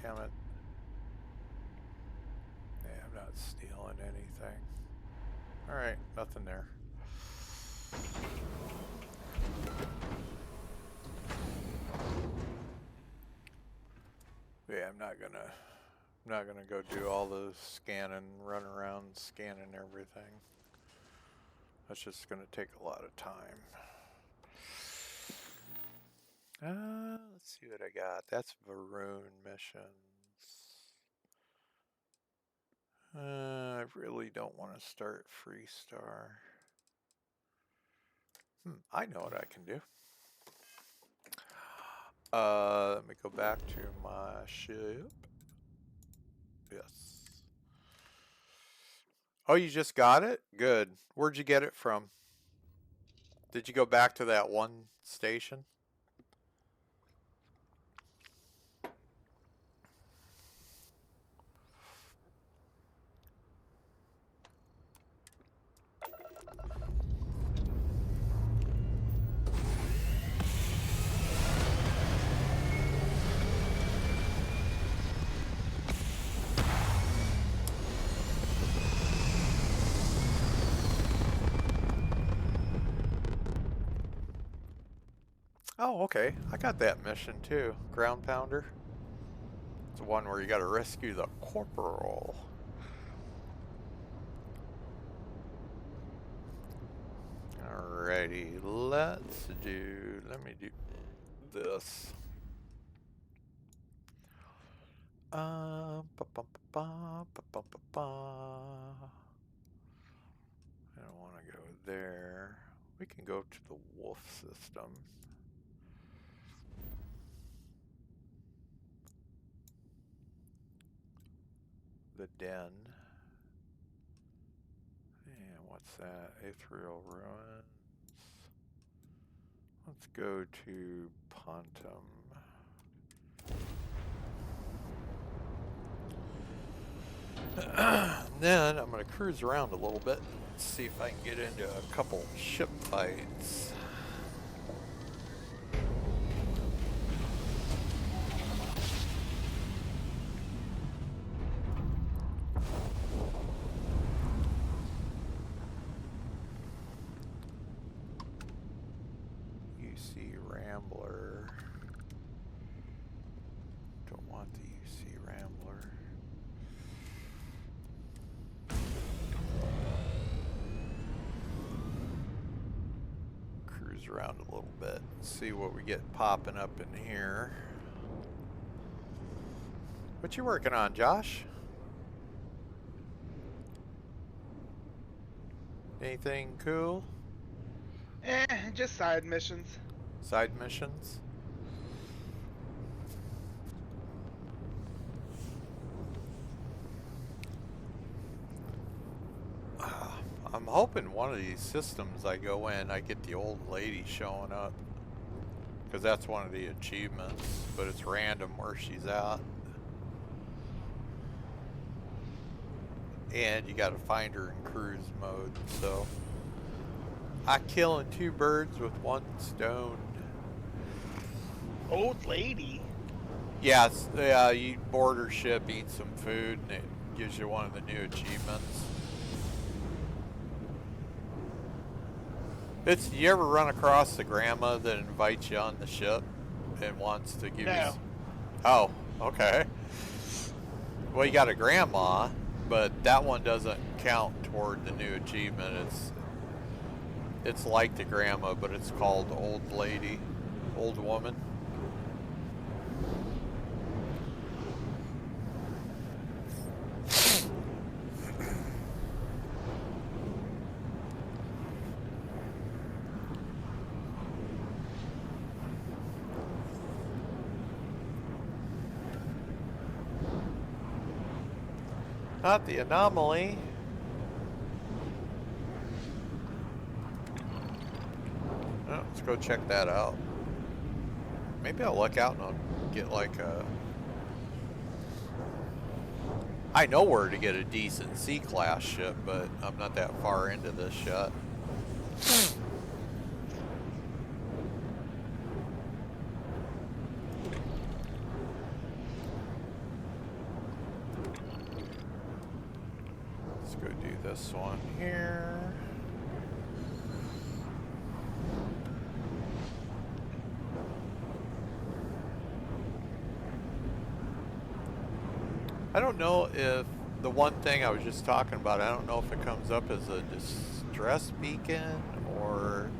Damn it. Yeah, I'm not stealing anything. Alright, nothing there. I'm not gonna go do all the scanning, run around scanning everything. That's just gonna take a lot of time. Let's see what I got. That's Varun missions. I really don't want to start Freestar. I know what I can do. Let me go back to my ship. Yes. Oh, you just got it? Good. Where'd you get it from? Did you go back to that one station? Oh, okay. I got that mission too. Ground Pounder. It's the one where you gotta rescue the corporal. Alrighty, let me do this. I don't want to go there. We can go to the wolf system. The den. And what's that? Ethereal Ruins. Let's go to Pontum. Then I'm going to cruise around a little bit, see if I can get into a couple ship fights. UC Rambler. Don't want the UC Rambler. Cruise around a little bit, see what we get popping up in here. What you working on, Josh? Anything cool? Just side missions. Side missions? I'm hoping one of these systems I go in, I get the old lady showing up. Because that's one of the achievements, but it's random where she's at. And you gotta find her in cruise mode, so. I'm killing two birds with one stone. Old lady? Yeah, you board her ship, eat some food, and it gives you one of the new achievements. You ever run across the grandma that invites you on the ship and wants to give you? Oh, okay. Well, you got a grandma, but that one doesn't count toward the new achievement. It's like the grandma, but it's called old lady, old woman. Not the anomaly. Oh, let's go check that out. Maybe I'll look out and I'll get like a... I know where to get a decent C-class ship, but I'm not that far into this yet. Let's go do this one here. I don't know if the one thing I was just talking about, I don't know if it comes up as a distress beacon or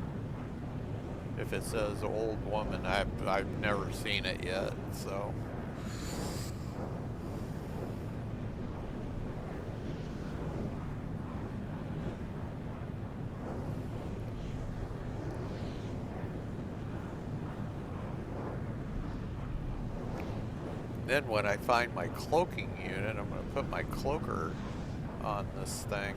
if it says old woman. I've never seen it yet, so. Then when I find my cloaking unit, I'm going to put my cloaker on this thing.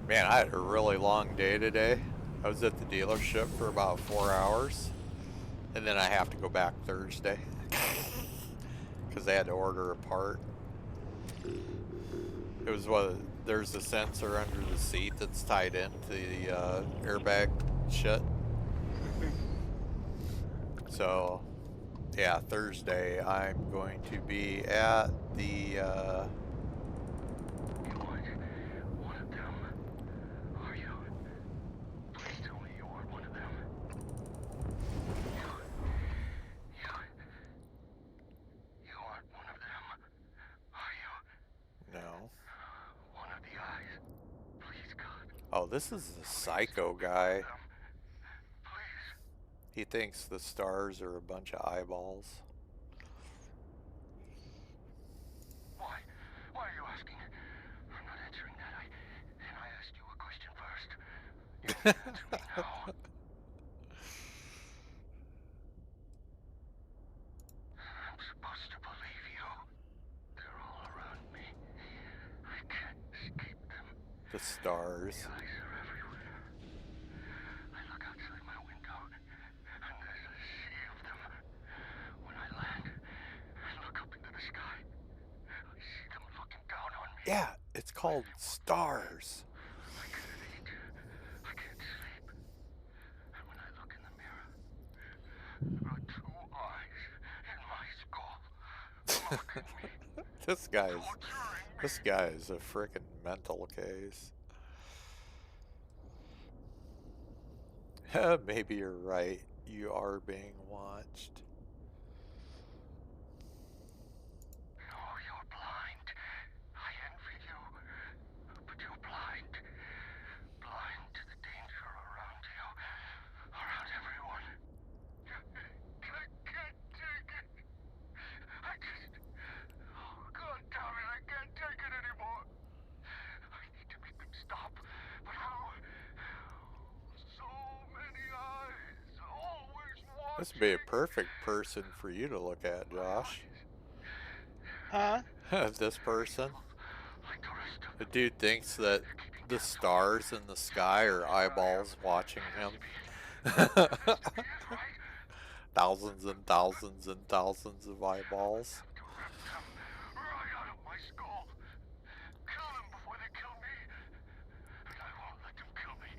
Man, I had a really long day today. I was at the dealership for about 4 hours. And then I have to go back Thursday because they had to order a part. It was there's a sensor under the seat that's tied into the airbag shit. So, yeah, Thursday I'm going to be at the Oh, this is the psycho guy. He thinks the stars are a bunch of eyeballs. Why? Why are you asking? I'm not answering that. I asked you a question first. You can answer me now. I'm supposed to believe you. They're all around me. I can't escape them. The stars. The eyes are everywhere. I look outside my window, and there's a sea of them. When I land, I look up into the sky. I see them looking down on me. Yeah, it's called stars. I can't eat. I can't sleep. And when I look in the mirror, there are two eyes in my skull mocking me. This guy is a frickin' mental case. Maybe you're right. You are being watched. No, you're blind. I envy you. But you're blind. Blind to the danger around you. Around everyone. I can't take it. Oh, God damn it, I can't take it anymore. I need to make them stop. But how? So many eyes. Always watching. This would be a perfect person for you to look at, Josh. Huh? This person. The dude thinks that the stars in the sky are eyeballs watching him. Thousands and thousands and thousands of eyeballs. Right out of my skull. Kill them before they kill me. And I won't let them kill me.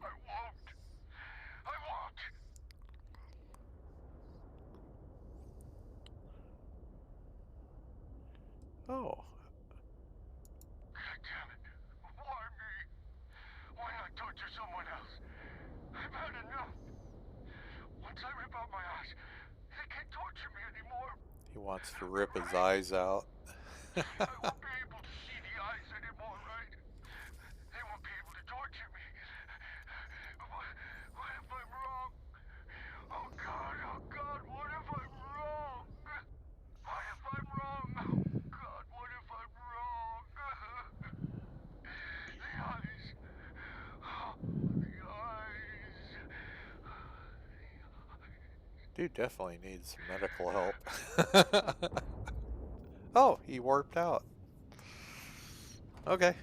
I won't. I won't. Oh. God damn it. Why me? Why not torture someone else? I've had enough. Once I rip out my eyes, they can't torture me anymore. He wants to rip his eyes out. I won't be able to see the eyes anymore, right? They won't be able to torture me. What if I'm wrong? Oh God, what if I'm wrong? What if I'm wrong? Oh God, what if I'm wrong? The eyes. Oh, the eyes. Dude definitely needs some medical help. Oh, he warped out. Okay.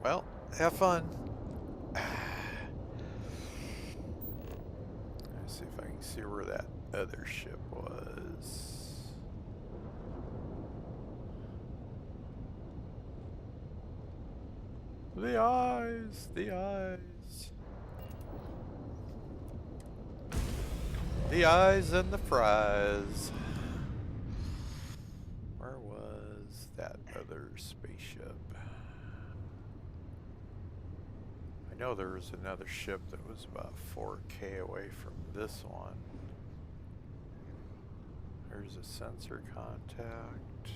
Well, have fun. Let's see if I can see where that other ship was. The eyes, the eyes. The eyes and the fries. Where was that other spaceship? I know there was another ship that was about 4K away from this one. There's a sensor contact.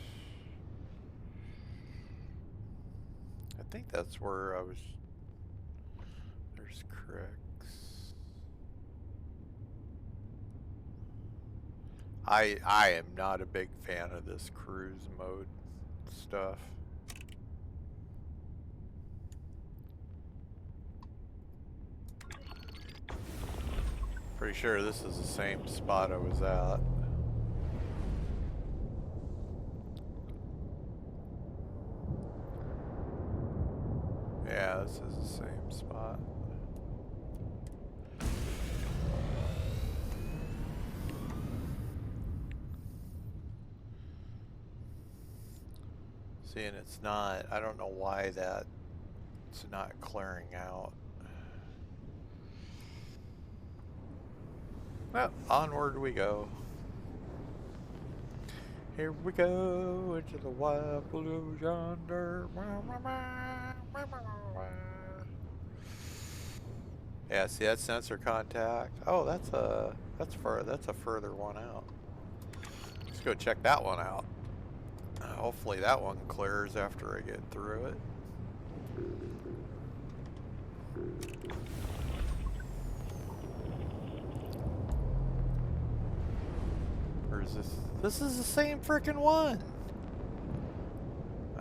I think that's where I was. There's Crix. I am not a big fan of this cruise mode stuff. Pretty sure this is the same spot I was at. Yeah, this is the same spot. See, and it's not, I don't know why that it's not clearing out. Well, onward we go. Here we go into the wild blue yonder. Yeah, see that sensor contact? Oh, that's a further one out. Let's go check that one out. Hopefully that one clears after I get through it. Or is this? This is the same freaking one!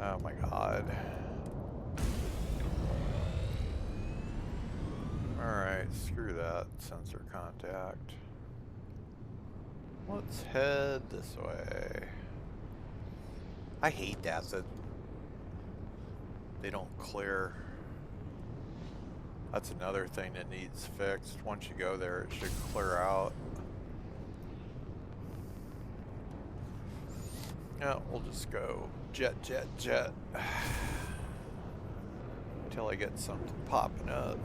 Oh my god. Alright, screw that sensor contact. Let's head this way. I hate that they don't clear. That's another thing that needs fixed. Once you go there, it should clear out. Yeah, we'll just go jet. Until I get something popping up.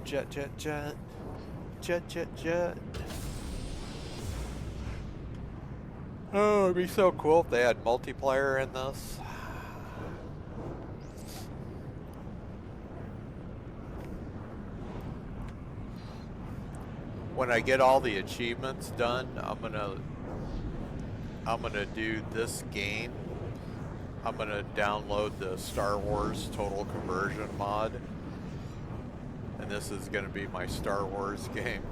Jet. Oh, it'd be so cool if they had multiplayer in this. When I get all the achievements done, I'm gonna do this game. I'm gonna download the Star Wars Total Conversion mod. And this is gonna be my Star Wars game.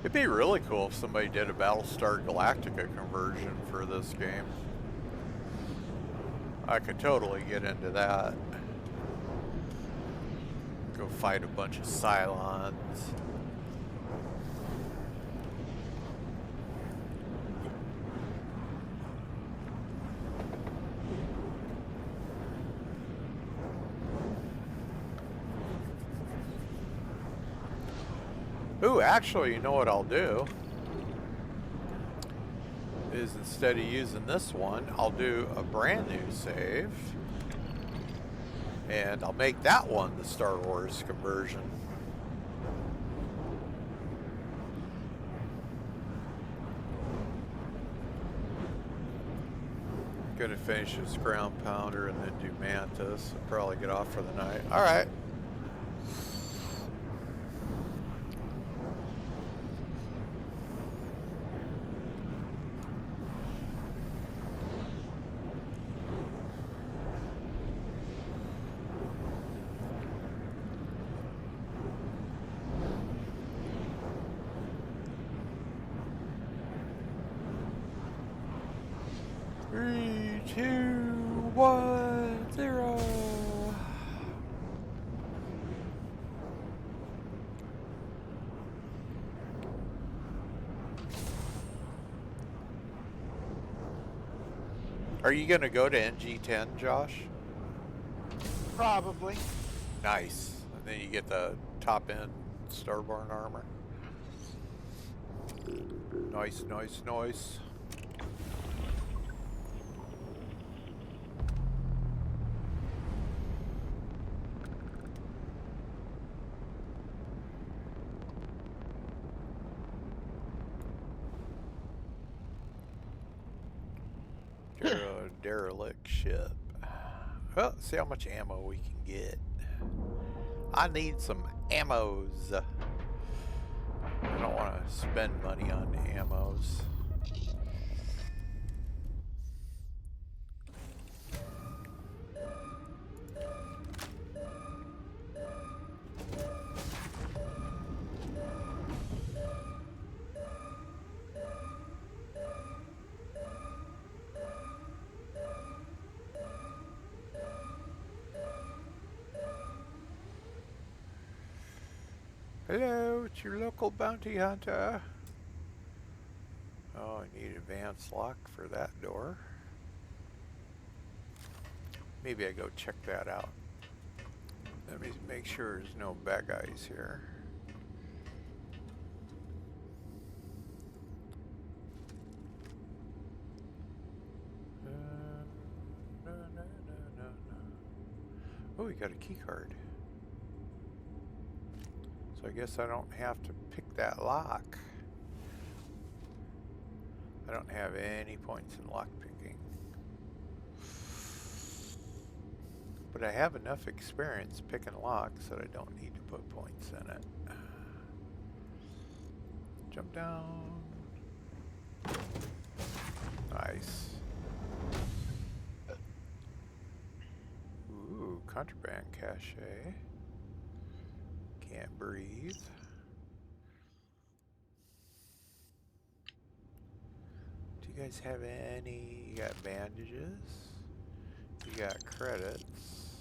It'd be really cool if somebody did a Battlestar Galactica conversion for this game. I could totally get into that. Go fight a bunch of Cylons. Ooh, actually, you know what I'll do? Is instead of using this one, I'll do a brand new save. And I'll make that one the Star Wars conversion. Gonna finish this Ground Pounder and then do Mantis. I'll probably get off for the night. Alright. Three, two, 1, 0. Are you gonna go to NG10, Josh? Probably. Nice. And then you get the top end starborn armor. Nice, nice, nice. Derelict ship. Well, see how much ammo we can get. I need some ammos. I don't want to spend money on ammos. Hello, it's your local bounty hunter. Oh, I need advanced lock for that door. Maybe I go check that out. Let me make sure there's no bad guys here. No. Oh, we got a key card. So I guess I don't have to pick that lock. I don't have any points in lock picking. But I have enough experience picking locks that I don't need to put points in it. Jump down. Nice. Ooh, contraband cache. Can't breathe. Do you guys have any? You got bandages. You got credits.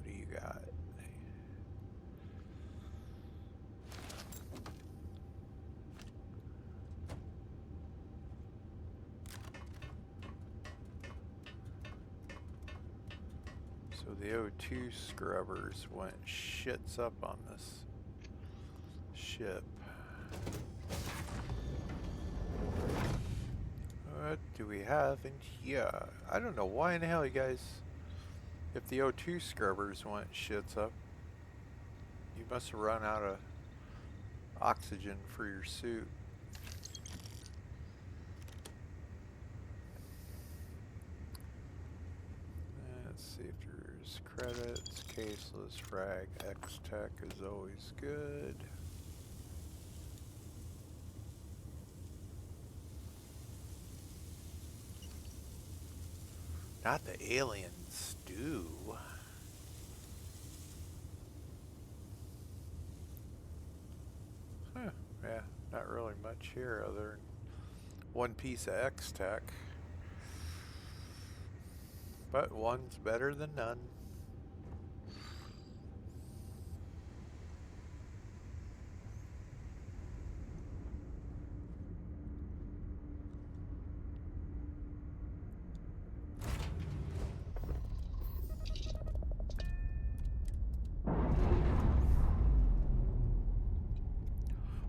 What do you got? So the O2 scrubbers went shits up on this ship. What do we have in here? I don't know why in the hell you guys, if the O2 scrubbers went shits up, you must have run out of oxygen for your suit. Let's see if there's credits, caseless, frag, X-Tech is always good. Not the alien stew. Huh, yeah, not really much here other than one piece of X-Tech. But one's better than none.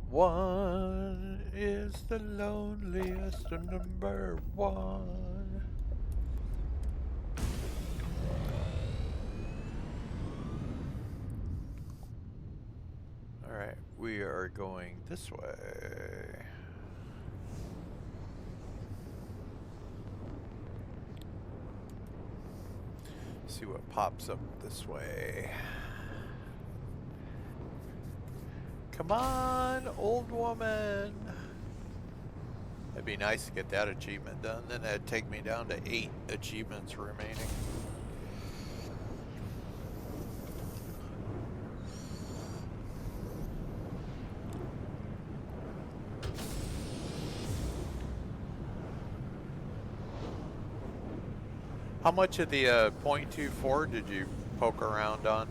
One is the loneliest and number one. Alright, we are going this way. See what pops up this way. Come on, old woman. It'd be nice to get that achievement done. Then that'd take me down to 8 achievements remaining. How much of the .24 did you poke around on?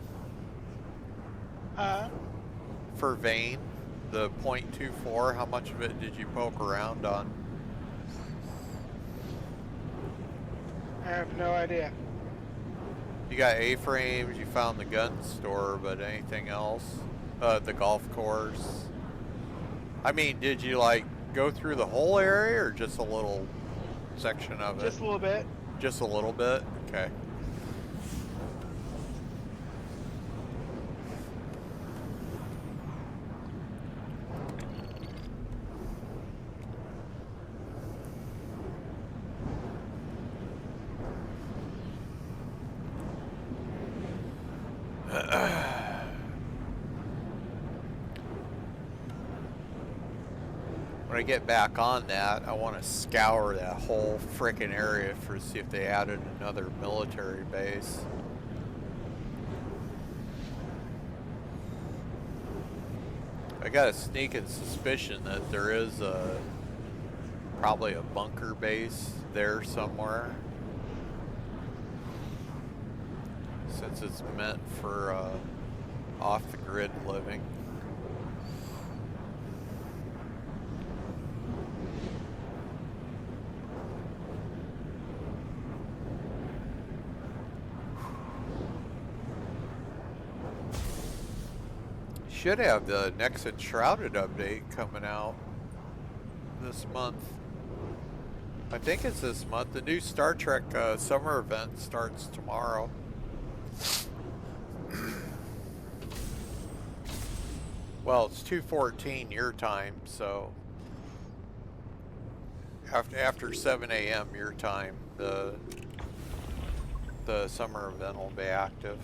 For Vane, the .24, how much of it did you poke around on? I have no idea. You got A-frames, you found the gun store, but anything else? The golf course. I mean, did you like go through the whole area or just a little section of it? Just a little bit. Just a little bit? Okay. When I get back on that, I want to scour that whole frickin' area for see if they added another military base. I got a sneaking suspicion that there is probably a bunker base there somewhere, since it's meant for off-the-grid living. Should have the next Enshrouded update coming out this month. I think it's this month. The new Star Trek summer event starts tomorrow. Well, it's 2:14 your time, so after 7 a.m. your time, the summer event will be active.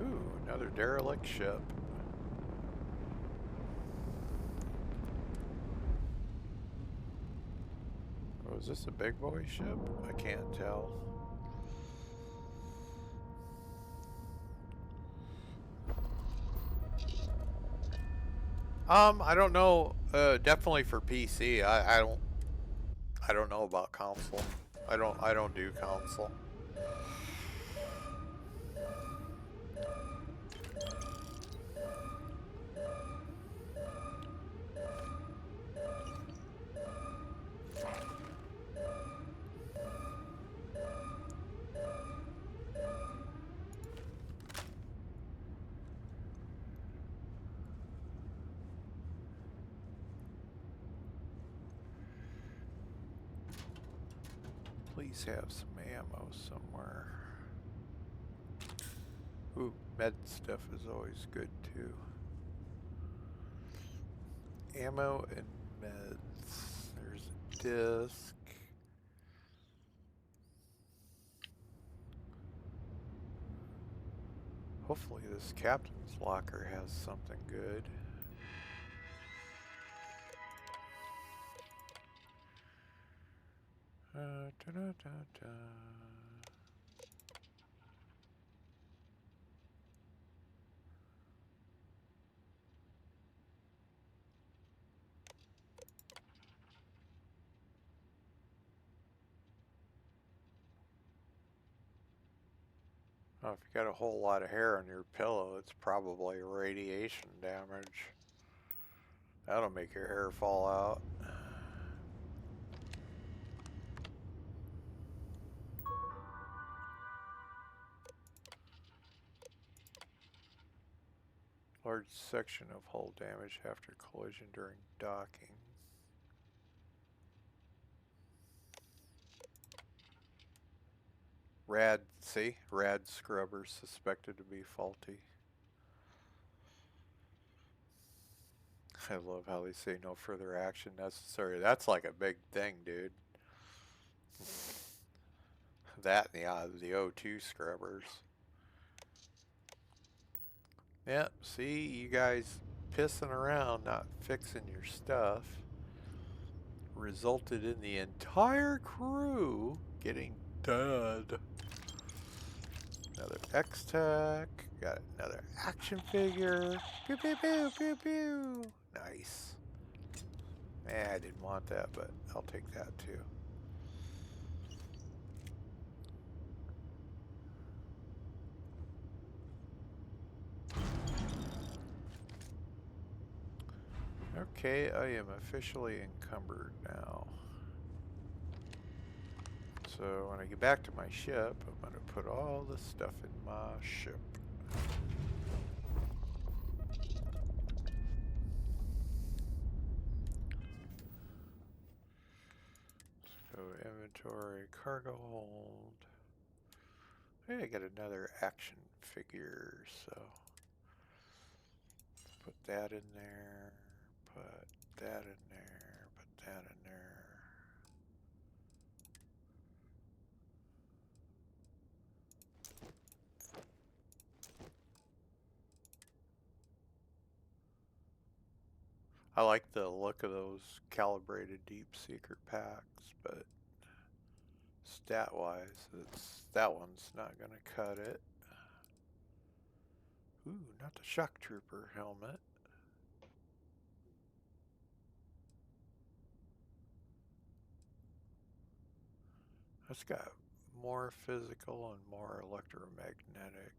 Ooh, another derelict ship. Oh, is this a big boy ship? I can't tell. I don't know. Definitely for PC. I don't know about console. I don't do console. Please have some ammo somewhere. Ooh, med stuff is always good too. Ammo and meds. There's a disc. Hopefully this captain's locker has something good. Da-da-da-da. Oh, if you got a whole lot of hair on your pillow, it's probably radiation damage. That'll make your hair fall out. Large section of hull damage after collision during docking. Rad, see? Rad scrubber suspected to be faulty. I love how they say no further action necessary. That's like a big thing, dude. That and the O2 scrubbers. Yep, see, you guys pissing around, not fixing your stuff, resulted in the entire crew getting dead. Another X-Tech, got another action figure. Pew pew pew pew pew. Nice. I didn't want that, but I'll take that too. Okay, I am officially encumbered now. So when I get back to my ship, I'm going to put all the stuff in my ship. So inventory, cargo hold. Hey, I got another action figure, so put that in there, put that in there, put that in there. I like the look of those calibrated deep secret packs, but stat-wise, that one's not gonna cut it. Ooh, not the shock trooper helmet. That's got more physical and more electromagnetic.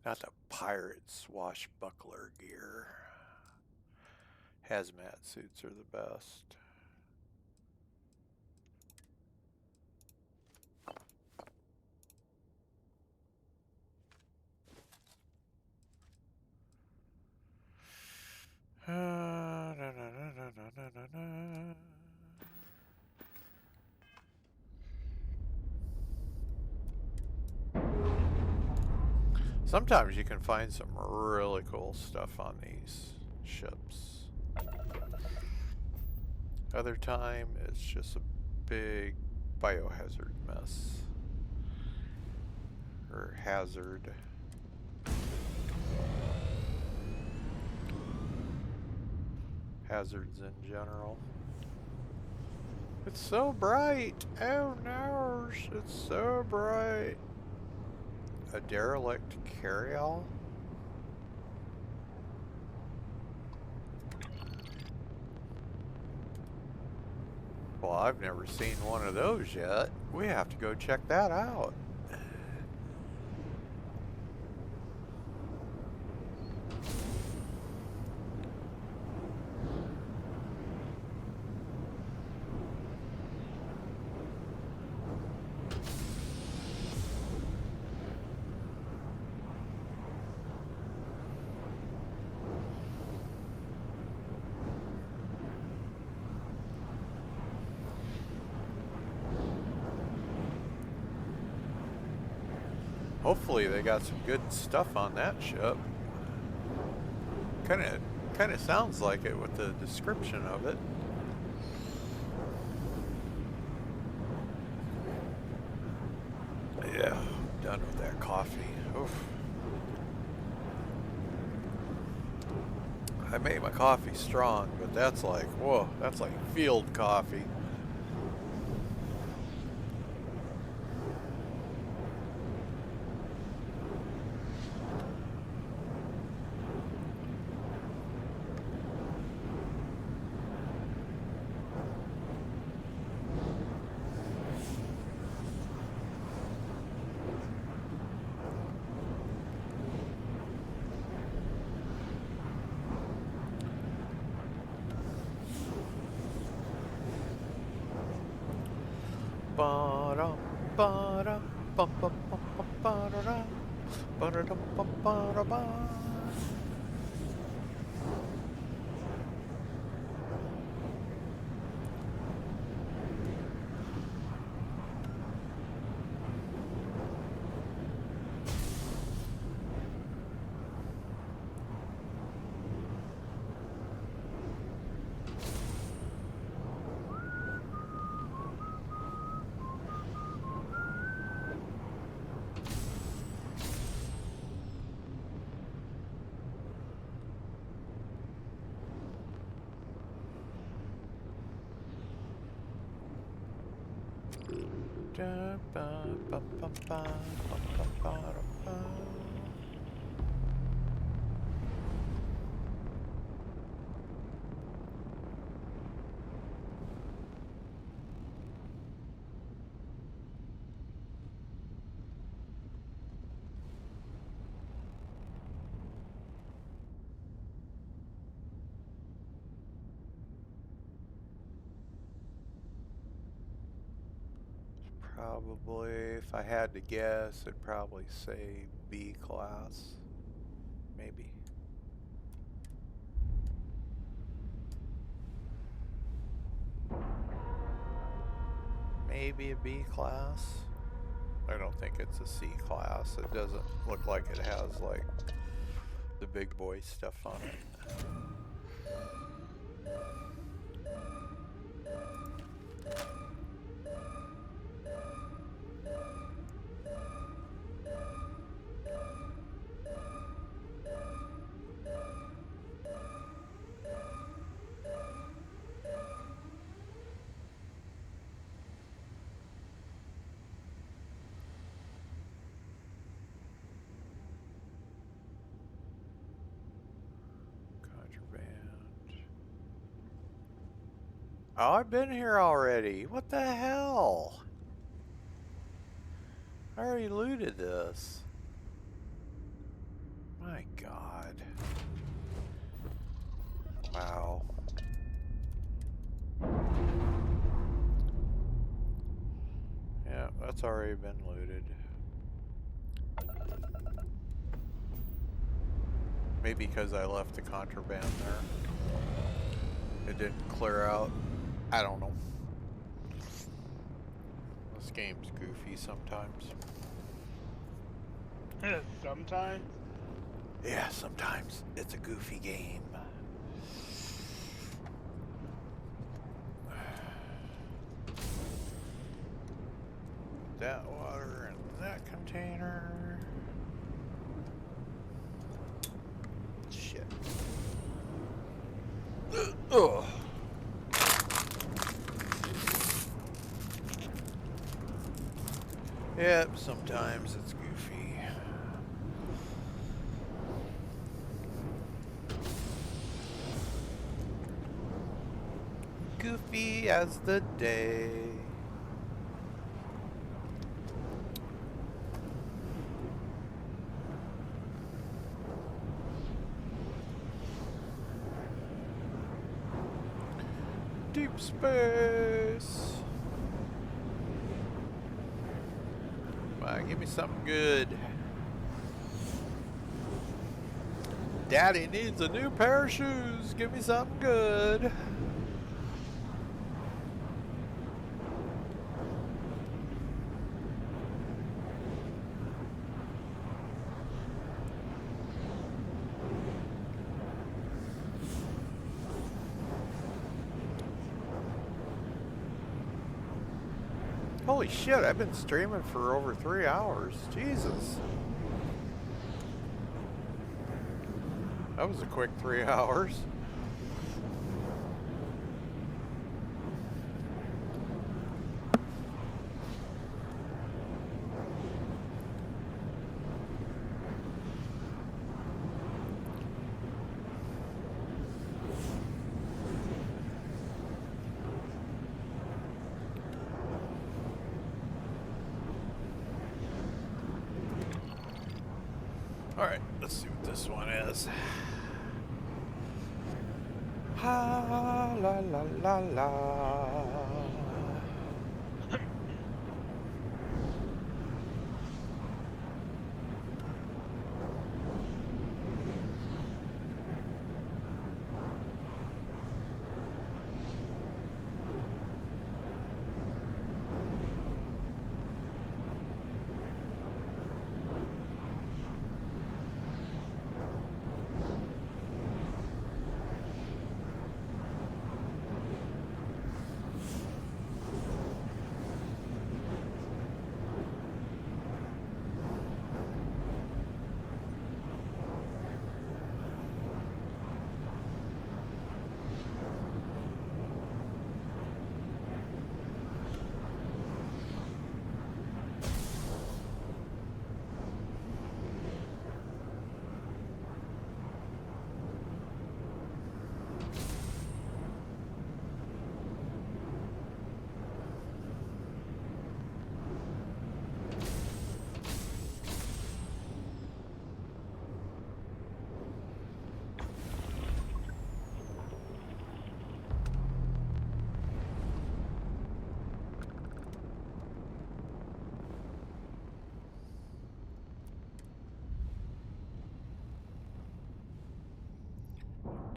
Not the pirate swashbuckler gear. Hazmat suits are the best. Sometimes you can find some really cool stuff on these ships. Other time, it's just a big biohazard mess. Or hazard. Hazards in general. It's so bright! Oh no! It's so bright! A derelict carryall? Well, I've never seen one of those yet. We have to go check that out. Hopefully they got some good stuff on that ship. Kind of sounds like it with the description of it. Yeah, I'm done with that coffee. Oof. I made my coffee strong, but that's like, whoa, that's like field coffee. Probably, if I had to guess, it'd probably say B class. Maybe. Maybe a B class. I don't think it's a C class. It doesn't look like it has like the big boy stuff on it. Oh, I've been here already. What the hell? I already looted this. My God. Wow. Yeah, that's already been looted. Maybe because I left the contraband there. It didn't clear out. I don't know. This game's goofy sometimes. Sometimes? Yeah, sometimes it's a goofy game. That water in that container. Shit. Ugh. Yep, sometimes it's goofy. Goofy as the day. Deep space. Give me something good. Daddy needs a new pair of shoes. Give me something good. Holy shit, I've been streaming for over 3 hours. Jesus. That was a quick 3 hours. Alright, let's see what this one is. Ha la la la la.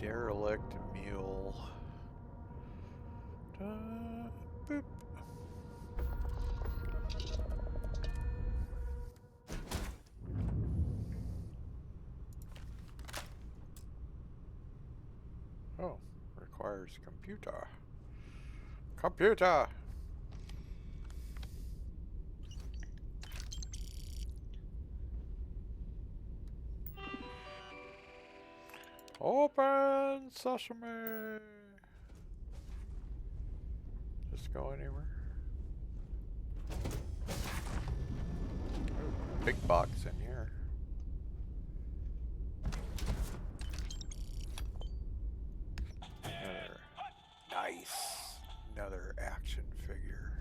Derelict mule. Boop. Oh, requires computer. Computer! Open sesame! Just go anywhere. Ooh, big box in here. Nice. Another action figure.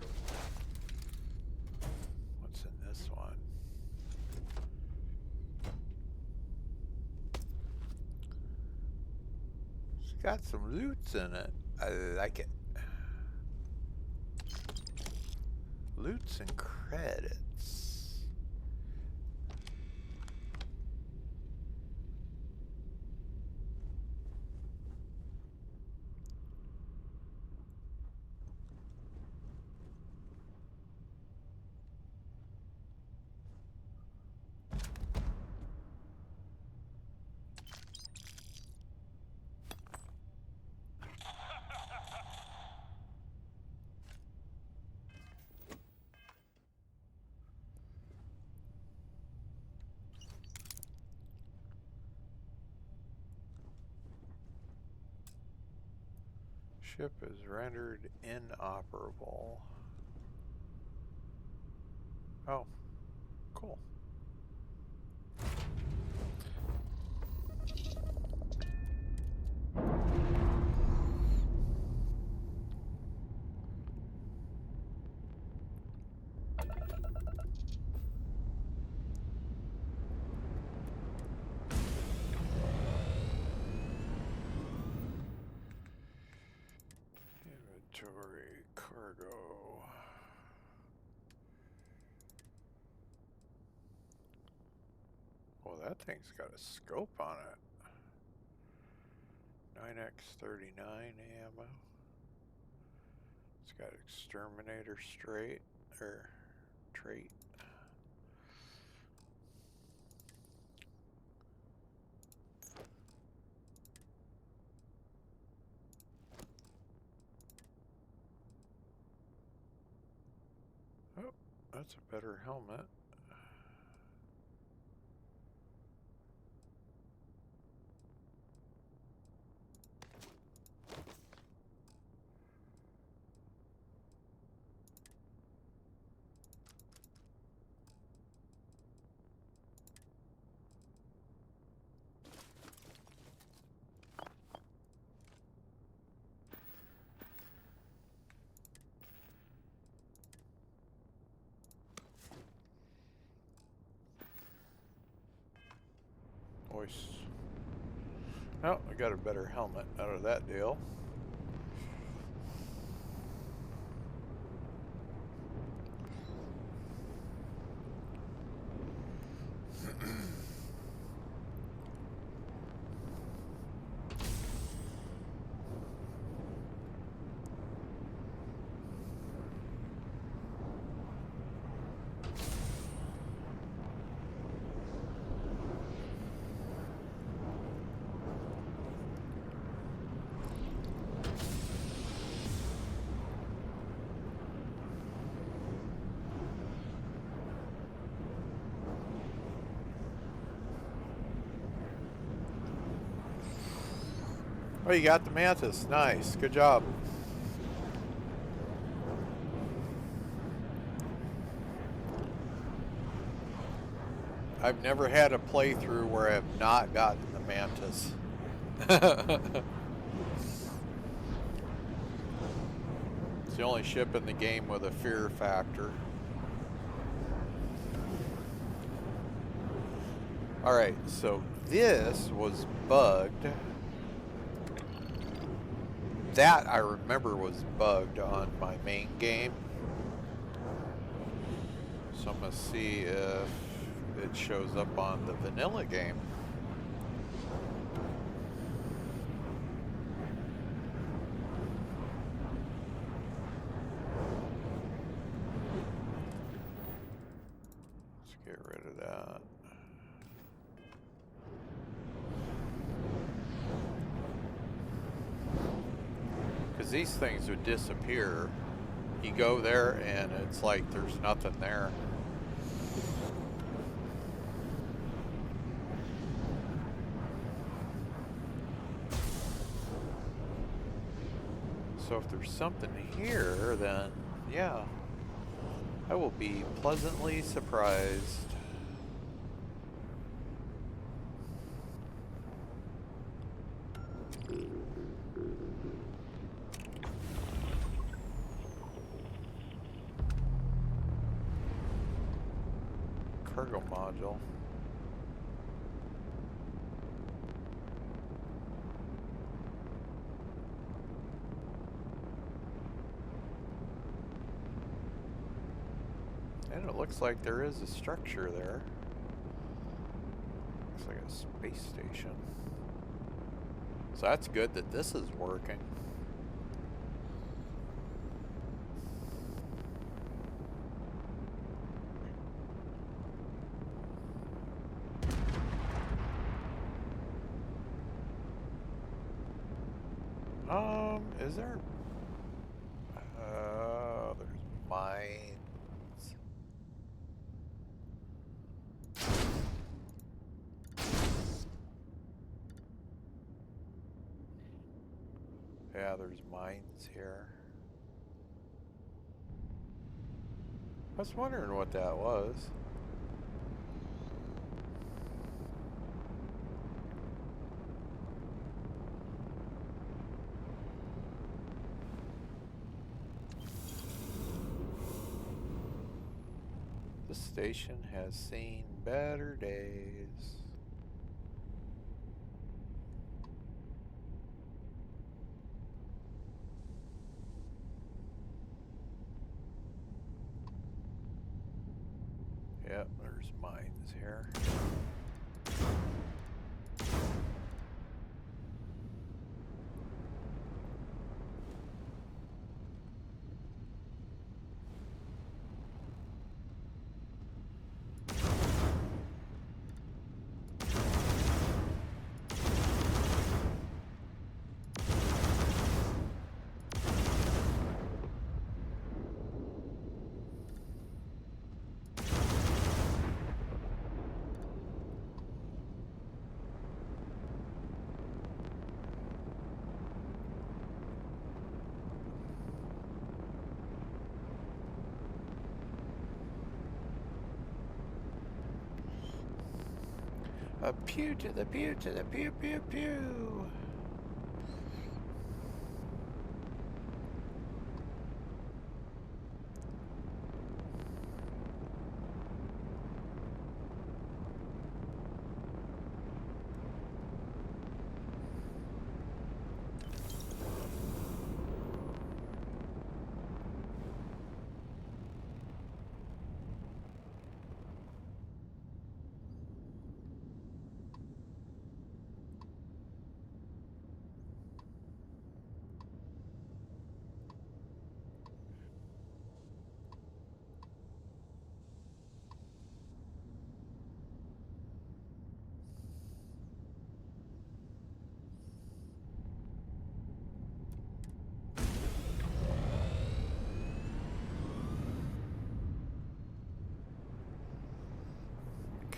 What's in this one? It's got some loots in it. I like it. Loots and credits. Ship is rendered inoperable. Oh, cool. Inventory, cargo. Well, that thing's got a scope on it. 9x39 ammo. It's got exterminator trait. Oh, that's a better helmet. Voice. Oh, I got a better helmet out of that deal. Oh, you got the Mantis. Nice. Good job. I've never had a playthrough where I have not gotten the Mantis. It's the only ship in the game with a fear factor. Alright, so this was bugged. That I remember was bugged on my main game. So I'm going to see if it shows up on the vanilla game. Because these things would disappear. You go there and it's like there's nothing there. So if there's something here, then yeah, I will be pleasantly surprised. Cargo module. And it looks like there is a structure there. Looks like a space station. So that's good that this is working. Is there? There's mines. Yeah, there's mines here. I was wondering what that was. The station has seen better days. Yep, there's mines here. A pew to the pew to the pew pew pew.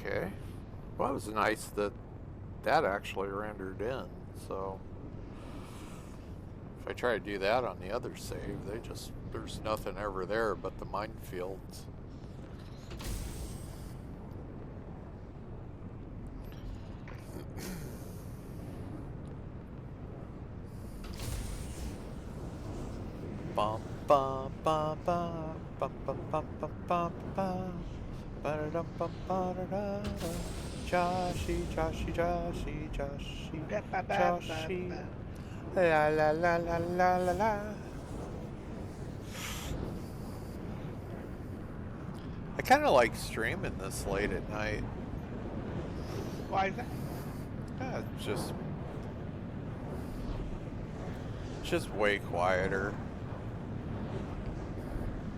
Okay. Well, it was nice that that actually rendered in, so if I try to do that on the other save, there's nothing ever there but the minefields. Bum bum bum bum bum bum bum bum bum bum. Joshy, Joshy, Joshy, Joshy, Joshy, la la la la la la la. I kind of like streaming this late at night. Why is that? It's just way quieter.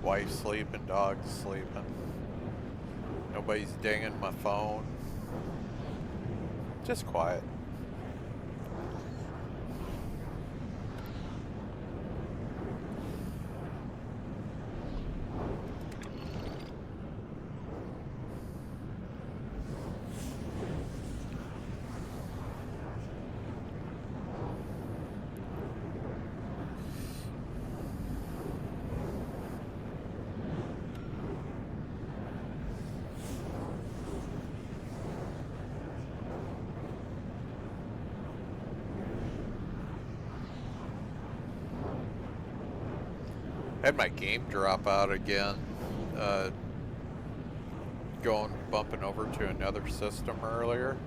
Wife sleeping, dogs sleeping. Nobody's dinging my phone. Just quiet. Had my game drop out again. Bumping over to another system earlier.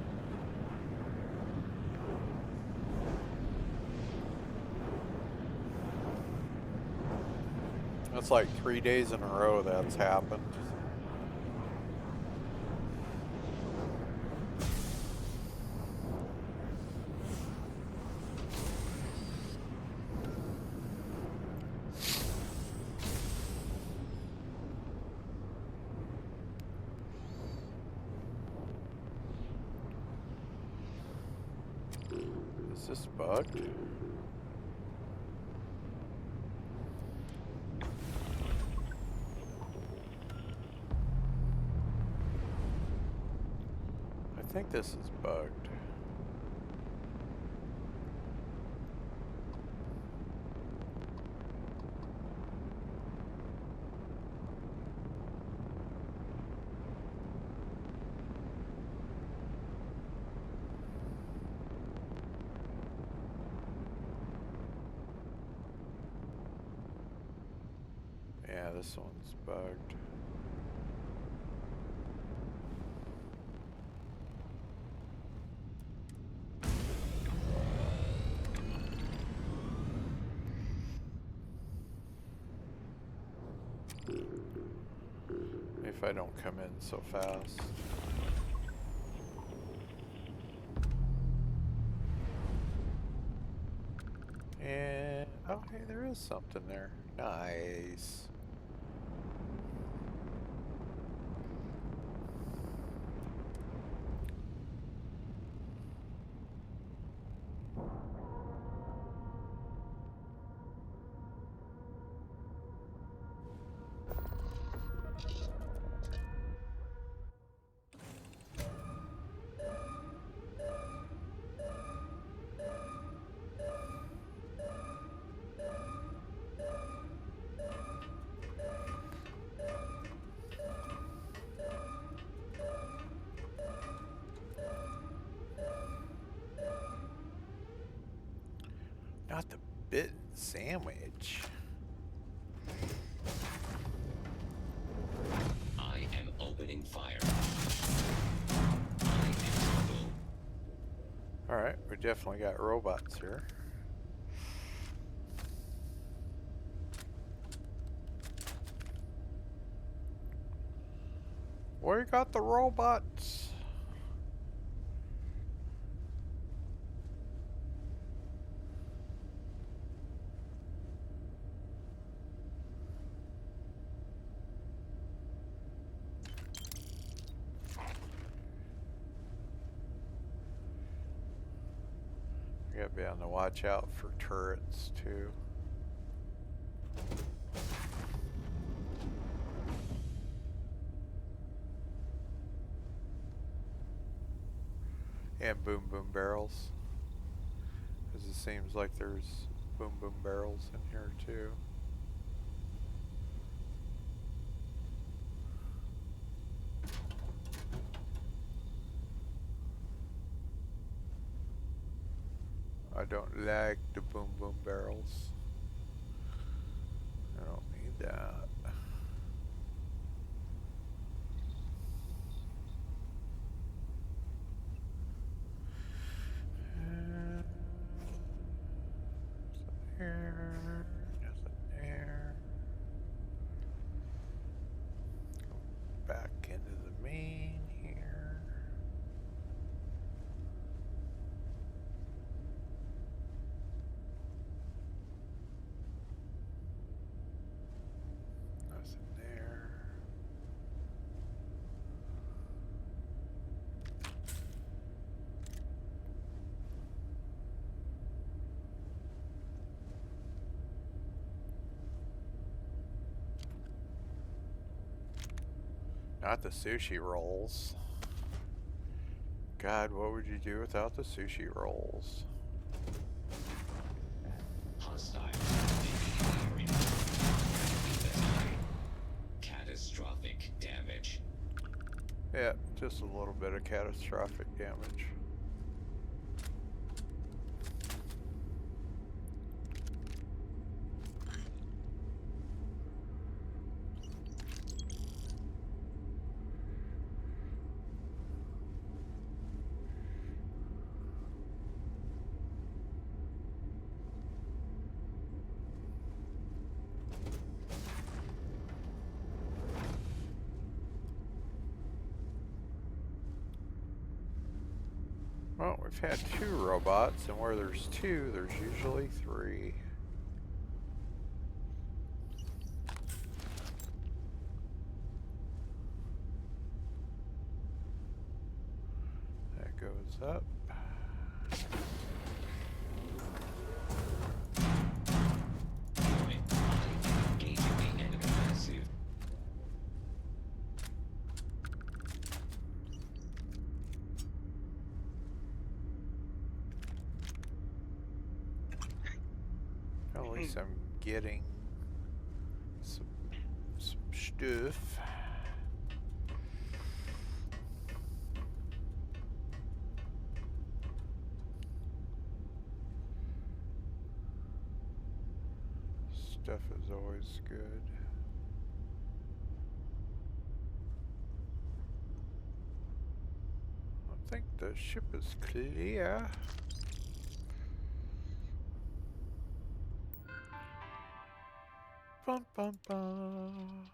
That's like 3 days in a row that's happened. Is this bugged? I think this is bugged. Yeah, this one's bugged. If I don't come in so fast. And oh, hey, there is something there. Nice. Not the bit sandwich. I am opening fire. I am trouble. Alright, we definitely got robots here. Where you got the robots? You gotta be on the watch out for turrets too. And boom boom barrels. Because it seems like there's boom boom barrels in here too. I don't like the boom boom barrels. I don't need that. Nothing there. Go back into the main here. Nothing there. Not the sushi rolls. God, what would you do without the sushi rolls? Hostile. Catastrophic damage. Yeah, just a little bit of catastrophic damage. Well, we've had 2 robots, and where there's 2, there's usually 3. That goes up. Engaging the enemy massive. At least I'm getting some stuff. Stuff is always good. I think the ship is clear. Bum bum bum.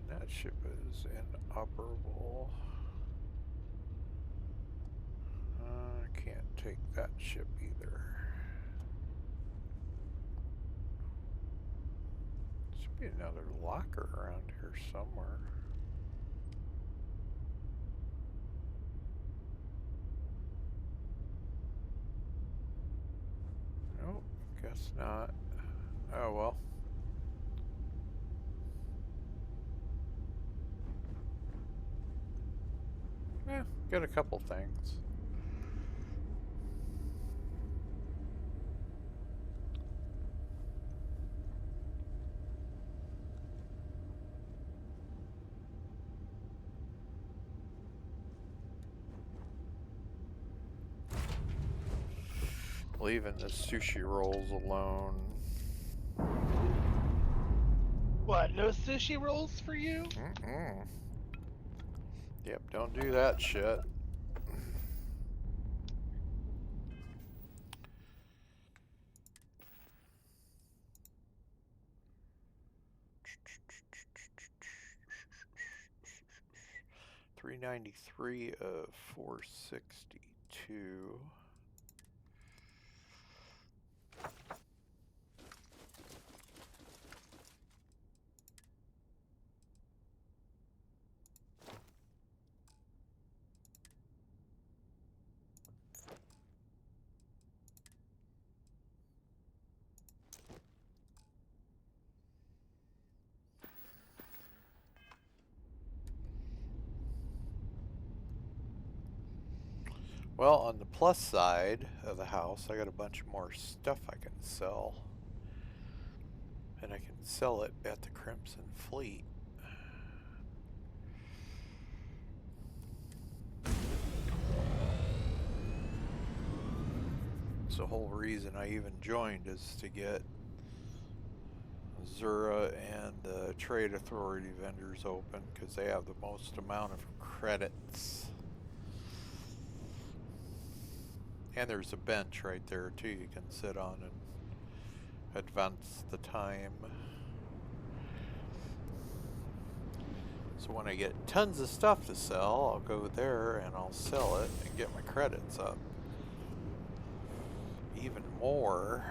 That ship is inoperable. I can't take that ship either. Should be another locker around here somewhere. Nope, guess not. Oh well. Got a couple things. Leaving the sushi rolls alone. What? No sushi rolls for you? Mm-mm. Yep, don't do that shit. $393 of $462. Well, on the plus side of the house, I got a bunch more stuff I can sell. And I can sell it at the Crimson Fleet. It's the whole reason I even joined is to get Zura and the Trade Authority vendors open because they have the most amount of credits. And there's a bench right there too you can sit on and advance the time. So when I get tons of stuff to sell, I'll go there and I'll sell it and get my credits up even more.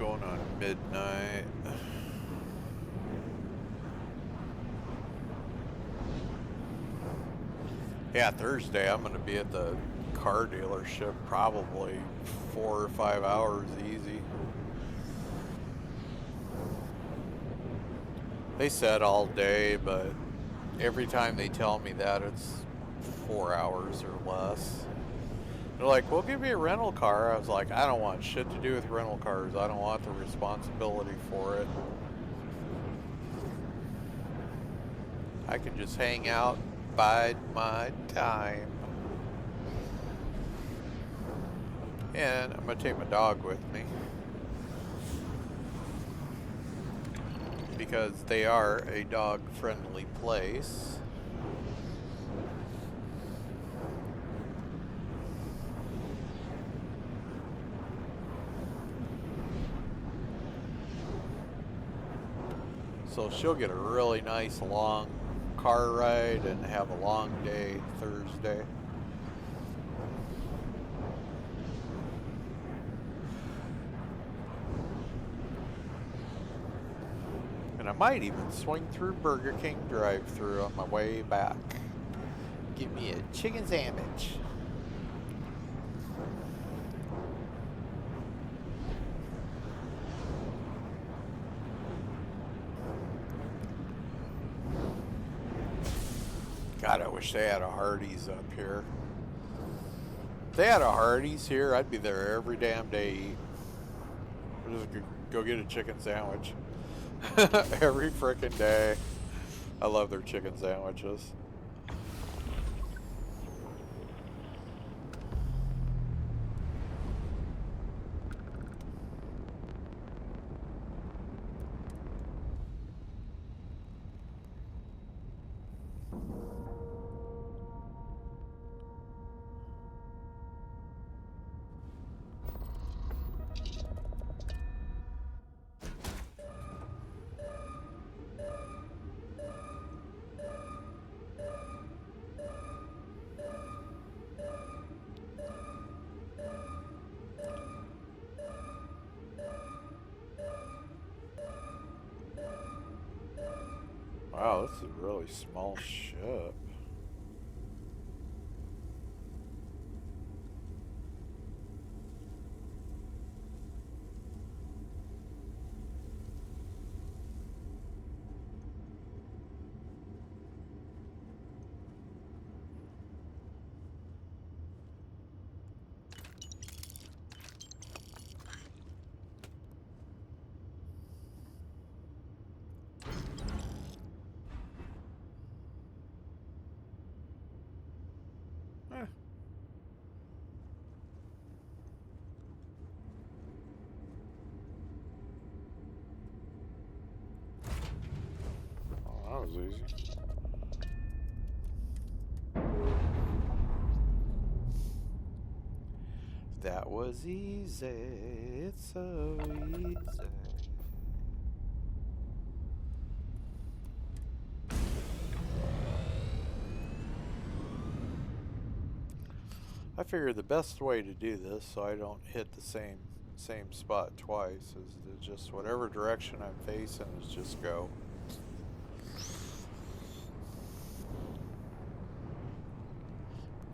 going on midnight. Yeah, Thursday I'm going to be at the car dealership probably 4 or 5 hours easy. They said all day, but every time they tell me that it's 4 hours or less. They're like, we'll give you a rental car. I was like, I don't want shit to do with rental cars. I don't want the responsibility for it. I can just hang out, bide my time. And I'm going to take my dog with me. Because they are a dog-friendly place. So she'll get a really nice long car ride and have a long day Thursday. And I might even swing through Burger King drive-thru on my way back. Get me a chicken sandwich. God, I wish they had a Hardee's up here. If they had a Hardee's here, I'd be there every damn day eating. I'd just go get a chicken sandwich. Every frickin' day. I love their chicken sandwiches. Wow, this is a really small ship. Oh, that was easy. That was easy. It's so easy. I figure the best way to do this so I don't hit the same spot twice is to just whatever direction I'm facing is just go.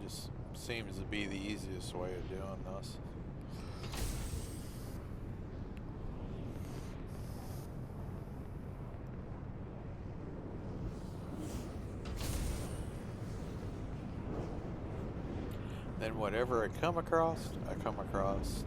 Just seems to be the easiest way of doing this. Then whatever I come across, I come across.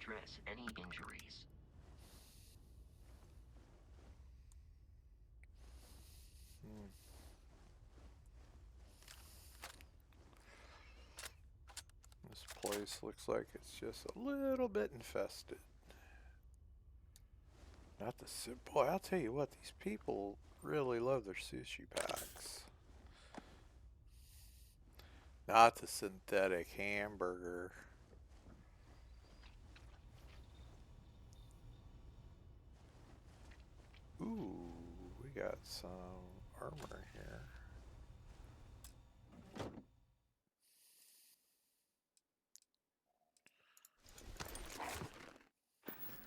address any injuries. This place looks like it's just a little bit infested. Not the boy, I'll tell you what, these people really love their sushi packs. Not the synthetic hamburger. Ooh, we got some armor here.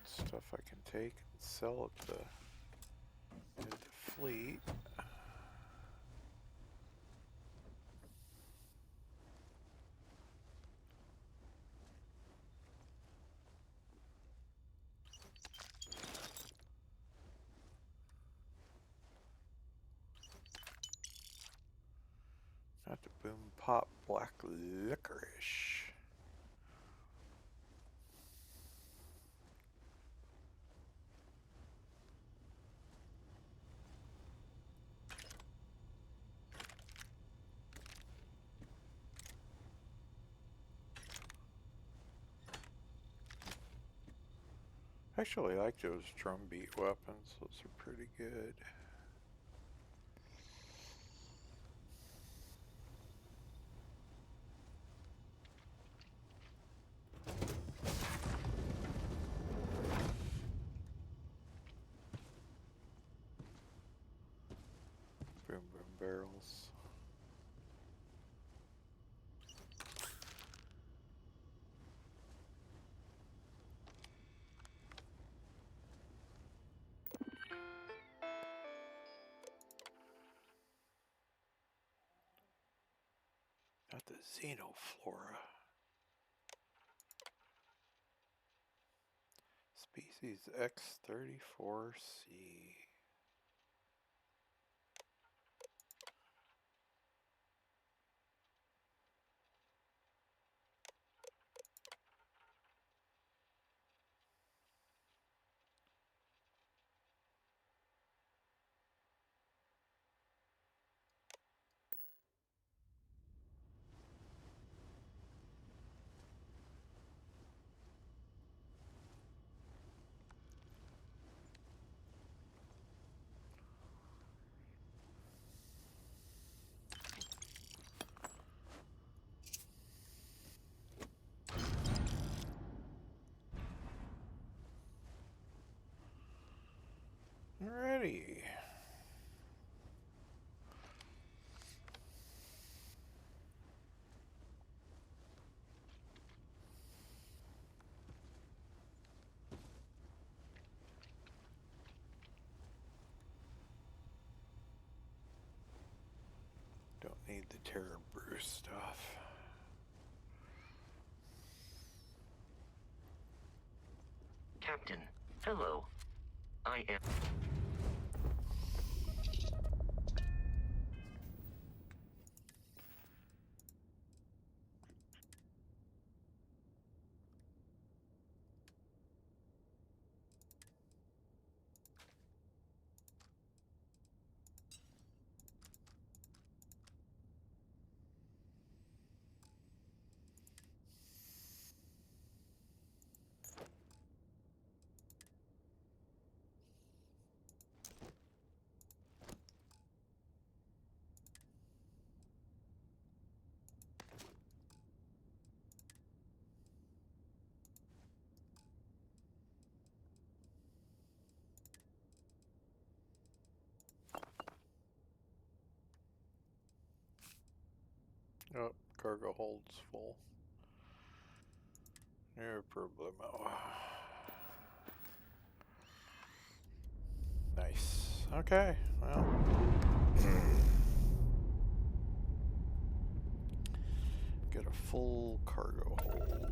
Stuff I can take and sell at the fleet. Not the boom pop black licorice. Actually, I like those drumbeat weapons. Those are pretty good. Boom boom barrels. Not the Xenoflora. Species X34C. Alrighty. Don't need the Terror Brew stuff. Captain, hello. I am... Oh, cargo holds full. No problemo. Nice. Okay, well. Get a full cargo hold.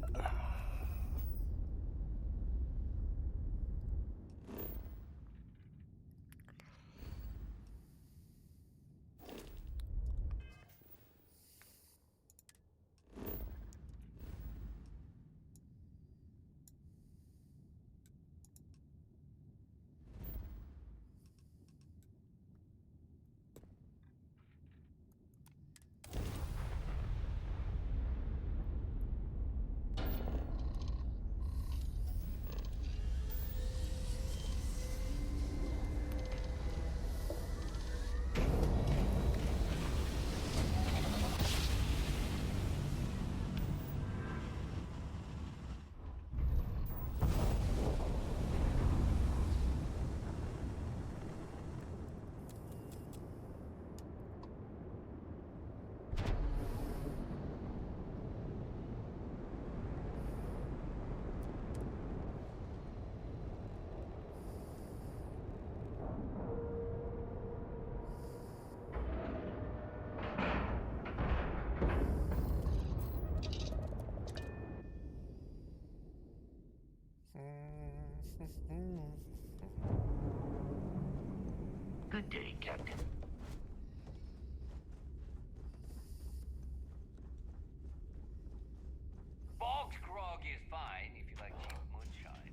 Good day, Captain. Bog's grog is fine if you like cheap moonshine.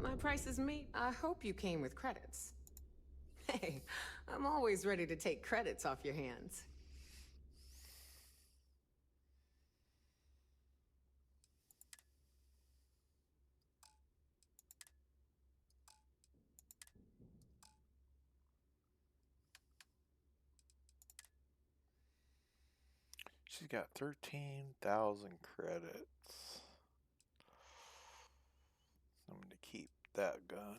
My prices meet. I hope you came with credits. Hey, I'm always ready to take credits off your hands. She's got 13,000 credits. I'm going to keep that gun.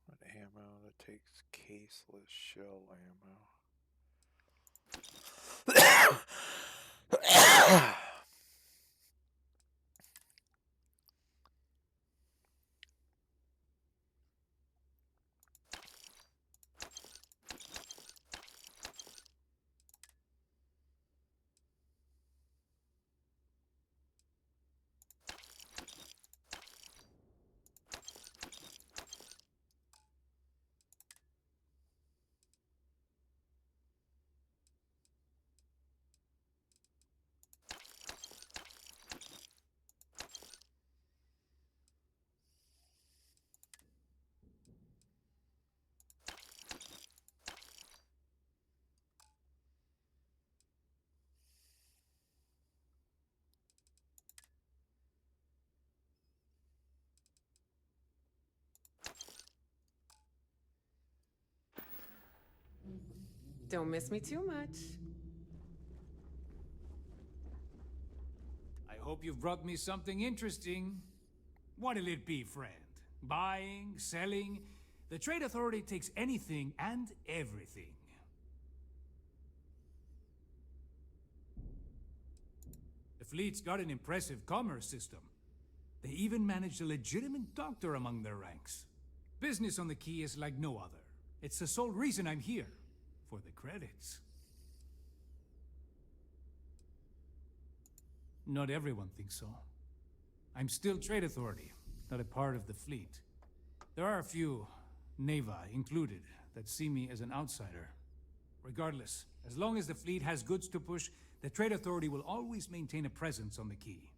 What ammo? That takes caseless shell ammo. Don't miss me too much. I hope you've brought me something interesting. What'll it be, friend? Buying? Selling? The Trade Authority takes anything and everything. The fleet's got an impressive commerce system. They even managed a legitimate doctor among their ranks. Business on the Key is like no other. It's the sole reason I'm here. For the credits. Not everyone thinks so. I'm still Trade Authority, not a part of the fleet. There are a few, Neva included, that see me as an outsider. Regardless, as long as the fleet has goods to push, the Trade Authority will always maintain a presence on the Key.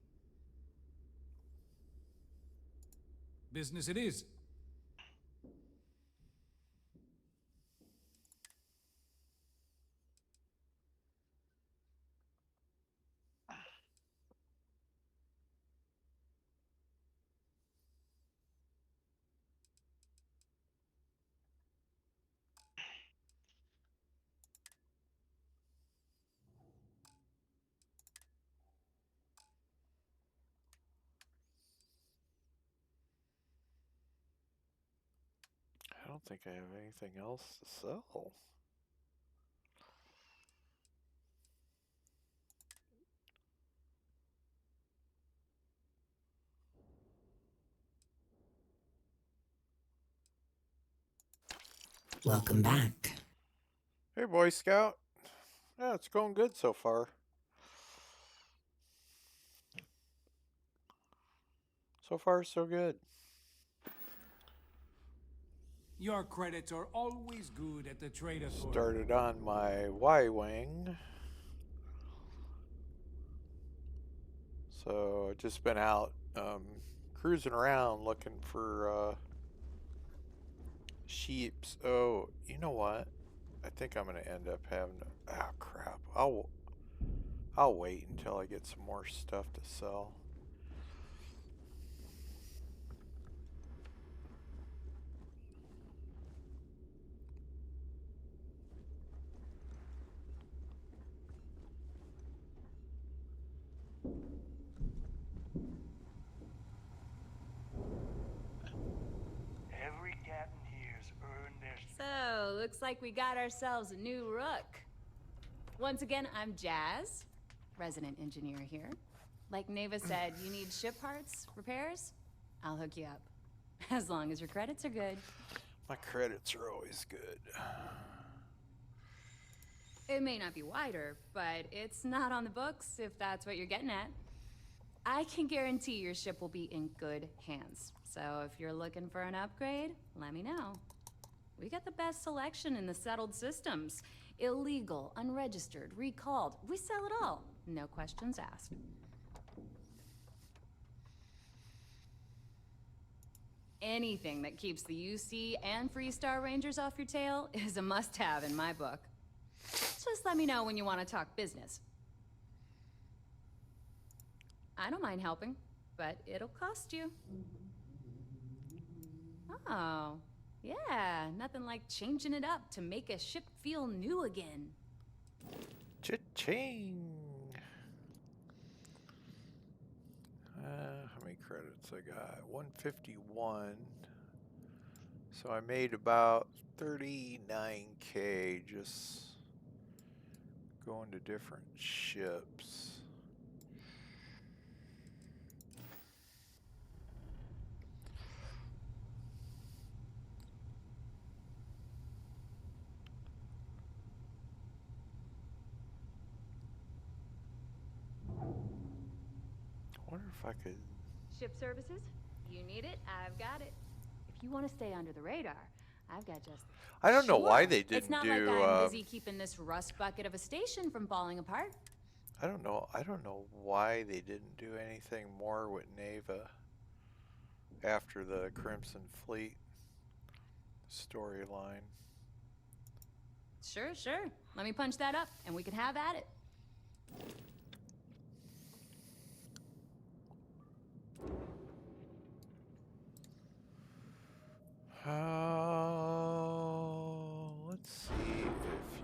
Business it is. I don't think I have anything else to sell. Welcome back. Hey, Boy Scout. Yeah, it's going good so far. So far, so good. Your credits are always good at the Trade Authority. Started on my Y-Wing. So, I've just been out cruising around looking for sheeps. Oh, you know what? I think I'm going to end up having to... Ah, crap. I'll wait until I get some more stuff to sell. Looks like we got ourselves a new rook. Once again, I'm Jazz, resident engineer here. Like Neva said, you need ship parts, repairs? I'll hook you up. As long as your credits are good. My credits are always good. It may not be wider, but it's not on the books if that's what you're getting at. I can guarantee your ship will be in good hands. So if you're looking for an upgrade, let me know. We got the best selection in the settled systems. Illegal, unregistered, recalled. We sell it all. No questions asked. Anything that keeps the UC and Freestar Rangers off your tail is a must-have in my book. Just let me know when you want to talk business. I don't mind helping, but it'll cost you. Oh, yeah, nothing like changing it up to make a ship feel new again. Cha-ching! How many credits I got? 151. So I made about 39K just going to different ships. I wonder if I could... Ship services? You need it, I've got it. If you want to stay under the radar, I've got just... I don't know why Sure. they didn't It's not do... like I'm busy keeping this rust bucket of a station from falling apart. I don't know why they didn't do anything more with Neva after the Crimson Fleet storyline. Sure. Let me punch that up, and we can have at it. Let's see if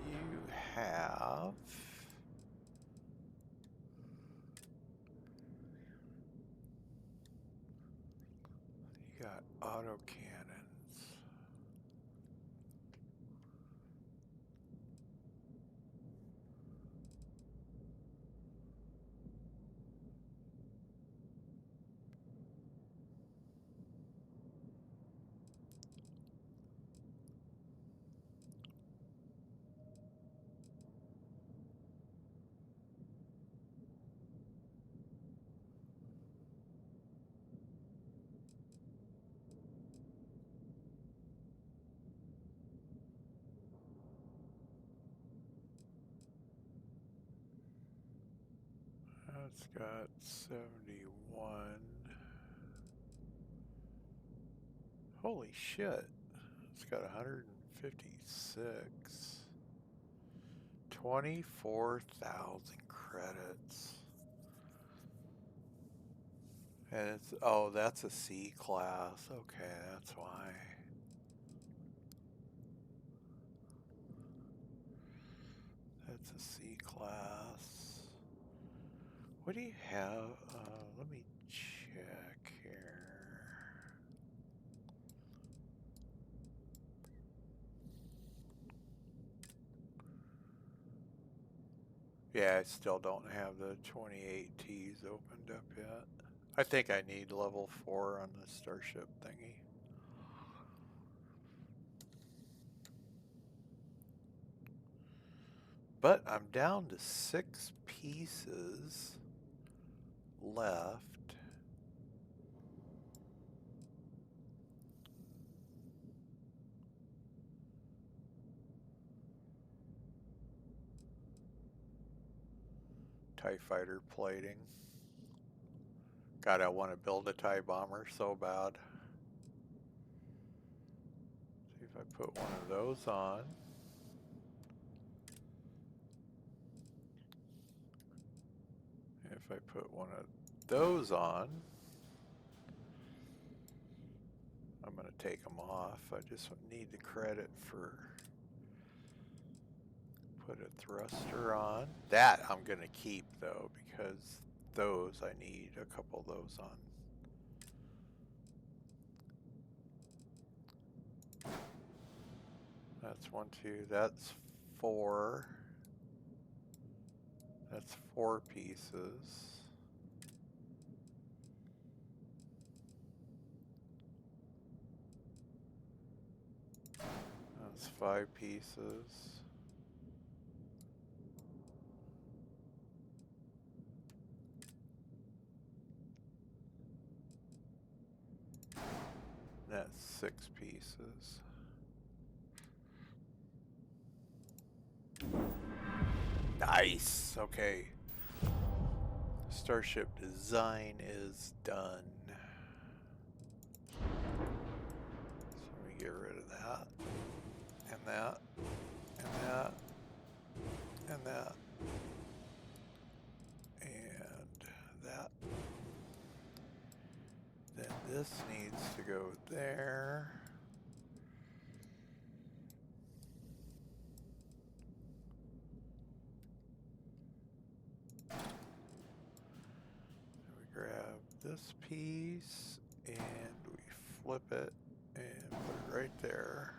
you have... You got autocannons. That's got 71. Holy shit. It's got 156. 24,000 credits. And it's, oh, that's a C class. Okay, that's why. That's a C class. What do you have? Let me check here. Yeah, I still don't have the 28Ts opened up yet. I think I need level 4 on the Starship thingy. But I'm down to 6 pieces left. TIE fighter plating. God, I want to build a TIE bomber so bad. See if I put one of those on. If I put one of those on, I'm going to take them off. I just need the credit for put a thruster on. That I'm going to keep though, because those I need a couple of those on. That's That's 1, 2. That's 4. That's 4 pieces. That's 5 pieces. That's 6 pieces. Nice. Okay. Starship design is done. So let me get rid of that. And that. And that. And that. And that. Then this needs to go there. Grab this piece and we flip it and put it right there.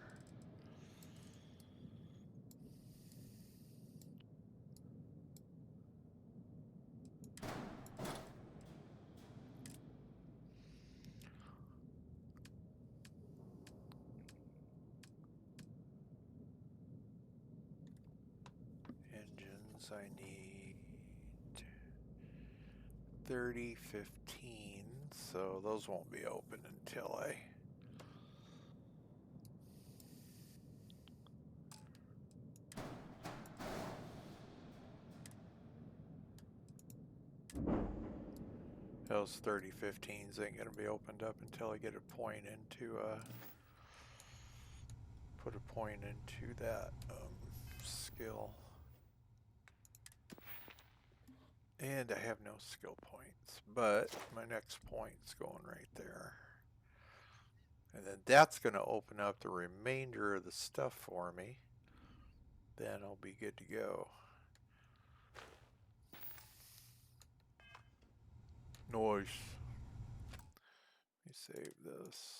Engines, I need 30, 15, so those won't be open until I those 30, 15s ain't gonna be opened up until I get a point into put a point into that skill. And I have no skill points, but my next point's going right there. And then that's going to open up the remainder of the stuff for me. Then I'll be good to go. Nice. Let me save this.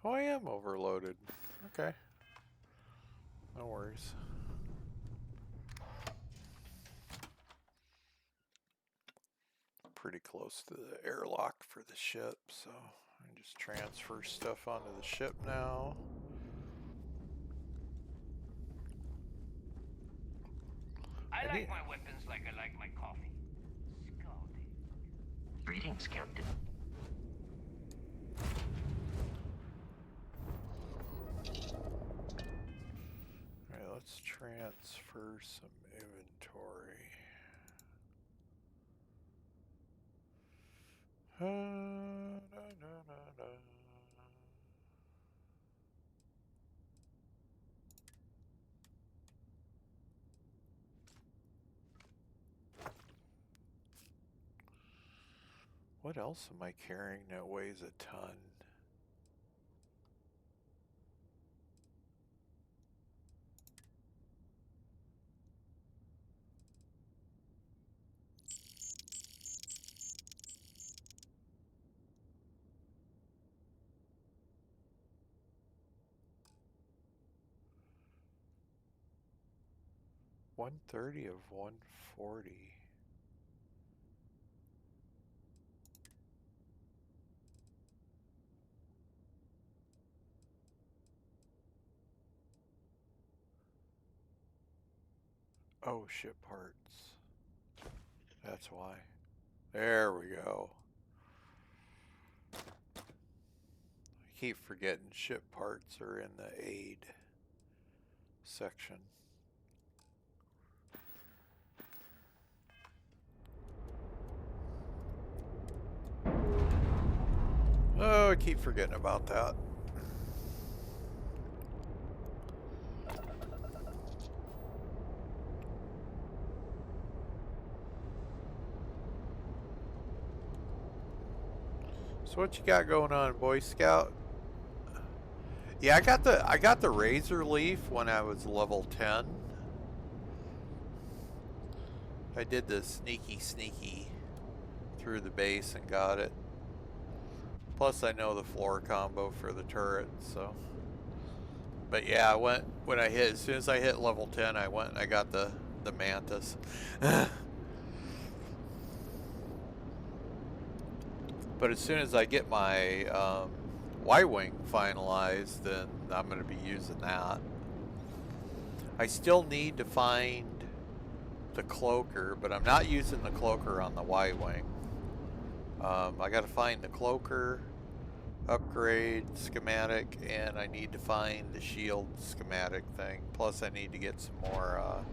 Oh, I am overloaded. Okay. No worries. Pretty close to the airlock for the ship, so I just transfer stuff onto the ship now. I like my weapons like I like my coffee. Scalding. Greetings, Captain. Alright, let's transfer some inventory. What else am I carrying that weighs a ton? $130 of $140. Oh, ship parts. That's why. There we go. I keep forgetting ship parts are in the aid section. Oh, I keep forgetting about that. So what you got going on, Boy Scout? Yeah, I got the Razor Leaf when I was level 10. I did the sneaky through the base and got it. Plus I know the floor combo for the turret, so. But yeah, as soon as I hit level 10, I went and I got the Mantis. But as soon as I get my Y-Wing finalized, then I'm going to be using that. I still need to find the cloaker, but I'm not using the cloaker on the Y-Wing. I got to find the cloaker, upgrade schematic, and I need to find the shield schematic thing. Plus I need to get some more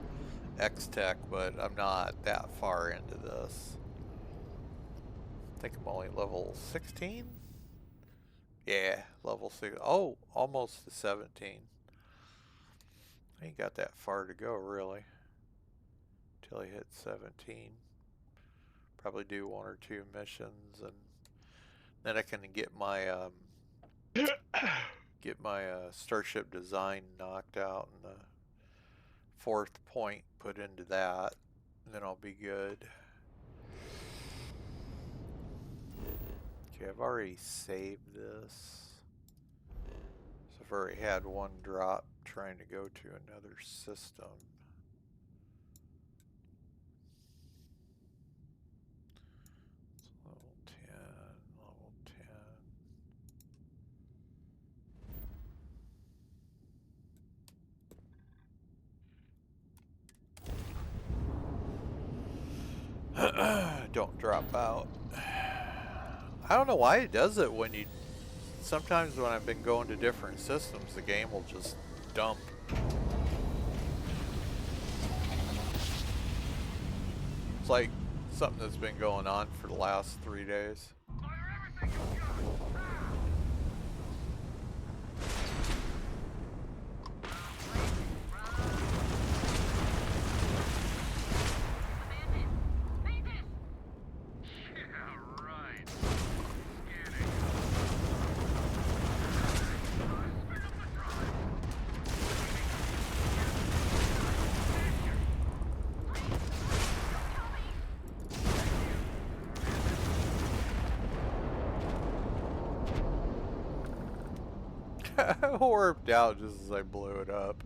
X-Tech, but I'm not that far into this. I think I'm only level 16? Yeah, level 6. Oh, almost to 17. I ain't got that far to go, really. Till I hit 17. Probably do 1 or 2 missions, and then I can get my starship design knocked out and the 4th point put into that, and then I'll be good. Okay, I've already saved this. So I've already had one drop trying to go to another system. So level 10, level 10. Don't drop out. I don't know why it does it when you... Sometimes when I've been going to different systems, the game will just dump. It's like something that's been going on for the last 3 days. Warped out just as I blew it up.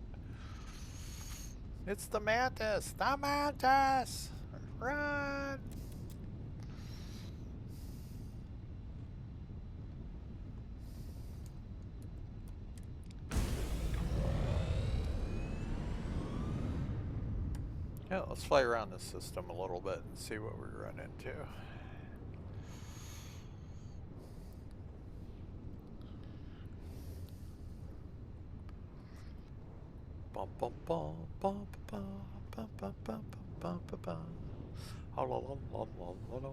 It's the Mantis! The Mantis! Run! Yeah, let's fly around this system a little bit and see what we run into. Bum bum bum bum bum bum bum bum bum bum bum. La la la la la la.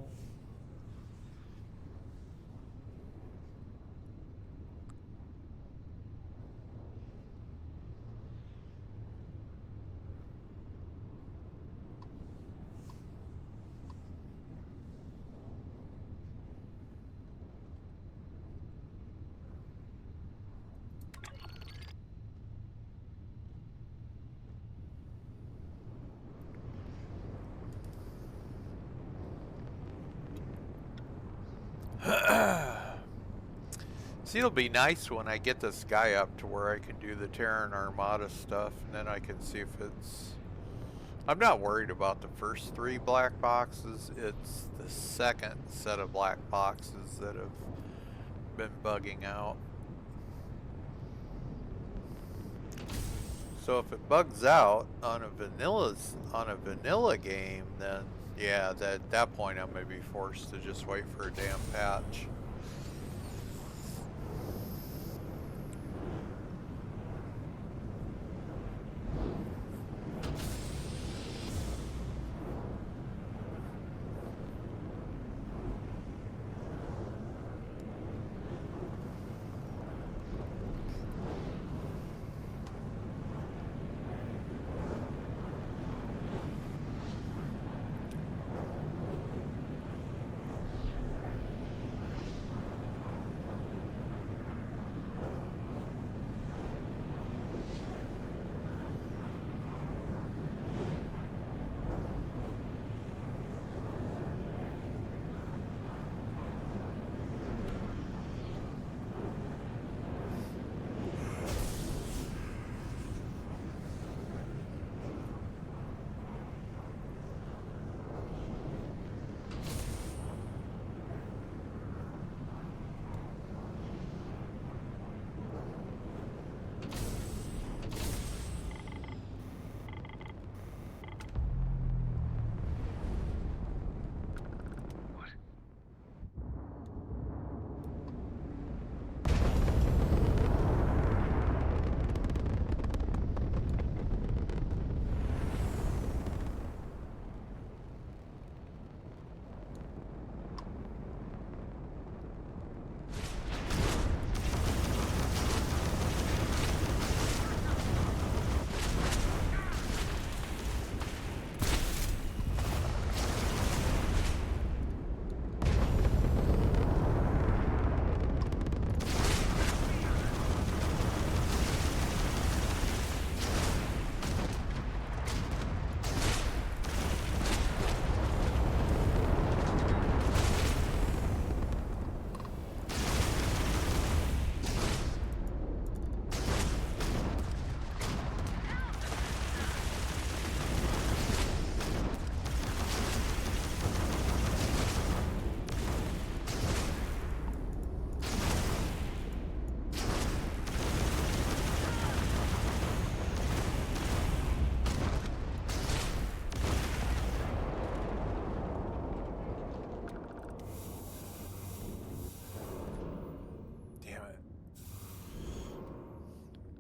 See, it'll be nice when I get this guy up to where I can do the Terran Armada stuff, and then I can see if it's... I'm not worried about the first 3 black boxes. It's the second set of black boxes that have been bugging out. So if it bugs out on a vanilla game, then yeah, at that point I may be forced to just wait for a damn patch.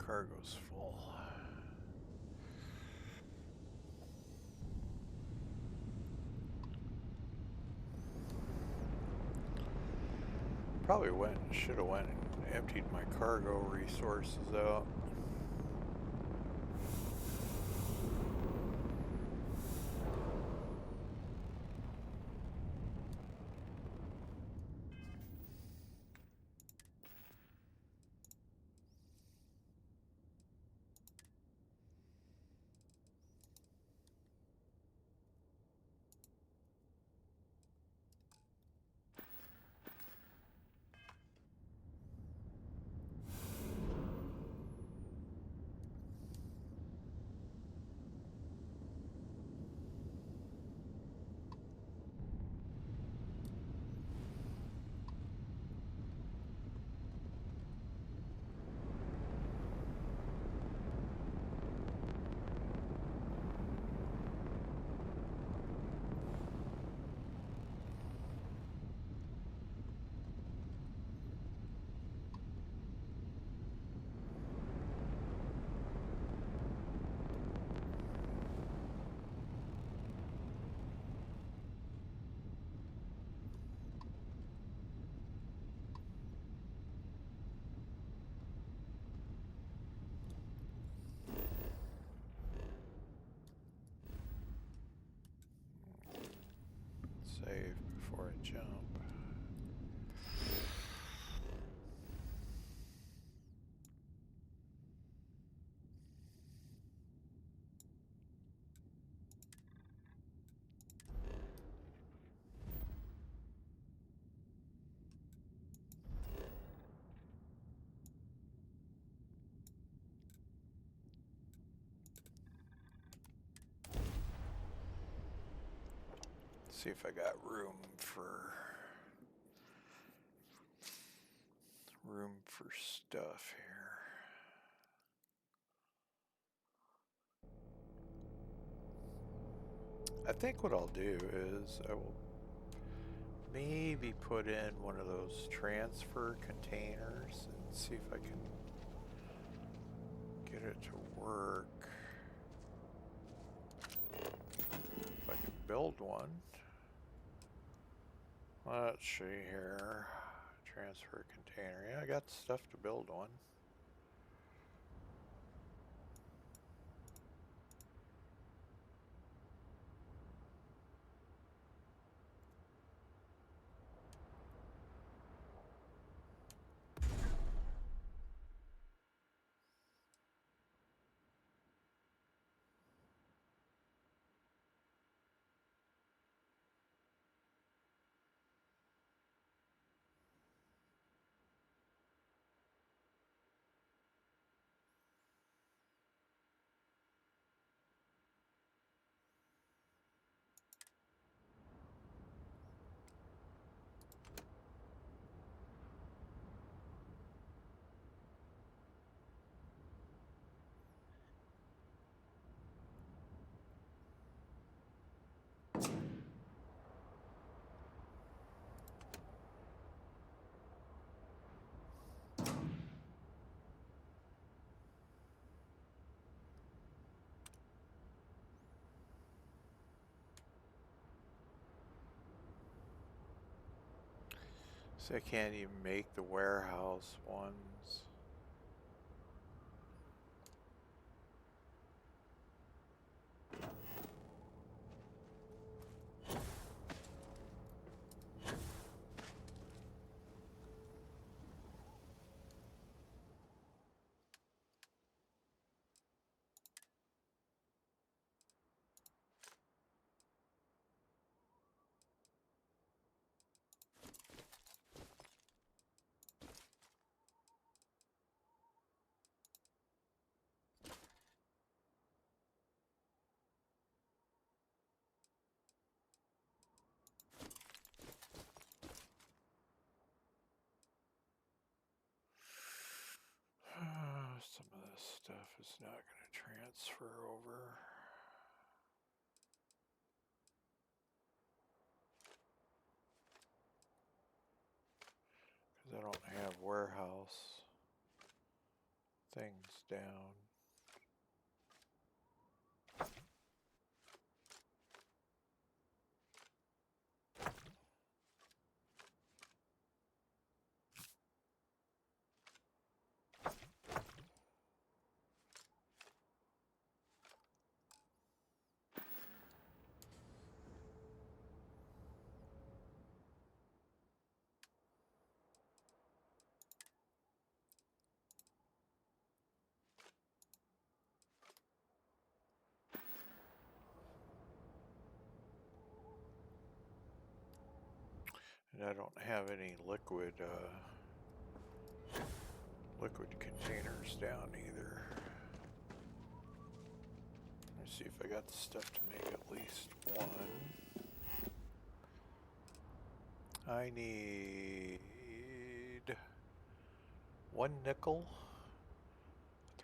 cargo's full. Probably should have went and emptied my cargo resources out. Save before I jump. See if I got room for stuff here. I think what I'll do is I will maybe put in one of those transfer containers and see if I can get it to work. If I can build one. Let's see here. Transfer container. Yeah, I got stuff to build one. So I can't even make the warehouse ones. Some of this stuff is not going to transfer over. Because I don't have warehouse things down. And I don't have any liquid containers down either. Let's see if I got the stuff to make at least one. I need 1 nickel,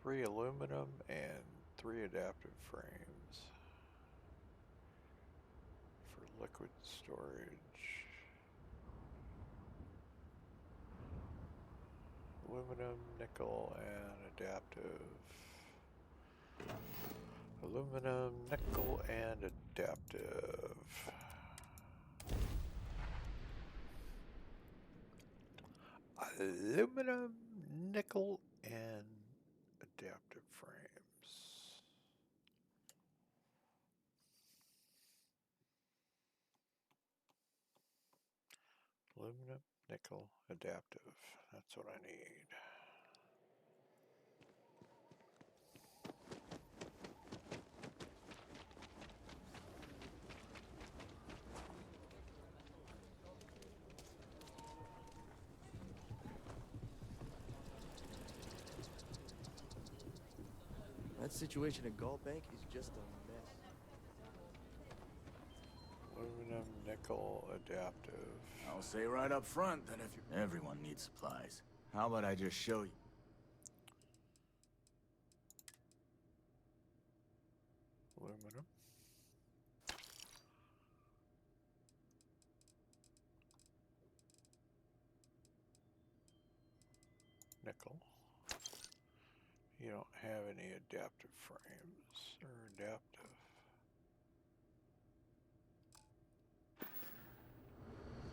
3 aluminum, and 3 adaptive frames for liquid storage. Aluminum, nickel, and adaptive. Aluminum, nickel, and adaptive. Aluminum, nickel, and adaptive frames. Aluminum, nickel, adaptive. That's what I need. That situation at Galt Bank is just a mess. Aluminum, nickel, adaptive. I'll say right up front that if everyone needs supplies, how about I just show you? Aluminum. Nickel. You don't have any adaptive frames or adaptive.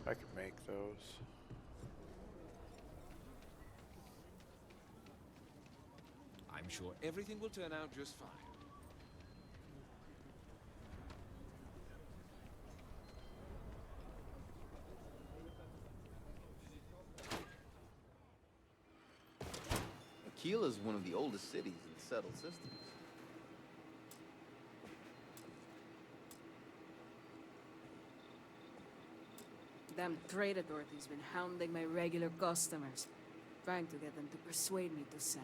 I can make those. I'm sure everything will turn out just fine. Aquila is one of the oldest cities in the settled systems. Damn trade authority's been hounding my regular customers, trying to get them to persuade me to sell.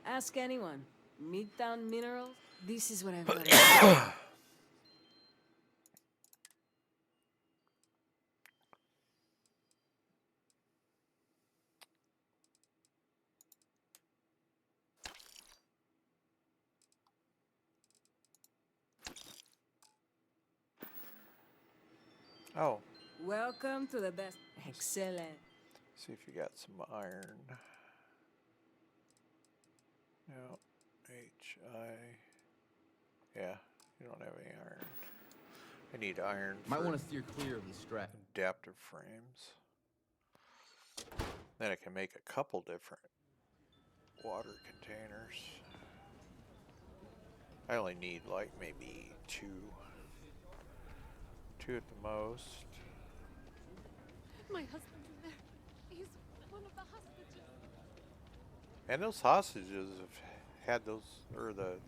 Ask anyone. Midtown Minerals? This is what I've got. Oh. Welcome to the best. Excellent. See if you got some iron. No. Yeah, you don't have any iron. I need iron. Might want to steer clear of the strap. Adaptive frames. Then I can make a couple different water containers. I only need like maybe two at the most. My husband's in there. He's one of the hostages. And those hostages have had those, or the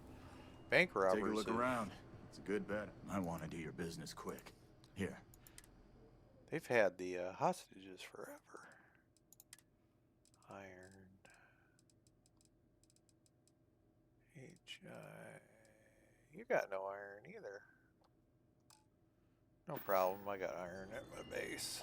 bank robbers. Take a look around. It's a good bet. I want to do your business quick. Here. They've had the hostages forever. Iron. You got no iron either. No problem, I got iron at my base.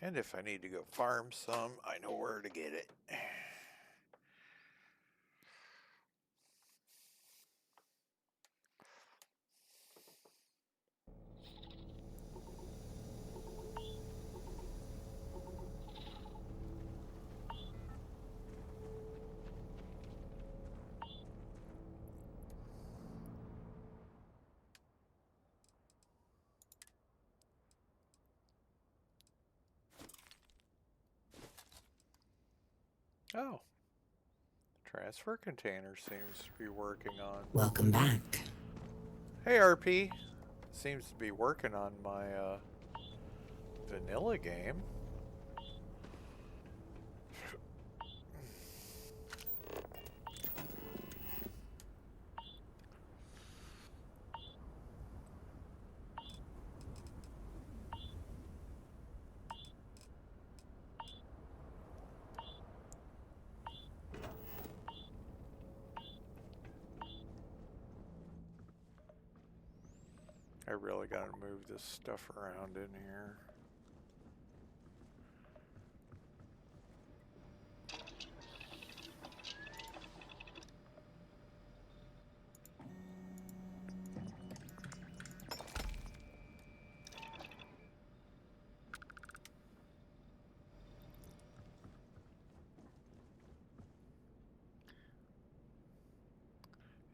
And if I need to go farm some, I know where to get it. Oh. Transfer container seems to be working on. Welcome back. Hey, RP. Seems to be working on my vanilla game. I really gotta move this stuff around in here.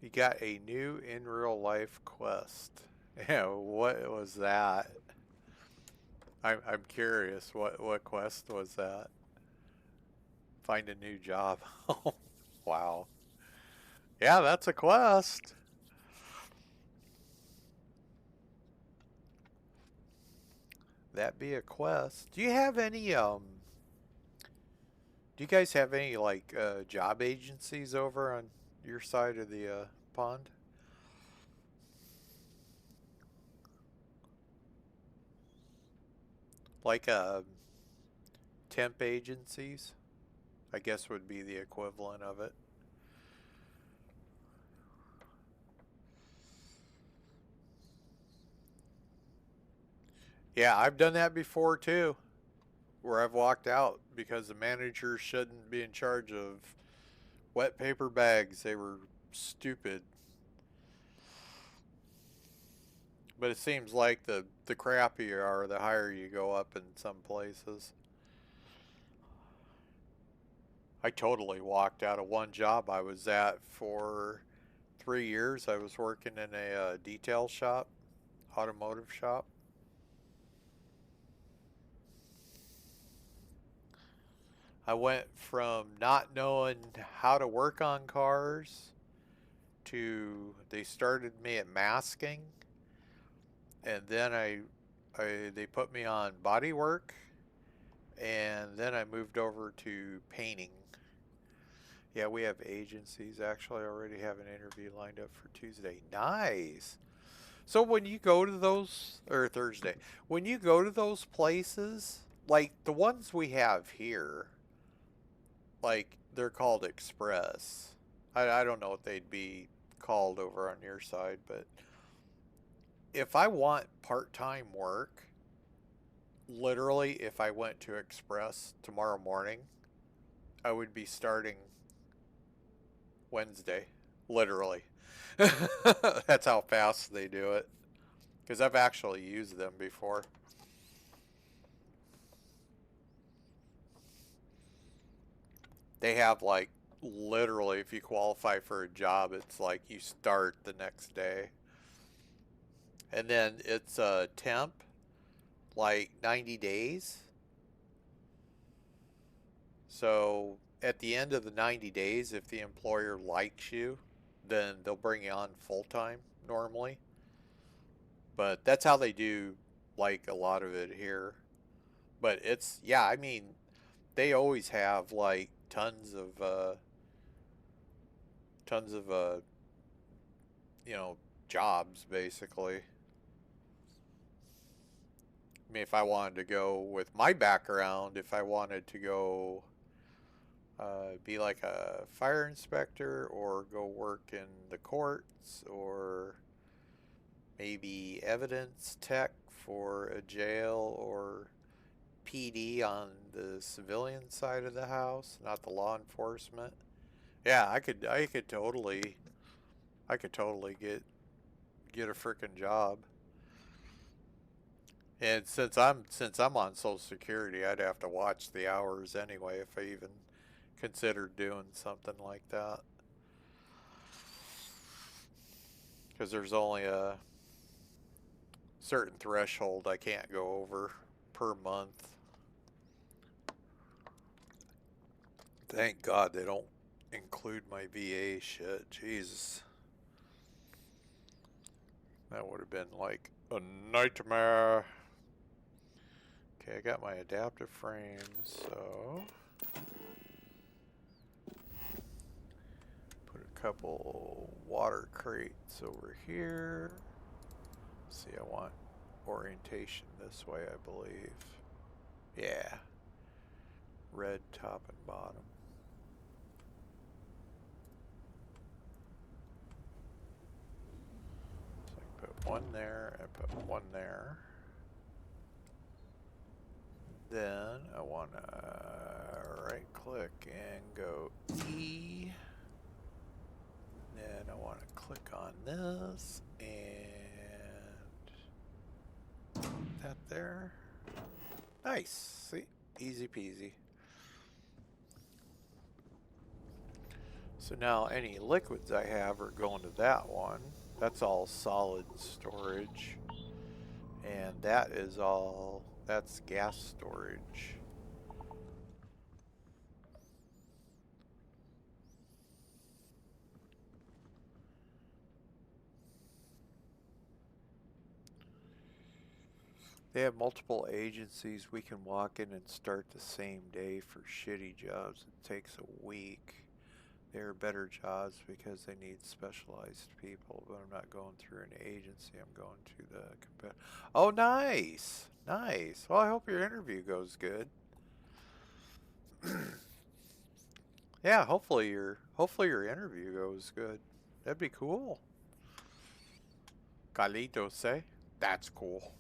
You got a new in real life quest. Yeah, what was that? I'm curious. What quest was that? Find a new job. Wow. Yeah, that's a quest. That be a quest. Do you have any do you guys have any like job agencies over on your side of the pond? Like temp agencies, I guess would be the equivalent of it. Yeah, I've done that before too, where I've walked out because the manager shouldn't be in charge of wet paper bags. They were stupid. But it seems like the crappier you are, the higher you go up in some places. I totally walked out of one job I was at for 3 years. I was working in a detail shop, automotive shop. I went from not knowing how to work on cars to they started me at masking, and then they put me on body work, and then I moved over to painting. Yeah, we have agencies. Actually, I already have an interview lined up for Tuesday. Nice. So when you go to those, or Thursday, when you go to those places, like the ones we have here, like they're called Express. I don't know what they'd be called over on your side, but if I want part-time work, literally if I went to Express tomorrow morning, I would be starting Wednesday, literally. That's how fast they do it, because I've actually used them before. They have like literally, if you qualify for a job, it's like you start the next day. And then it's a temp, like 90 days. So at the end of the 90 days, if the employer likes you, then they'll bring you on full-time normally. But that's how they do like a lot of it here. But it's, yeah, I mean, they always have like tons of you know, jobs basically. I mean, if I wanted to go with my background, if I wanted to go be like a fire inspector or go work in the courts or maybe evidence tech for a jail or PD on the civilian side of the house, not the law enforcement. Yeah, I could totally get a frickin' job. And since I'm on Social Security, I'd have to watch the hours anyway if I even considered doing something like that. Because there's only a certain threshold I can't go over per month. Thank God they don't include my VA shit. Jesus. That would have been like a nightmare. Okay, I got my adaptive frames, so put a couple water crates over here. See, I want orientation this way, I believe. Yeah. Red top and bottom. So I put one there, I put one there. Then I want to right click and go E. Then I want to click on this and that there. Nice. See? Easy peasy. So now any liquids I have are going to that one. That's all solid storage. And that is all, that's gas storage. They have multiple agencies. We can walk in and start the same day for shitty jobs. It takes a week. They're better jobs because they need specialized people, but I'm not going through an agency. I'm going to the Oh, nice. Nice. Well, I hope your interview goes good. Yeah, hopefully your interview goes good. That'd be cool. Carlitos say, that's cool.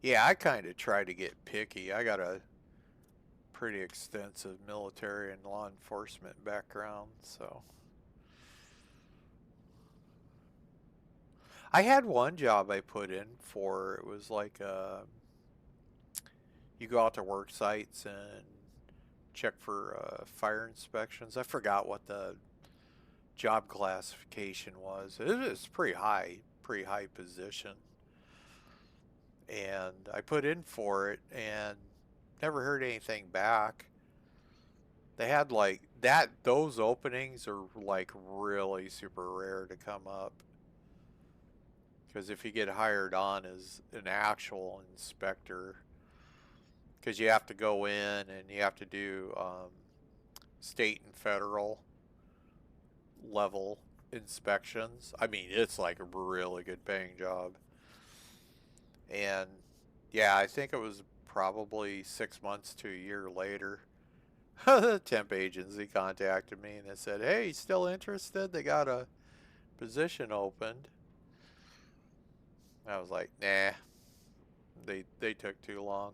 Yeah, I kind of try to get picky. I got a pretty extensive military and law enforcement background, so. I had one job I put in for, it was like you go out to work sites and check for fire inspections. I forgot what the job classification was. It was pretty high position. And I put in for it and never heard anything back. They had like those openings are like really super rare to come up. Because if you get hired on as an actual inspector, because you have to go in and you have to do state and federal level inspections. I mean, it's like a really good paying job. And yeah, I think it was probably 6 months to a year later, the temp agency contacted me and they said, hey, still interested? They got a position opened. I was like, nah, they took too long.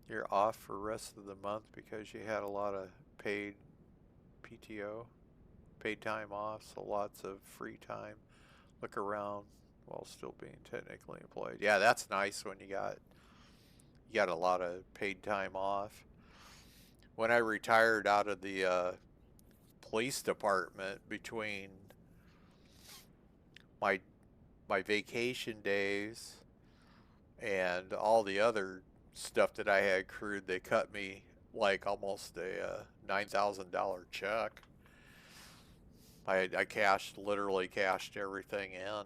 You're off for the rest of the month because you had a lot of paid PTO, paid time off, so lots of free time. Look around while still being technically employed. Yeah, that's nice when you got a lot of paid time off. When I retired out of the police department, between my vacation days and all the other stuff that I had accrued, they cut me like almost a $9,000 check. I literally cashed everything in.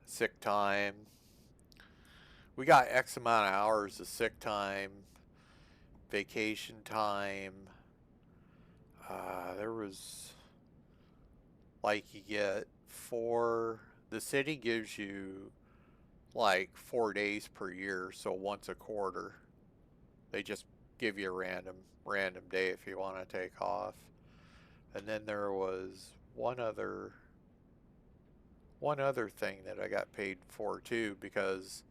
Sick time. We got X amount of hours of sick time, vacation time. There was, like, you get the city gives you like 4 days per year, so once a quarter. They just give you a random day if you want to take off. And then there was one other thing that I got paid for too, because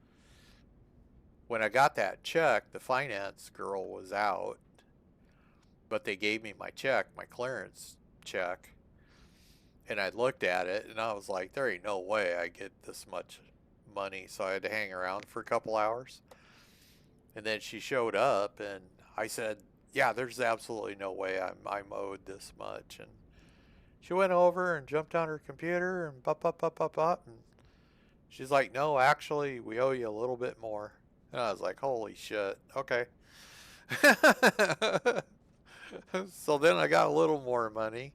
when I got that check, the finance girl was out, but they gave me my check, my clearance check, and I looked at it and I was like, there ain't no way I get this much money. So I had to hang around for a couple hours. And then she showed up and I said, yeah, there's absolutely no way I'm owed this much. And she went over and jumped on her computer and and She's like, no, actually, we owe you a little bit more. And I was like, holy shit. Okay. So then I got a little more money.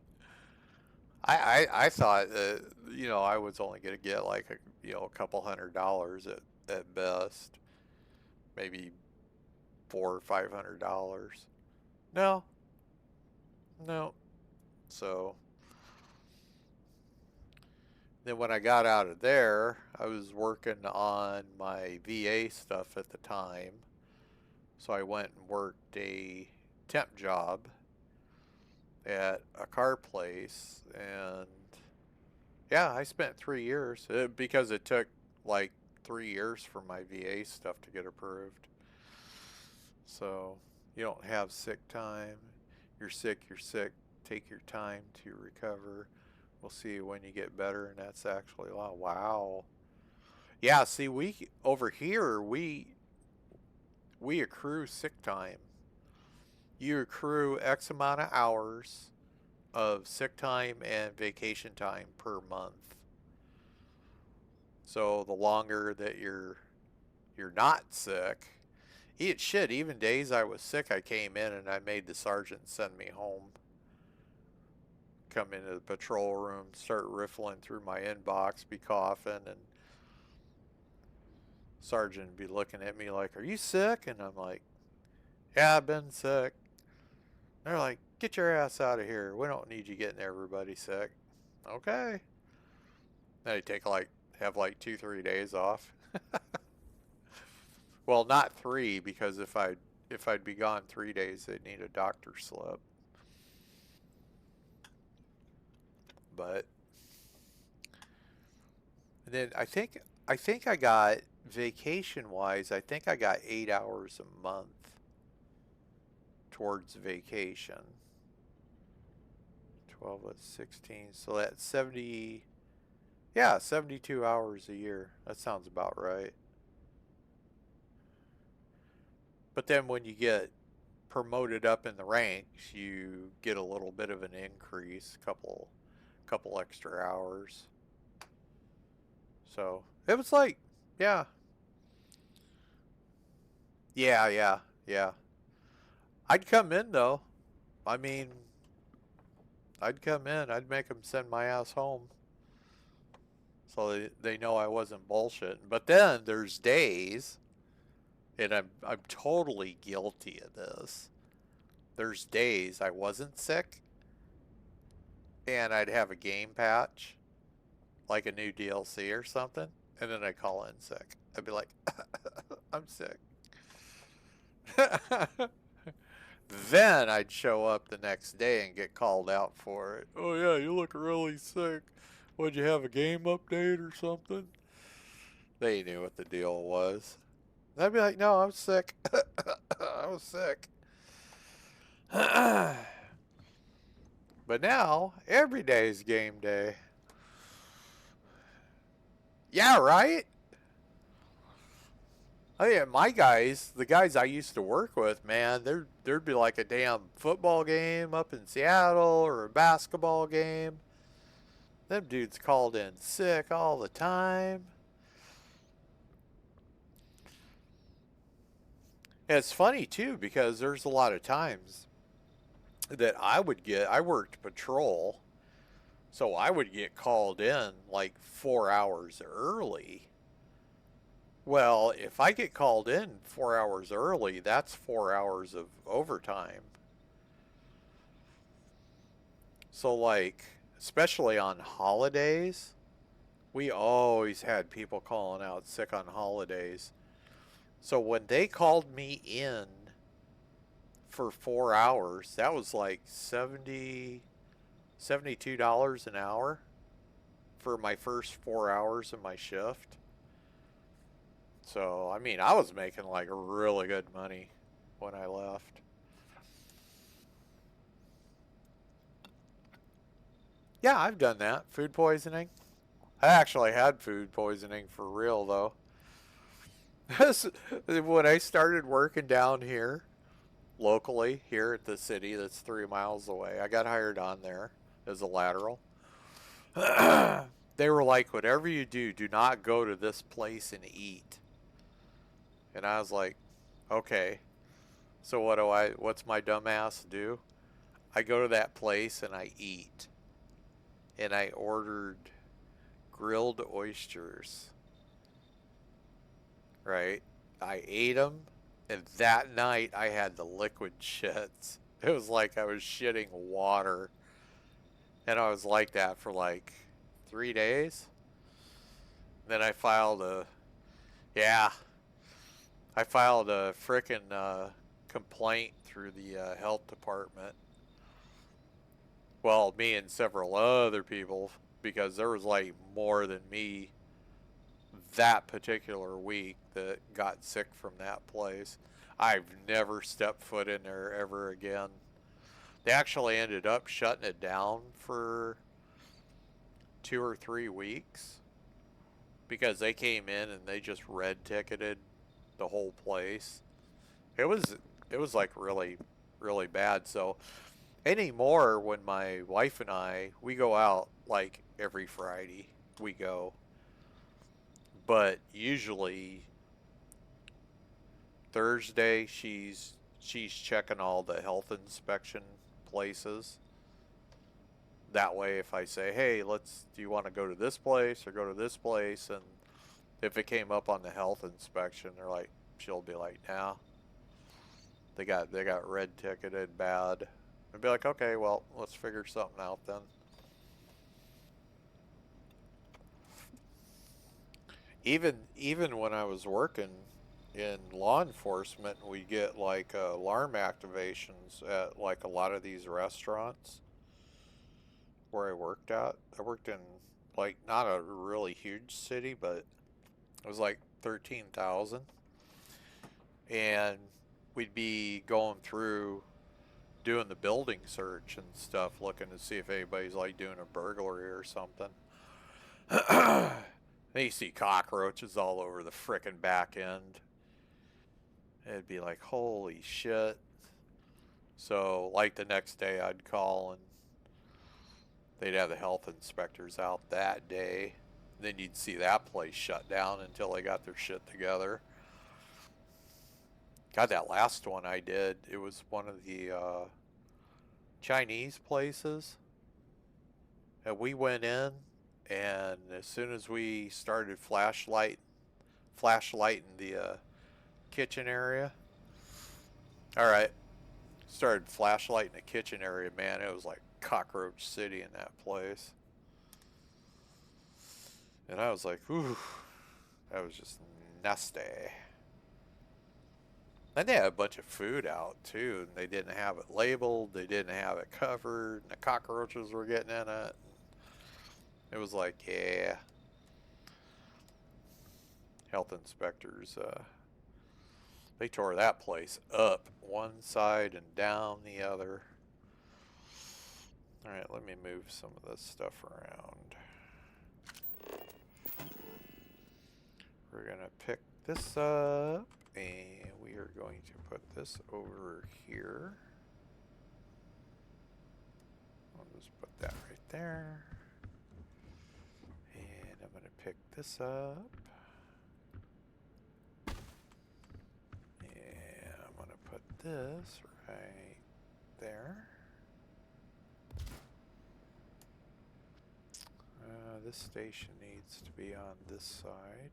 I thought that, you know, I was only going to get like a couple $100 at best. Maybe $400 or $500. No. So then when I got out of there, I was working on my VA stuff at the time. So I went and worked a temp job at a car place, and yeah, I spent 3 years because it took like 3 years for my VA stuff to get approved. So you don't have sick time. You're sick, take your time to recover. We'll see you when you get better. And that's actually a lot. Wow. Yeah, see, we over here we accrue sick time. You accrue X amount of hours of sick time and vacation time per month. So the longer that you're not sick, even days I was sick, I came in and I made the sergeant send me home. Come into the patrol room, start riffling through my inbox, be coughing, and sergeant would be looking at me like, are you sick? And I'm like, yeah, I've been sick. They're like, get your ass out of here. We don't need you getting everybody sick. Okay. Then I have like 2-3 days off. Well, not 3, because if I'd be gone 3 days, they'd need a doctor's slip. But then I think I got, vacation wise, I think I got 8 hours a month towards vacation. 12 is 16, so that's 72 hours a year. That sounds about right. But then when you get promoted up in the ranks, you get a little bit of an increase, couple extra hours. So it was like, yeah. I'd come in though. I mean, I'd come in. I'd make them send my ass home, so they know I wasn't bullshitting. But then there's days, and I'm totally guilty of this. There's days I wasn't sick, and I'd have a game patch, like a new DLC or something, and then I'd call in sick. I'd be like, I'm sick. Then I'd show up the next day and get called out for it. Oh yeah, you look really sick. Would you have a game update or something? They knew what the deal was. I'd be like, no, I'm sick. I was sick. But now, every day is game day. Yeah, right? Oh yeah, my guys, the guys I used to work with, man, there'd be like a damn football game up in Seattle or a basketball game. Them dudes called in sick all the time. And it's funny too, because there's a lot of times that I worked patrol, so I would get called in like 4 hours early. Well, if I get called in 4 hours early, that's 4 hours of overtime. So like, especially on holidays, we always had people calling out sick on holidays. So when they called me in for 4 hours, that was like $72 an hour for my first 4 hours of my shift. So, I mean, I was making like really good money when I left. Yeah, I've done that. Food poisoning. I actually had food poisoning for real, though. When I started working down here, locally, here at the city that's 3 miles away, I got hired on there as a lateral. they were like, whatever you do, do not go to this place and eat. And I was like, okay. So what's my dumbass do? I go to that place and I eat. And I ordered grilled oysters. Right? I ate them, and that night I had the liquid shits. It was like I was shitting water. And I was like that for like 3 days. Then I filed a frickin' complaint through the health department. Well, me and several other people, because there was like more than me that particular week that got sick from that place. I've never stepped foot in there ever again. They actually ended up shutting it down for 2 or 3 weeks because they came in and they just red ticketed the whole place. It was like really, really bad. So anymore, when my wife and we go out like every Friday, we go. But usually Thursday she's checking all the health inspection places. That way, if I say, hey, do you want to go to this place or go to this place? And if it came up on the health inspection, she'll be like, nah. They got red ticketed bad. I'd be like, okay, well, let's figure something out then. Even when I was working in law enforcement, we get like alarm activations at like a lot of these restaurants where I worked at. I worked in like not a really huge city, but it was like 13,000. And we'd be going through doing the building search and stuff, looking to see if anybody's like doing a burglary or something. Then you see cockroaches all over the frickin' back end. It'd be like, holy shit. So, like the next day I'd call and they'd have the health inspectors out that day. Then you'd see that place shut down until they got their shit together. God, that last one I did, it was one of the Chinese places. And we went in, and as soon as we started flashlighting the kitchen area, alright, started flashlighting the kitchen area, man, it was like cockroach city in that place. And I was like, ooh, that was just nasty. And they had a bunch of food out too, and they didn't have it labeled, they didn't have it covered, and the cockroaches were getting in it. It was like, yeah. Health inspectors, they tore that place up one side and down the other. Alright, let me move some of this stuff around. We're gonna pick this up, and we are going to put this over here. I'll just put that right there. And I'm gonna pick this up. And I'm gonna put this right there. This station needs to be on this side.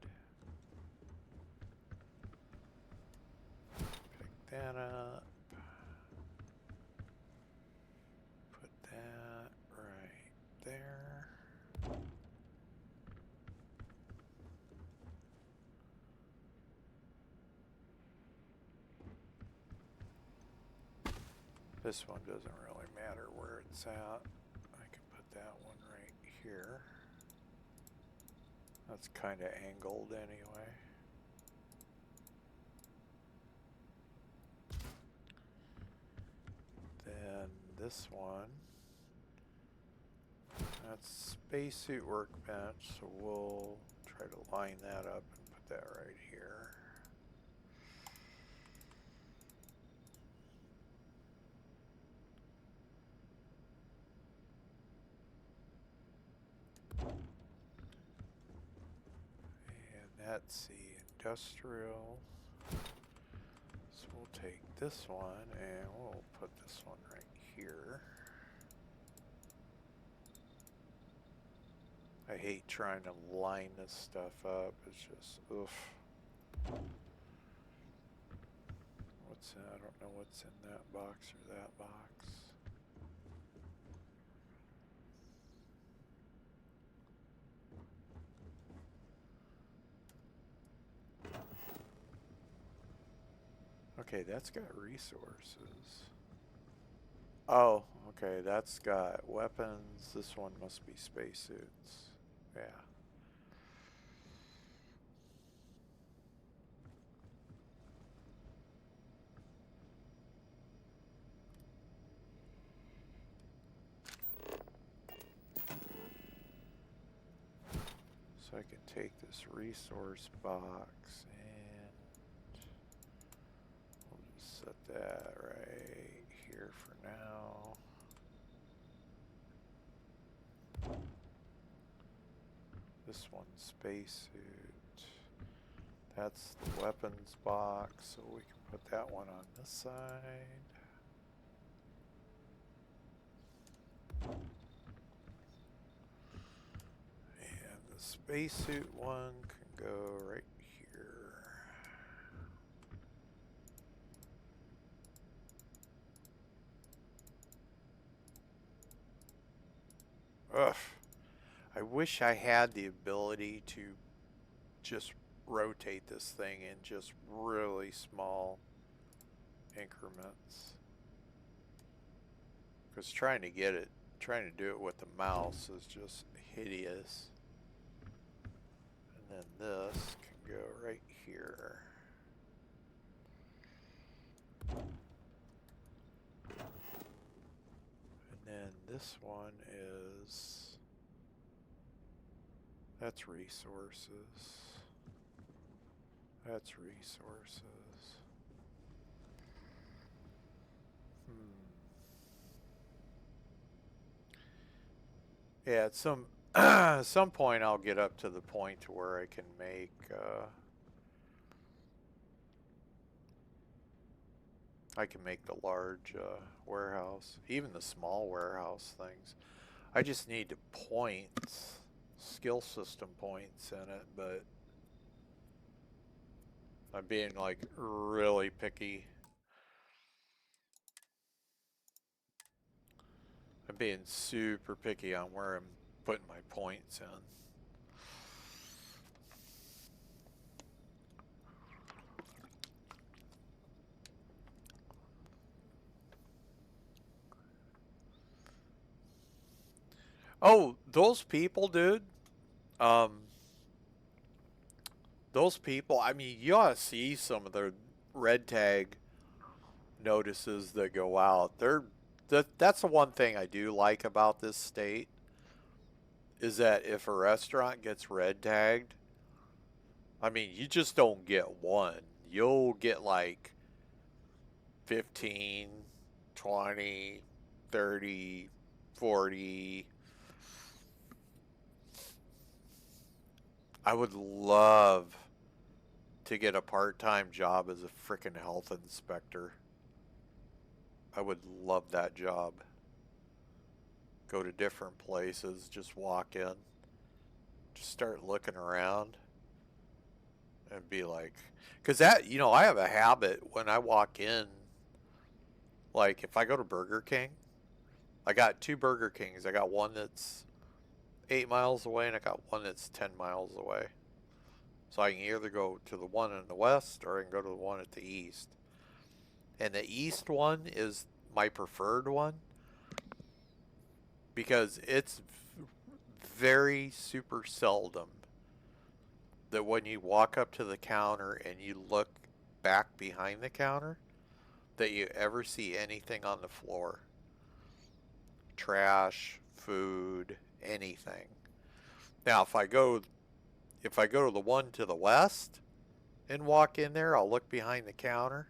Pick that up. Put that right there. This one doesn't really matter where it's at. I can put that one right here. That's kind of angled anyway. Then this one, that's spacesuit workbench, so we'll try to line that up and put that right here. let's see, industrial. So we'll take this one and we'll put this one right here. I hate trying to line this stuff up. It's just, oof. What's that? I don't know what's in that box or that box. Okay, that's got resources. Oh, okay, that's got weapons. This one must be spacesuits. Yeah. So I can take this resource box and we'll just set that right here for now. This one's spacesuit. That's the weapons box, so we can put that one on this side. And the spacesuit one can go right here. Ugh. I wish I had the ability to just rotate this thing in just really small increments. Because trying to do it with the mouse is just hideous. And then this can go right here. And then this one is... That's resources. That's resources. Yeah, at some point I'll get up to the point to where I can make the large warehouse, even the small warehouse things. I just need to points, skill system points in it, but I'm being like really picky. I'm being super picky on where I'm putting my points in. Oh, those people, dude. Those people, I mean, you ought to see some of their red tag notices that go out. That's the one thing I do like about this state, is that if a restaurant gets red tagged, I mean, you just don't get one. You'll get like 15, 20, 30, 40. I would love to get a part-time job as a frickin' health inspector. I would love that job. Go to different places, just walk in, just start looking around and be like, because that, you know, I have a habit when I walk in, like if I go to Burger King, I got 2 Burger Kings. I got one that's 8 miles away and I got one that's 10 miles away. So I can either go to the one in the west or I can go to the one at the east. And the east one is my preferred one because it's very super seldom that when you walk up to the counter and you look back behind the counter that you ever see anything on the floor. Trash, food, anything. Now if I go to the one to the west and walk in there, I'll look behind the counter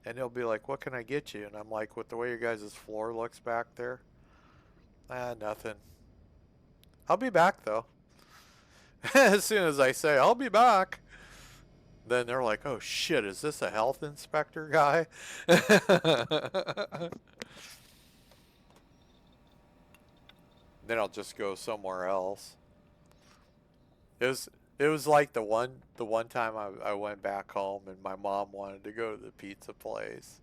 and they'll be like, what can I get you? And I'm like, with the way your guys' floor looks back there, nothing. I'll be back though. As soon as I say, I'll be back, then they're like, oh shit, is this a health inspector guy? Then I'll just go somewhere else. It was like the one time I went back home and my mom wanted to go to the pizza place.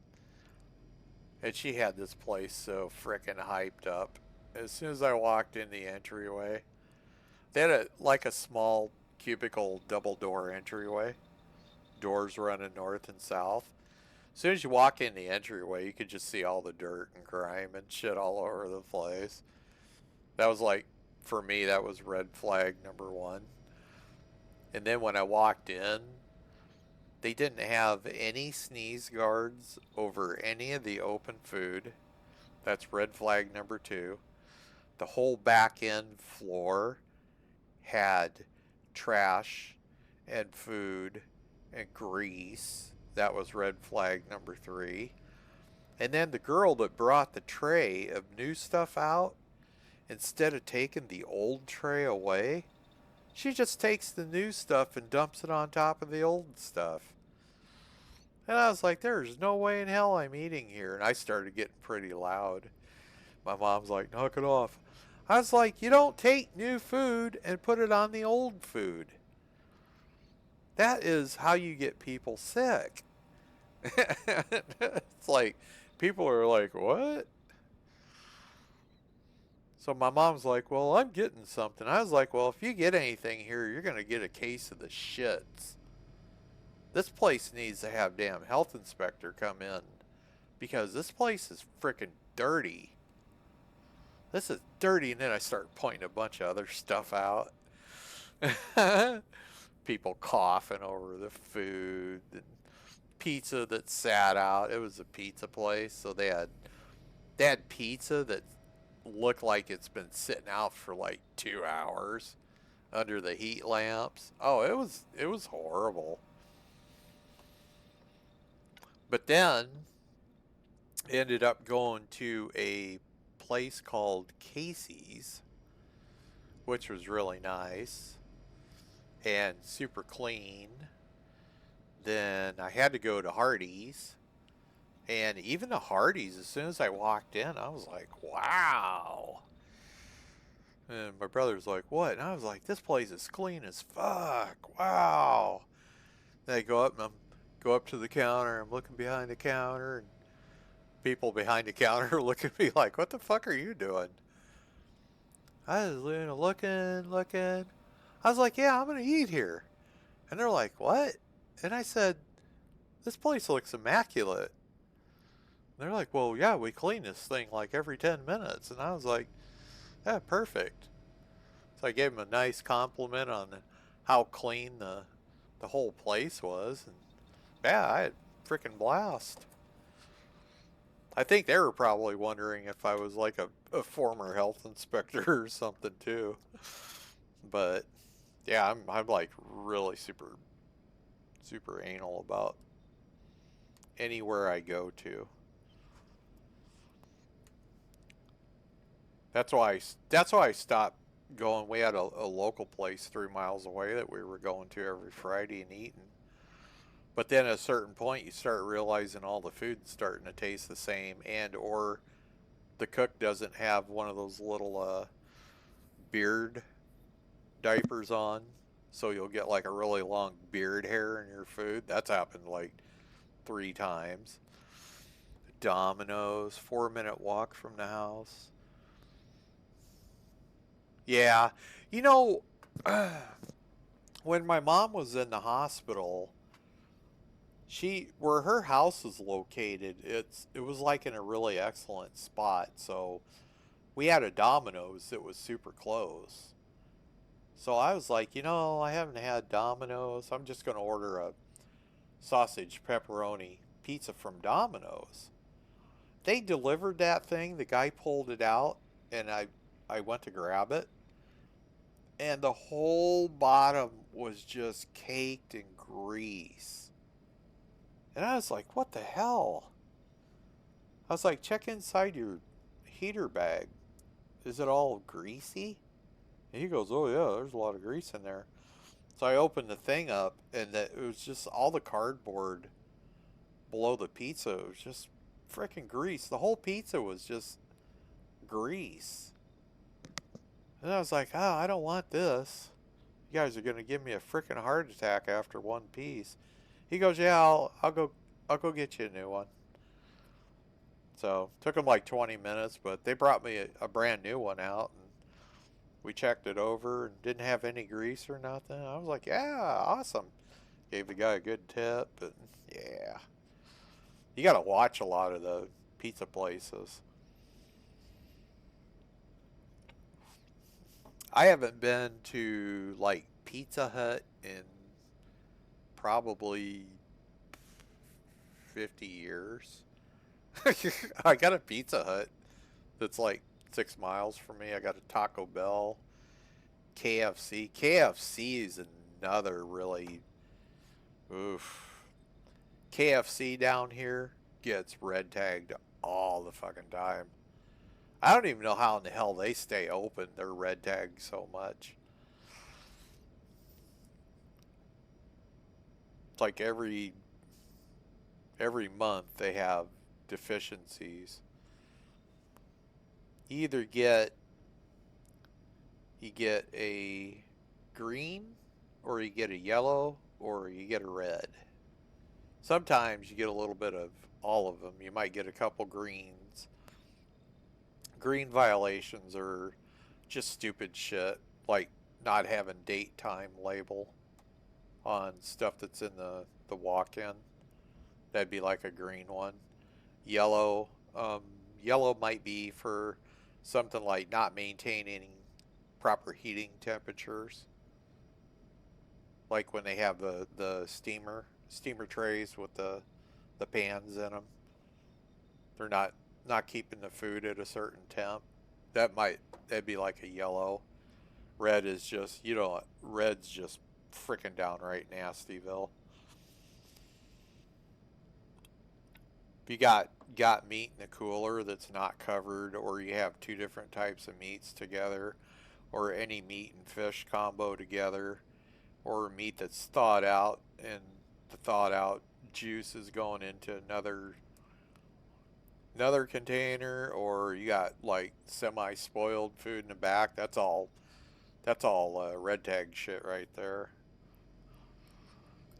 And she had this place so frickin' hyped up. As soon as I walked in the entryway, they had like a small cubicle double door entryway. Doors running north and south. As soon as you walk in the entryway, you could just see all the dirt and grime and shit all over the place. That was like, for me, that was red flag number one. And then when I walked in, they didn't have any sneeze guards over any of the open food. That's red flag number two. The whole back end floor had trash and food and grease. That was red flag number three. And then the girl that brought the tray of new stuff out, instead of taking the old tray away, she just takes the new stuff and dumps it on top of the old stuff. And I was like, there's no way in hell I'm eating here. And I started getting pretty loud. My mom's like, knock it off. I was like, you don't take new food and put it on the old food. That is how you get people sick. It's like, people are like, what? So my mom's like, well, I'm getting something. I was like, well, if you get anything here, you're going to get a case of the shits. This place needs to have damn health inspector come in. Because this place is freaking dirty. This is dirty. And then I start pointing a bunch of other stuff out. People coughing over the food. And pizza that sat out. It was a pizza place. So they had pizza that looked like it's been sitting out for like 2 hours under the heat lamps. Oh, it was horrible. But then ended up going to a place called Casey's, which was really nice and super clean. Then I had to go to Hardee's. And even the Hardee's, as soon as I walked in, I was like, wow. And my brother's like, what? And I was like, this place is clean as fuck. Wow. Then I go up to the counter. I'm looking behind the counter. And people behind the counter look at me like, what the fuck are you doing? I was looking. I was like, yeah, I'm going to eat here. And they're like, what? And I said, this place looks immaculate. They're like, well, yeah, we clean this thing like every 10 minutes. And I was like, yeah, perfect. So I gave him a nice compliment on how clean the whole place was. And yeah, I had a freaking blast. I think they were probably wondering if I was like a former health inspector or something too. But yeah, I'm like really super anal about anywhere I go to. That's why I stopped going. We had a local place 3 miles away that we were going to every Friday and eating. But then at a certain point, you start realizing all the food's starting to taste the same, and or the cook doesn't have one of those little beard diapers on, so you'll get like a really long beard hair in your food. That's happened like 3 times. Domino's, 4-minute walk from the house. Yeah, you know, when my mom was in the hospital, where her house is located, it was like in a really excellent spot. So we had a Domino's that was super close. So I was like, you know, I haven't had Domino's. I'm just going to order a sausage pepperoni pizza from Domino's. They delivered that thing. The guy pulled it out, and I went to grab it. And the whole bottom was just caked in grease. And I was like, what the hell? I was like, check inside your heater bag. Is it all greasy? And he goes, oh yeah, there's a lot of grease in there. So I opened the thing up, and it was just all the cardboard below the pizza. It was just freaking grease. The whole pizza was just grease. And I was like, oh, I don't want this. You guys are gonna give me a freaking heart attack after one piece. He goes, yeah, I'll go get you a new one. So took them like 20 minutes, but they brought me a brand new one out, and we checked it over and didn't have any grease or nothing. I was like, yeah, awesome. Gave the guy a good tip, and yeah. You gotta watch a lot of the pizza places. I haven't been to like Pizza Hut in probably 50 years. I got a Pizza Hut that's like 6 miles from me. I got a Taco Bell, KFC. KFC is another really, oof. KFC down here gets red tagged all the fucking time. I don't even know how in the hell they stay open. They're red tagged so much. It's like every month they have deficiencies. You get a green, or you get a yellow, or you get a red. Sometimes you get a little bit of all of them. You might get a couple greens. Green violations are just stupid shit, like not having date time label on stuff that's in the walk-in. That'd be like a green one. Yellow, yellow might be for something like not maintaining proper heating temperatures. Like when they have the steamer trays with the pans in them. They're not keeping the food at a certain temp. That'd be like a yellow. Red is just, red's just freaking downright nastyville. If you got meat in the cooler that's not covered, or you have two different types of meats together, or any meat and fish combo together, or meat that's thawed out and the thawed out juice is going into another container, or you got like semi-spoiled food in the back, that's all red tag shit right there.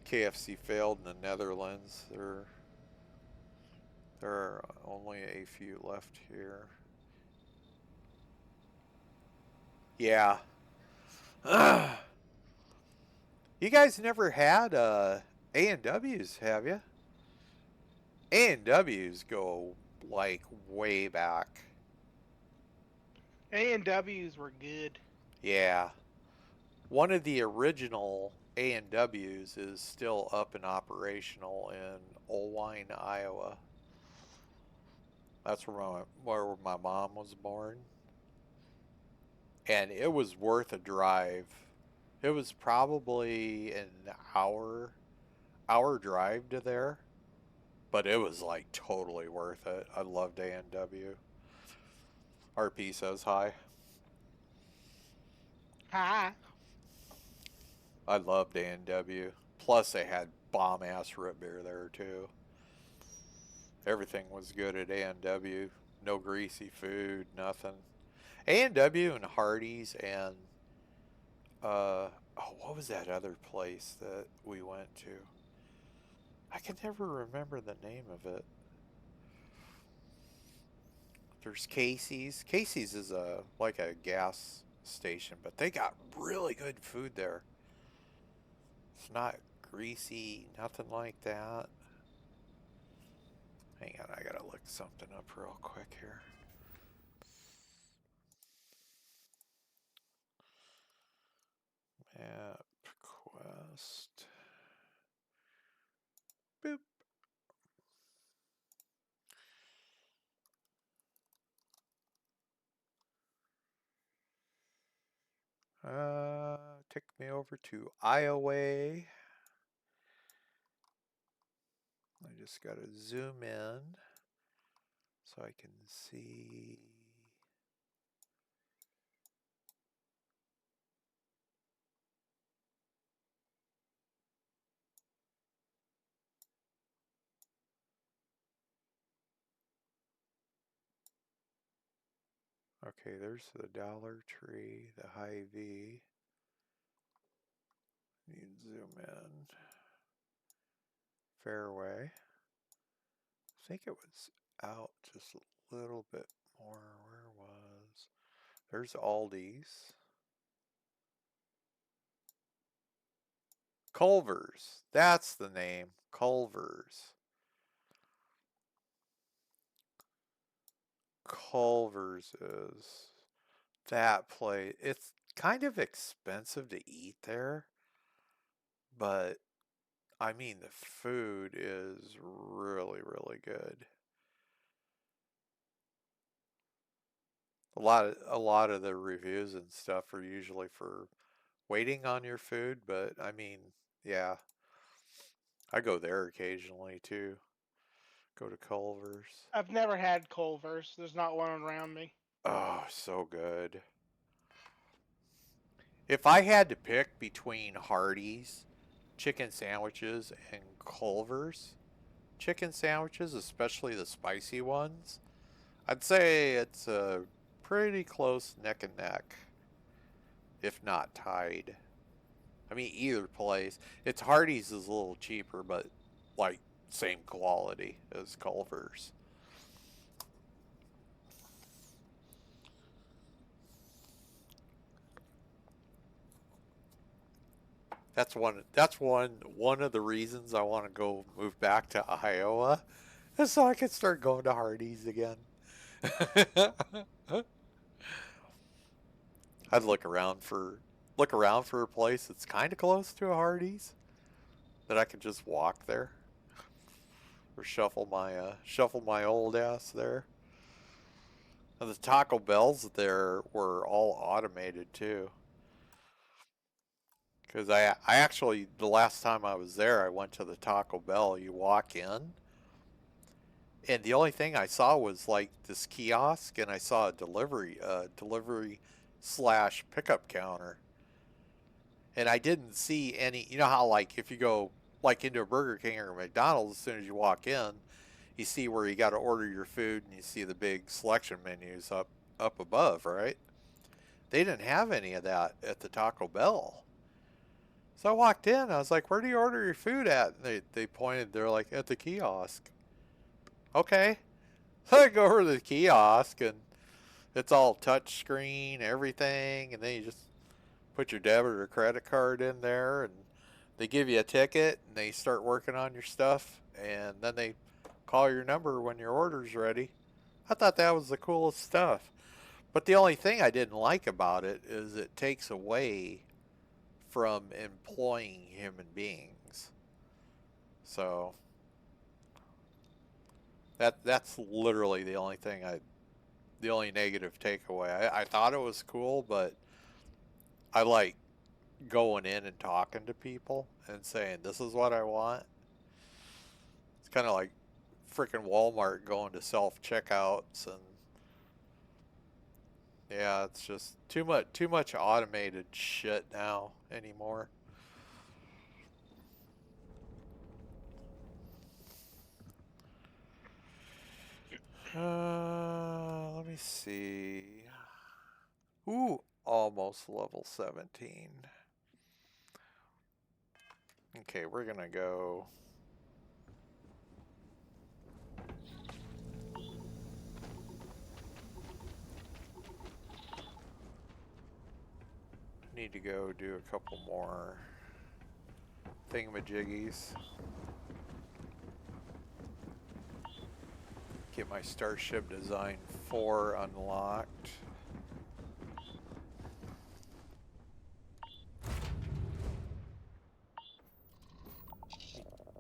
KFC failed in the Netherlands. There are only a few left here. Yeah. You guys never had A&Ws, have you? A&Ws go like way back. A&Ws were good. Yeah. One of the original A&Ws is still up and operational in Olwine, Iowa. That's where my mom was born. And it was worth a drive. It was probably an hour drive to there. But it was like totally worth it. I loved A&W. RP says hi. Hi. I loved A&W. Plus they had bomb ass root beer there too. Everything was good at A&W. No greasy food, nothing. A&W and Hardee's and what was that other place that we went to? I can never remember the name of it. There's Casey's. Casey's is like a gas station, but they got really good food there. It's not greasy, nothing like that. Hang on, I gotta look something up real quick here. MapQuest. Boop. Take me over to Iowa. I just gotta zoom in so I can see. Okay, there's the Dollar Tree, the Hy-Vee. Need to zoom in. Fairway. I think it was out just a little bit more. Where was? There's Aldi's. Culver's. That's the name. Culver's. Culver's is that place. It's kind of expensive to eat there, but I mean the food is really, really good. A lot of the reviews and stuff are usually for waiting on your food, but I mean, yeah. I go there occasionally too. Go to Culver's. I've never had Culver's. There's not one around me. Oh, so good. If I had to pick between Hardee's chicken sandwiches and Culver's chicken sandwiches, especially the spicy ones, I'd say it's a pretty close neck and neck, if not tied. I mean, either place. It's Hardee's is a little cheaper, but like same quality as Culver's. That's one of the reasons I want to go move back to Iowa, is so I can start going to Hardee's again. I'd look around for a place that's kind of close to a Hardee's that I could just walk there, or shuffle my old ass there. And the Taco Bells there were all automated too. Because I actually, the last time I was there, I went to the Taco Bell. You walk in, and the only thing I saw was like this kiosk, and I saw a delivery / pickup counter. And I didn't see any, you know how like if you go like into a Burger King or a McDonald's, as soon as you walk in, you see where you got to order your food, and you see the big selection menus up above, right? They didn't have any of that at the Taco Bell. So I walked in, I was like, where do you order your food at? And they pointed, they're like, at the kiosk. Okay. So I go over to the kiosk, and it's all touch screen, everything, and then you just put your debit or credit card in there, and they give you a ticket, and they start working on your stuff, and then they call your number when your order's ready. I thought that was the coolest stuff. But the only thing I didn't like about it is it takes away from employing human beings. So that's literally the only thing the only negative takeaway. I thought it was cool, but I like going in and talking to people and saying, this is what I want. It's kind of like freaking Walmart going to self-checkouts, and yeah, it's just too much automated shit now anymore. Let me see. Ooh, almost level 17. Okay, we're gonna go. Need to go do a couple more thingamajiggies. Get my Starship Design 4 unlocked.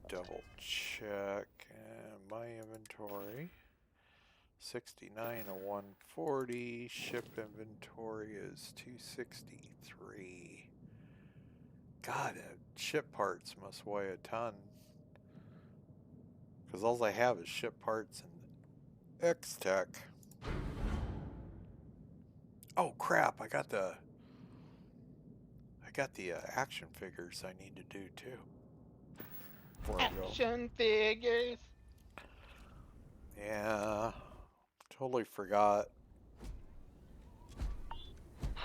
Double check my inventory. 69 of 140. Ship inventory is 263. God, ship parts must weigh a ton. Because all I have is ship parts and X-Tech. Oh crap, I got the action figures I need to do too. Before I go. Action figures. Yeah. Totally forgot.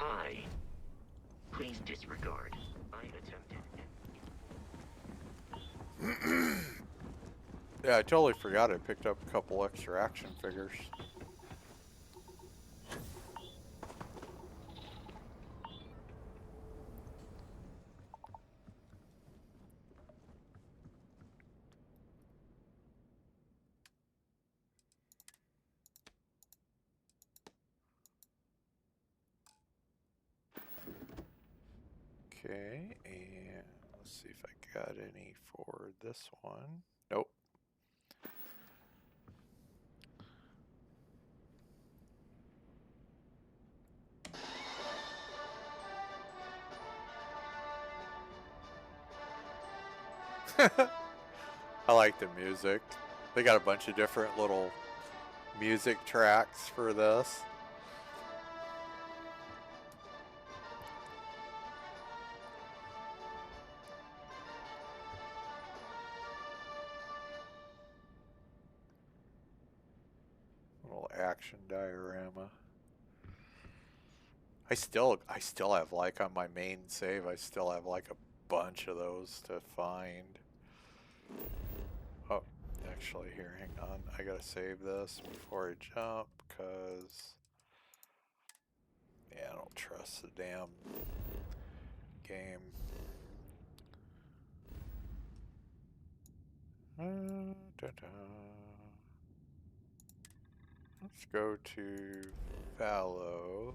Hi. Please disregard. I attempted. Yeah, I totally forgot I picked up a couple extra action figures. Okay, and let's see if I got any for this one. Nope. I like the music. They got a bunch of different little music tracks for this. Little action diorama. I still have, like, on my main save, I still have like a bunch of those to find. Oh, actually, here, hang on. I gotta save this before I jump, because yeah, I don't trust the damn game. Let's go to Fallow.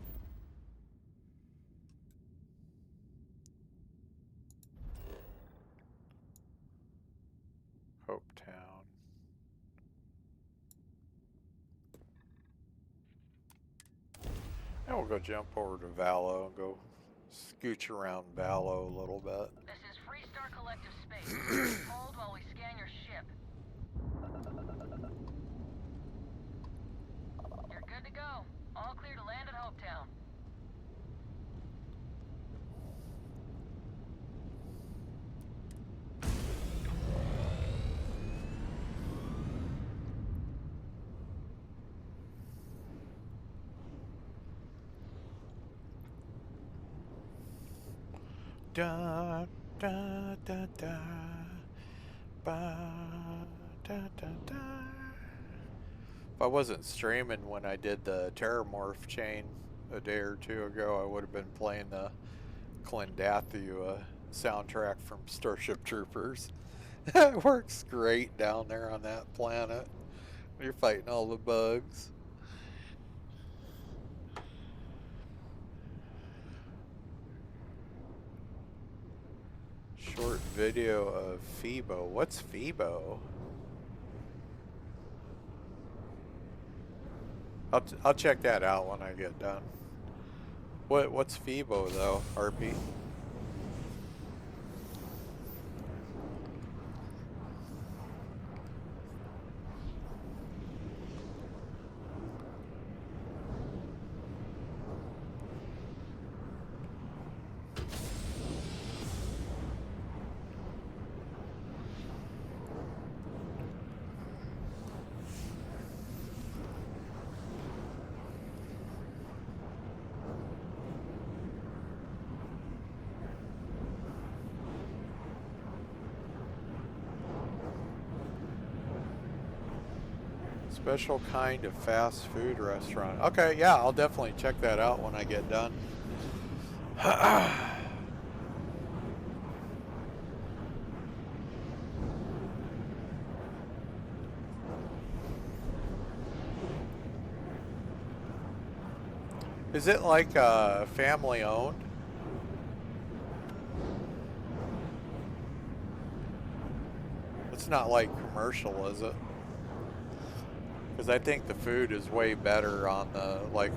Hopetown. And we'll go jump over to Vallow and go scooch around Vallow a little bit. This is Freestar Collective Space. Hold while we scan your ship. You're good to go. All clear to land at Hopetown. Da da da da ba da da da. If I wasn't streaming when I did the Terramorph chain a day or two ago, I would have been playing the Clendathu soundtrack from Starship Troopers. It works great down there on that planet. You're fighting all the bugs. Short video of Phoebo. What's Phoebo? I'll check that out when I get done. What's Phoebo though, RP? Special kind of fast food restaurant. Okay, yeah, I'll definitely check that out when I get done. Is it like family owned? It's not like commercial, is it? Because I think the food is way better on the, like,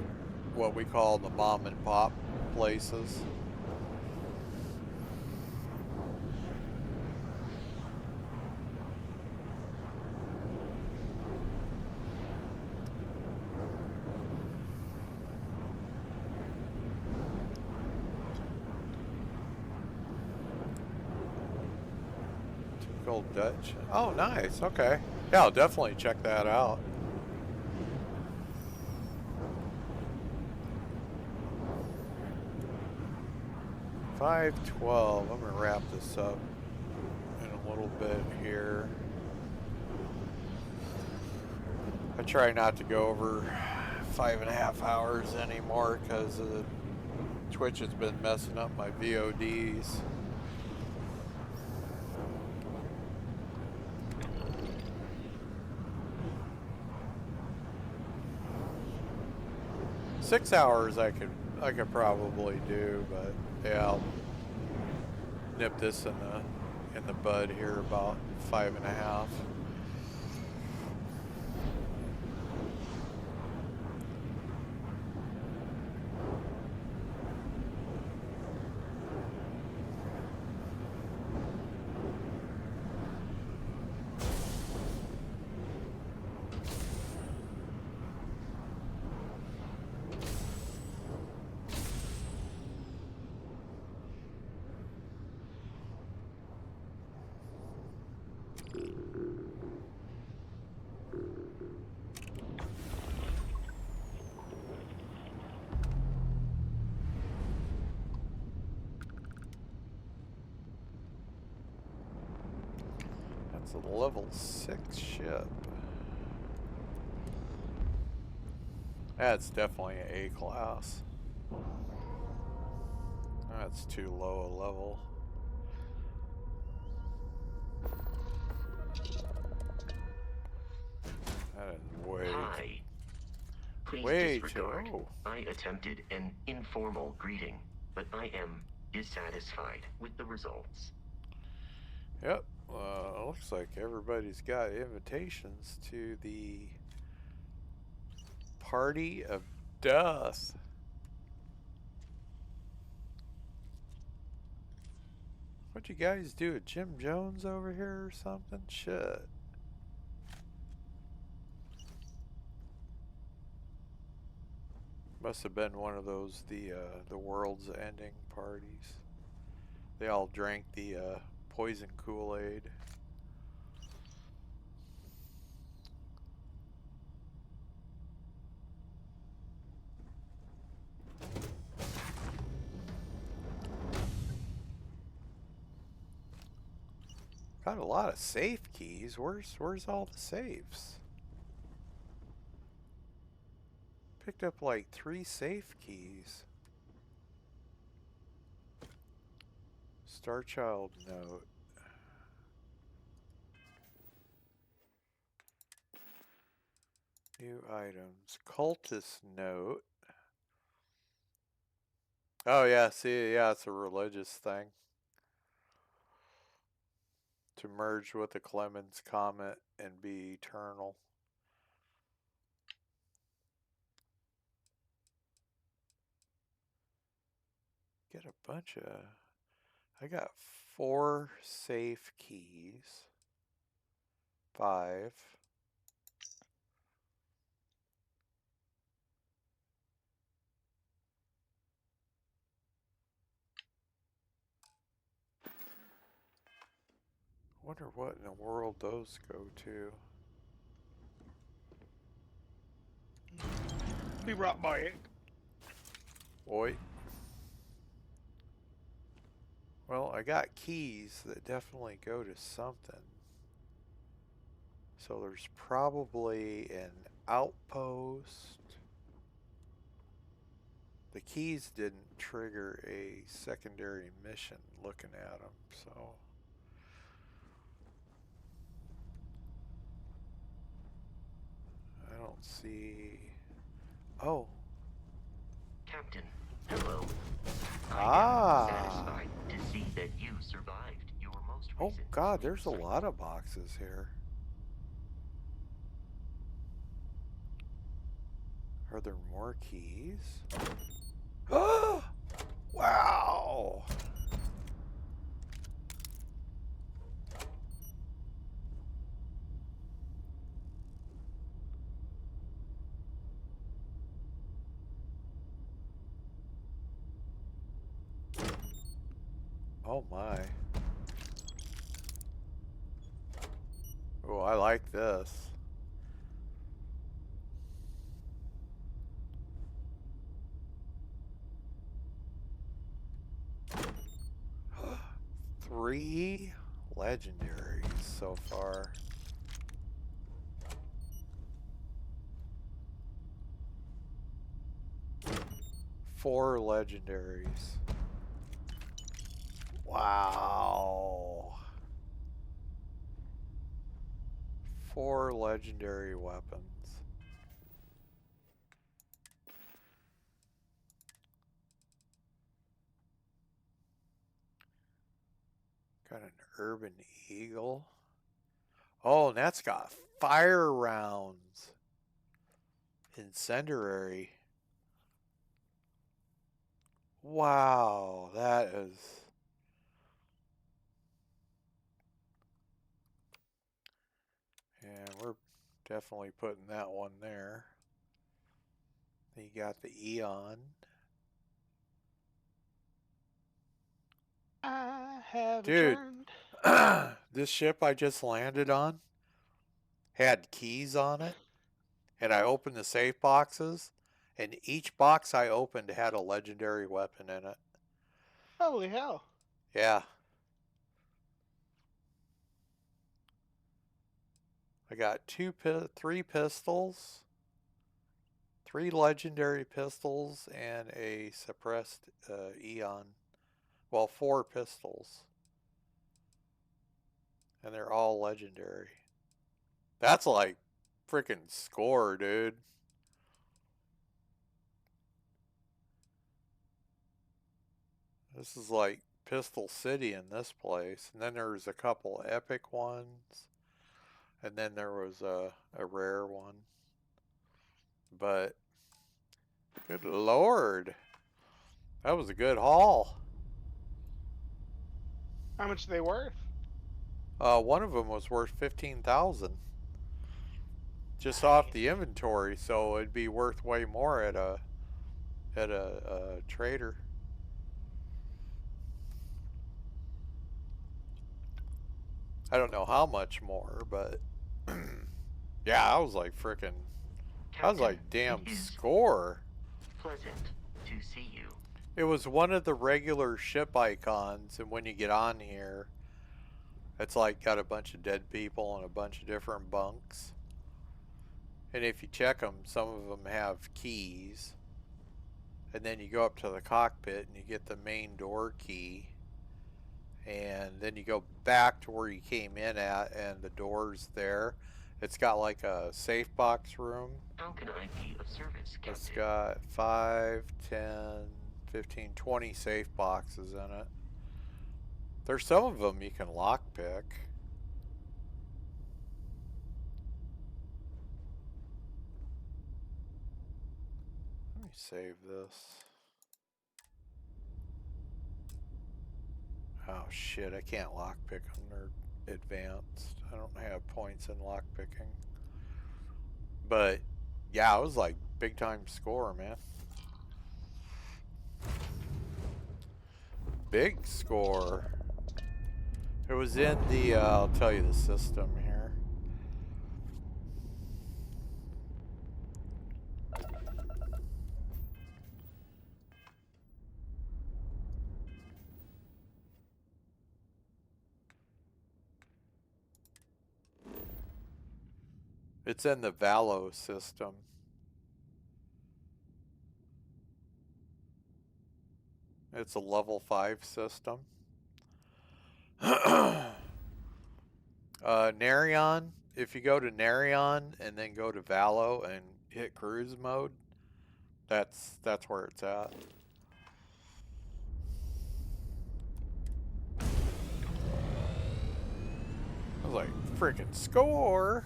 what we call the mom and pop places. Typical Dutch. Oh, nice. Okay. Yeah, I'll definitely check that out. 5:12. I'm gonna wrap this up in a little bit here. I try not to go over 5.5 hours anymore because Twitch has been messing up my VODs. Six hours I could probably do, but yeah, I'll nip this in the bud here about 5.5. That's a level 6 ship. That's definitely an A class. That's too low a level. That is way. Hi. Please way disregard. too. I attempted an informal greeting, but I am dissatisfied with the results. Yep. Looks like everybody's got invitations to the Party of Death. What you guys do at Jim Jones over here or something? Shit. Must have been one of those the world's ending parties. They all drank the poison Kool-Aid. Got a lot of safe keys. Where's all the safes? Picked up like 3 safe keys. Starchild note. New items. Cultist note. Oh yeah, see, yeah, it's a religious thing. To merge with the Clemens Comet and be eternal. Get a bunch of... I got 4 safe keys. 5. Wonder what in the world those go to. Be right by it. Oi. Well, I got keys that definitely go to something. So there's probably an outpost. The keys didn't trigger a secondary mission looking at them, so... I don't see... Oh. Captain, hello. Ah. I am satisfied to see that you survived your most Oh recent God, there's a lot of boxes here. Are there more keys? Oh! Wow! Oh my. Oh, I like this. 3 legendaries so far. Four legendaries. Wow. 4 legendary weapons. Got an urban eagle. Oh, and that's got fire rounds. Incendiary. Wow, that is... And we're definitely putting that one there. Then you got the Eon. I have Dude, returned. this ship I just landed on had keys on it, and I opened the safe boxes, and each box I opened had a legendary weapon in it. Holy hell. Yeah. I got 3 pistols, 3 legendary pistols, and a suppressed Eon. Well, 4 pistols. And they're all legendary. That's like freaking score, dude. This is like Pistol City in this place. And then there's a couple epic ones. And then there was a rare one. But, good lord. That was a good haul. How much are they worth? One of them was worth 15,000. Just off the inventory, so it'd be worth way more at a trader. I don't know how much more, but yeah, I was like freaking. I was like, damn score. Pleasant to see you. It was one of the regular ship icons, and when you get on here, it's like got a bunch of dead people and a bunch of different bunks. And if you check them, some of them have keys. And then you go up to the cockpit and you get the main door key. And then you go back to where you came in at, and the door's there. It's got like a safe box room. How can I be of service, Captain? It's got 5, 10, 15, 20 safe boxes in it. There's some of them you can lockpick. Let me save this. Oh shit, I can't lockpick them. They're advanced. I don't have points in lockpicking. But yeah, it was like big time score, man. Big score. It was in the, I'll tell you the system here. It's in the Valo system. It's a level 5 system. Narion, if you go to Narion and then go to Valo and hit cruise mode, that's where it's at. I was like, freaking score!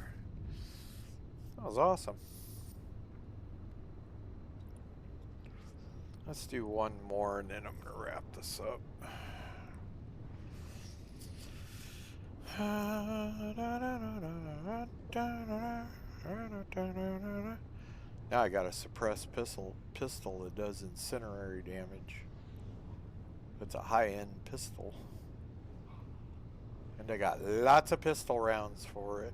That was awesome. Let's do one more and then I'm going to wrap this up. Now I got a suppressed pistol that does incendiary damage. It's a high-end pistol. And I got lots of pistol rounds for it.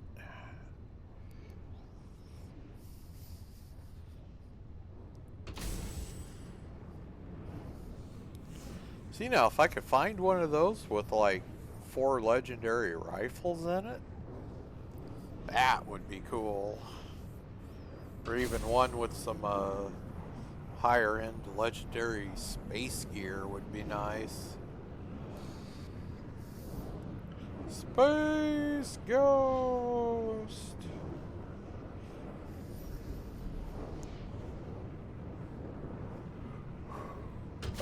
See, now if I could find one of those with like 4 legendary rifles in it? That would be cool. Or even one with some higher end legendary space gear would be nice. Space Ghost.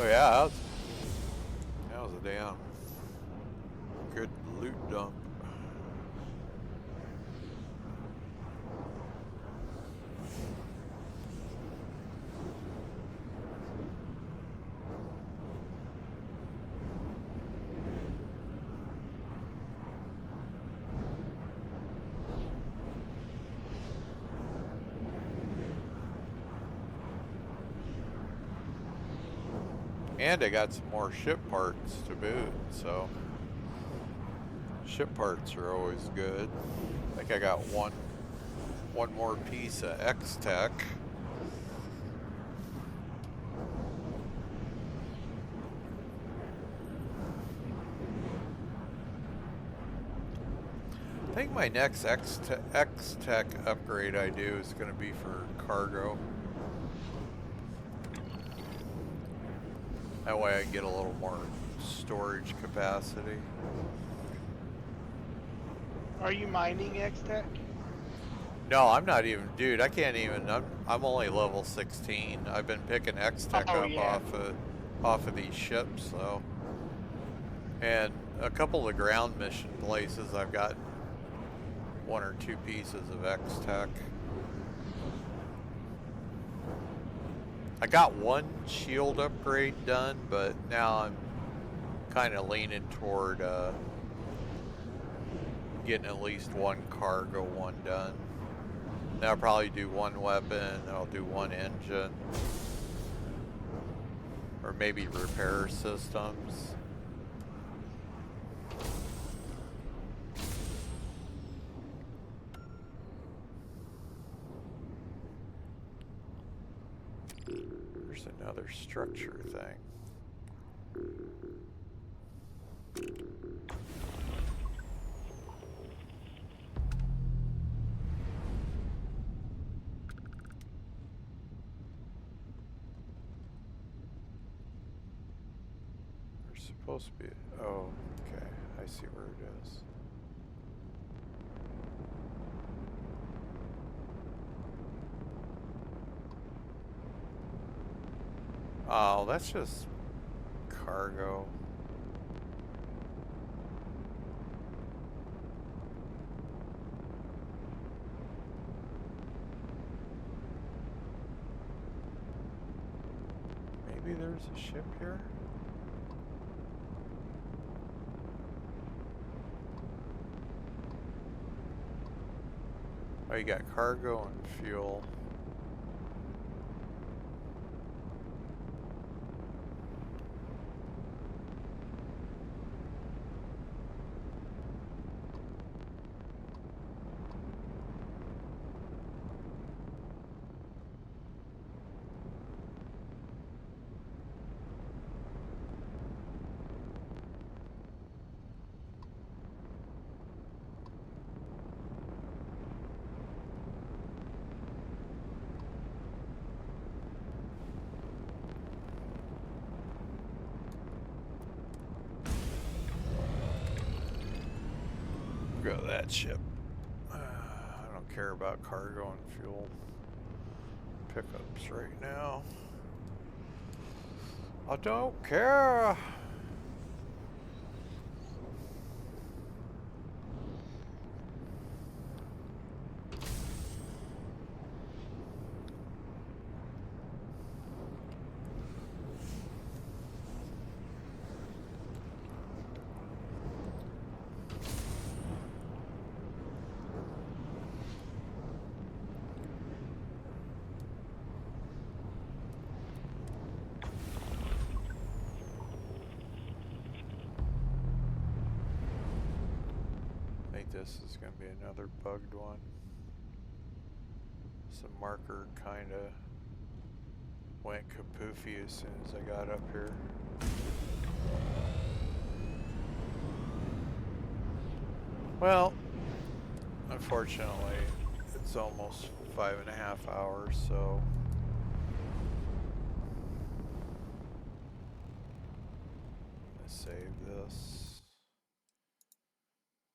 Oh yeah, that was a damn good loot dump. And I got some more ship parts to boot, so ship parts are always good. I think I got one more piece of X-Tech. I think my next X-Tech upgrade I do is going to be for cargo. That way I get a little more storage capacity. Are you mining X-Tech? No, I'm not even, dude. I can't even. I'm only level 16. I've been picking X-Tech up off of these ships, though. And a couple of ground mission places, I've got 1 or 2 pieces of X-Tech. I got one shield upgrade done, but now I'm kind of leaning toward getting at least one cargo one done. Then I'll probably do one weapon, then I'll do one engine. Or maybe repair systems. There's another structure thing. There's supposed to be, oh, okay, I see where it is. Oh, that's just cargo. Maybe there's a ship here? Oh, you got cargo and fuel. Go to that ship. I don't care about cargo and fuel pickups right now. I don't care. This is going to be another bugged one. Some marker kind of went kapoofy as soon as I got up here. Well, unfortunately, it's almost 5.5 hours, so let's save this.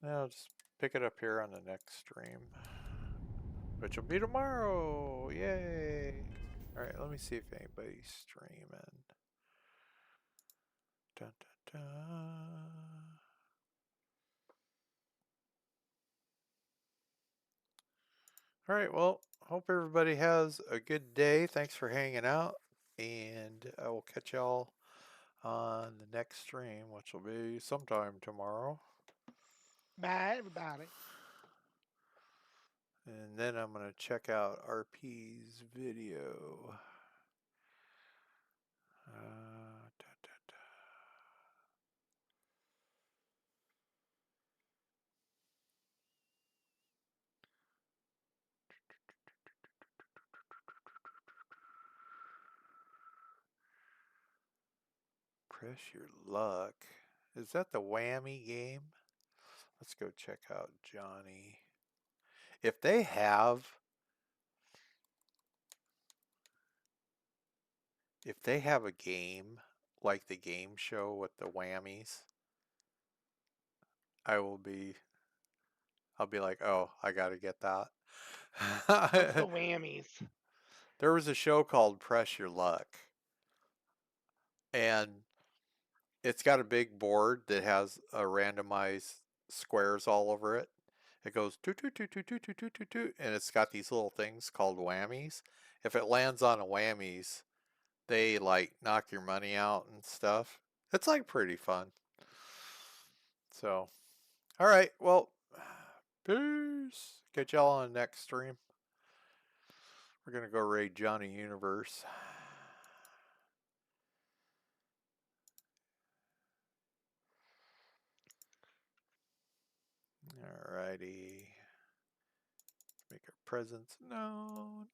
Now just pick it up here on the next stream, which will be tomorrow. Yay! All right, let me see if anybody's streaming. Dun, dun, dun. All right, well, hope everybody has a good day. Thanks for hanging out, and I will catch y'all on the next stream, which will be sometime tomorrow. Bye, everybody. And then I'm going to check out RP's video. Da, da, da. Press your luck. Is that the whammy game? Let's go check out Johnny. If they have a game like the game show with the whammies, I'll be like, oh, I gotta get that. What's the whammies? There was a show called Press Your Luck, and it's got a big board that has a randomized squares all over it. It goes toot toot toot toot toot toot toot toot toot, and it's got these little things called whammies. If it lands on a whammies, they like knock your money out and stuff. It's like pretty fun. So, all right, well, peace. Catch y'all on the next stream. We're gonna go raid Johnny Universe. Alrighty. Make our presence known.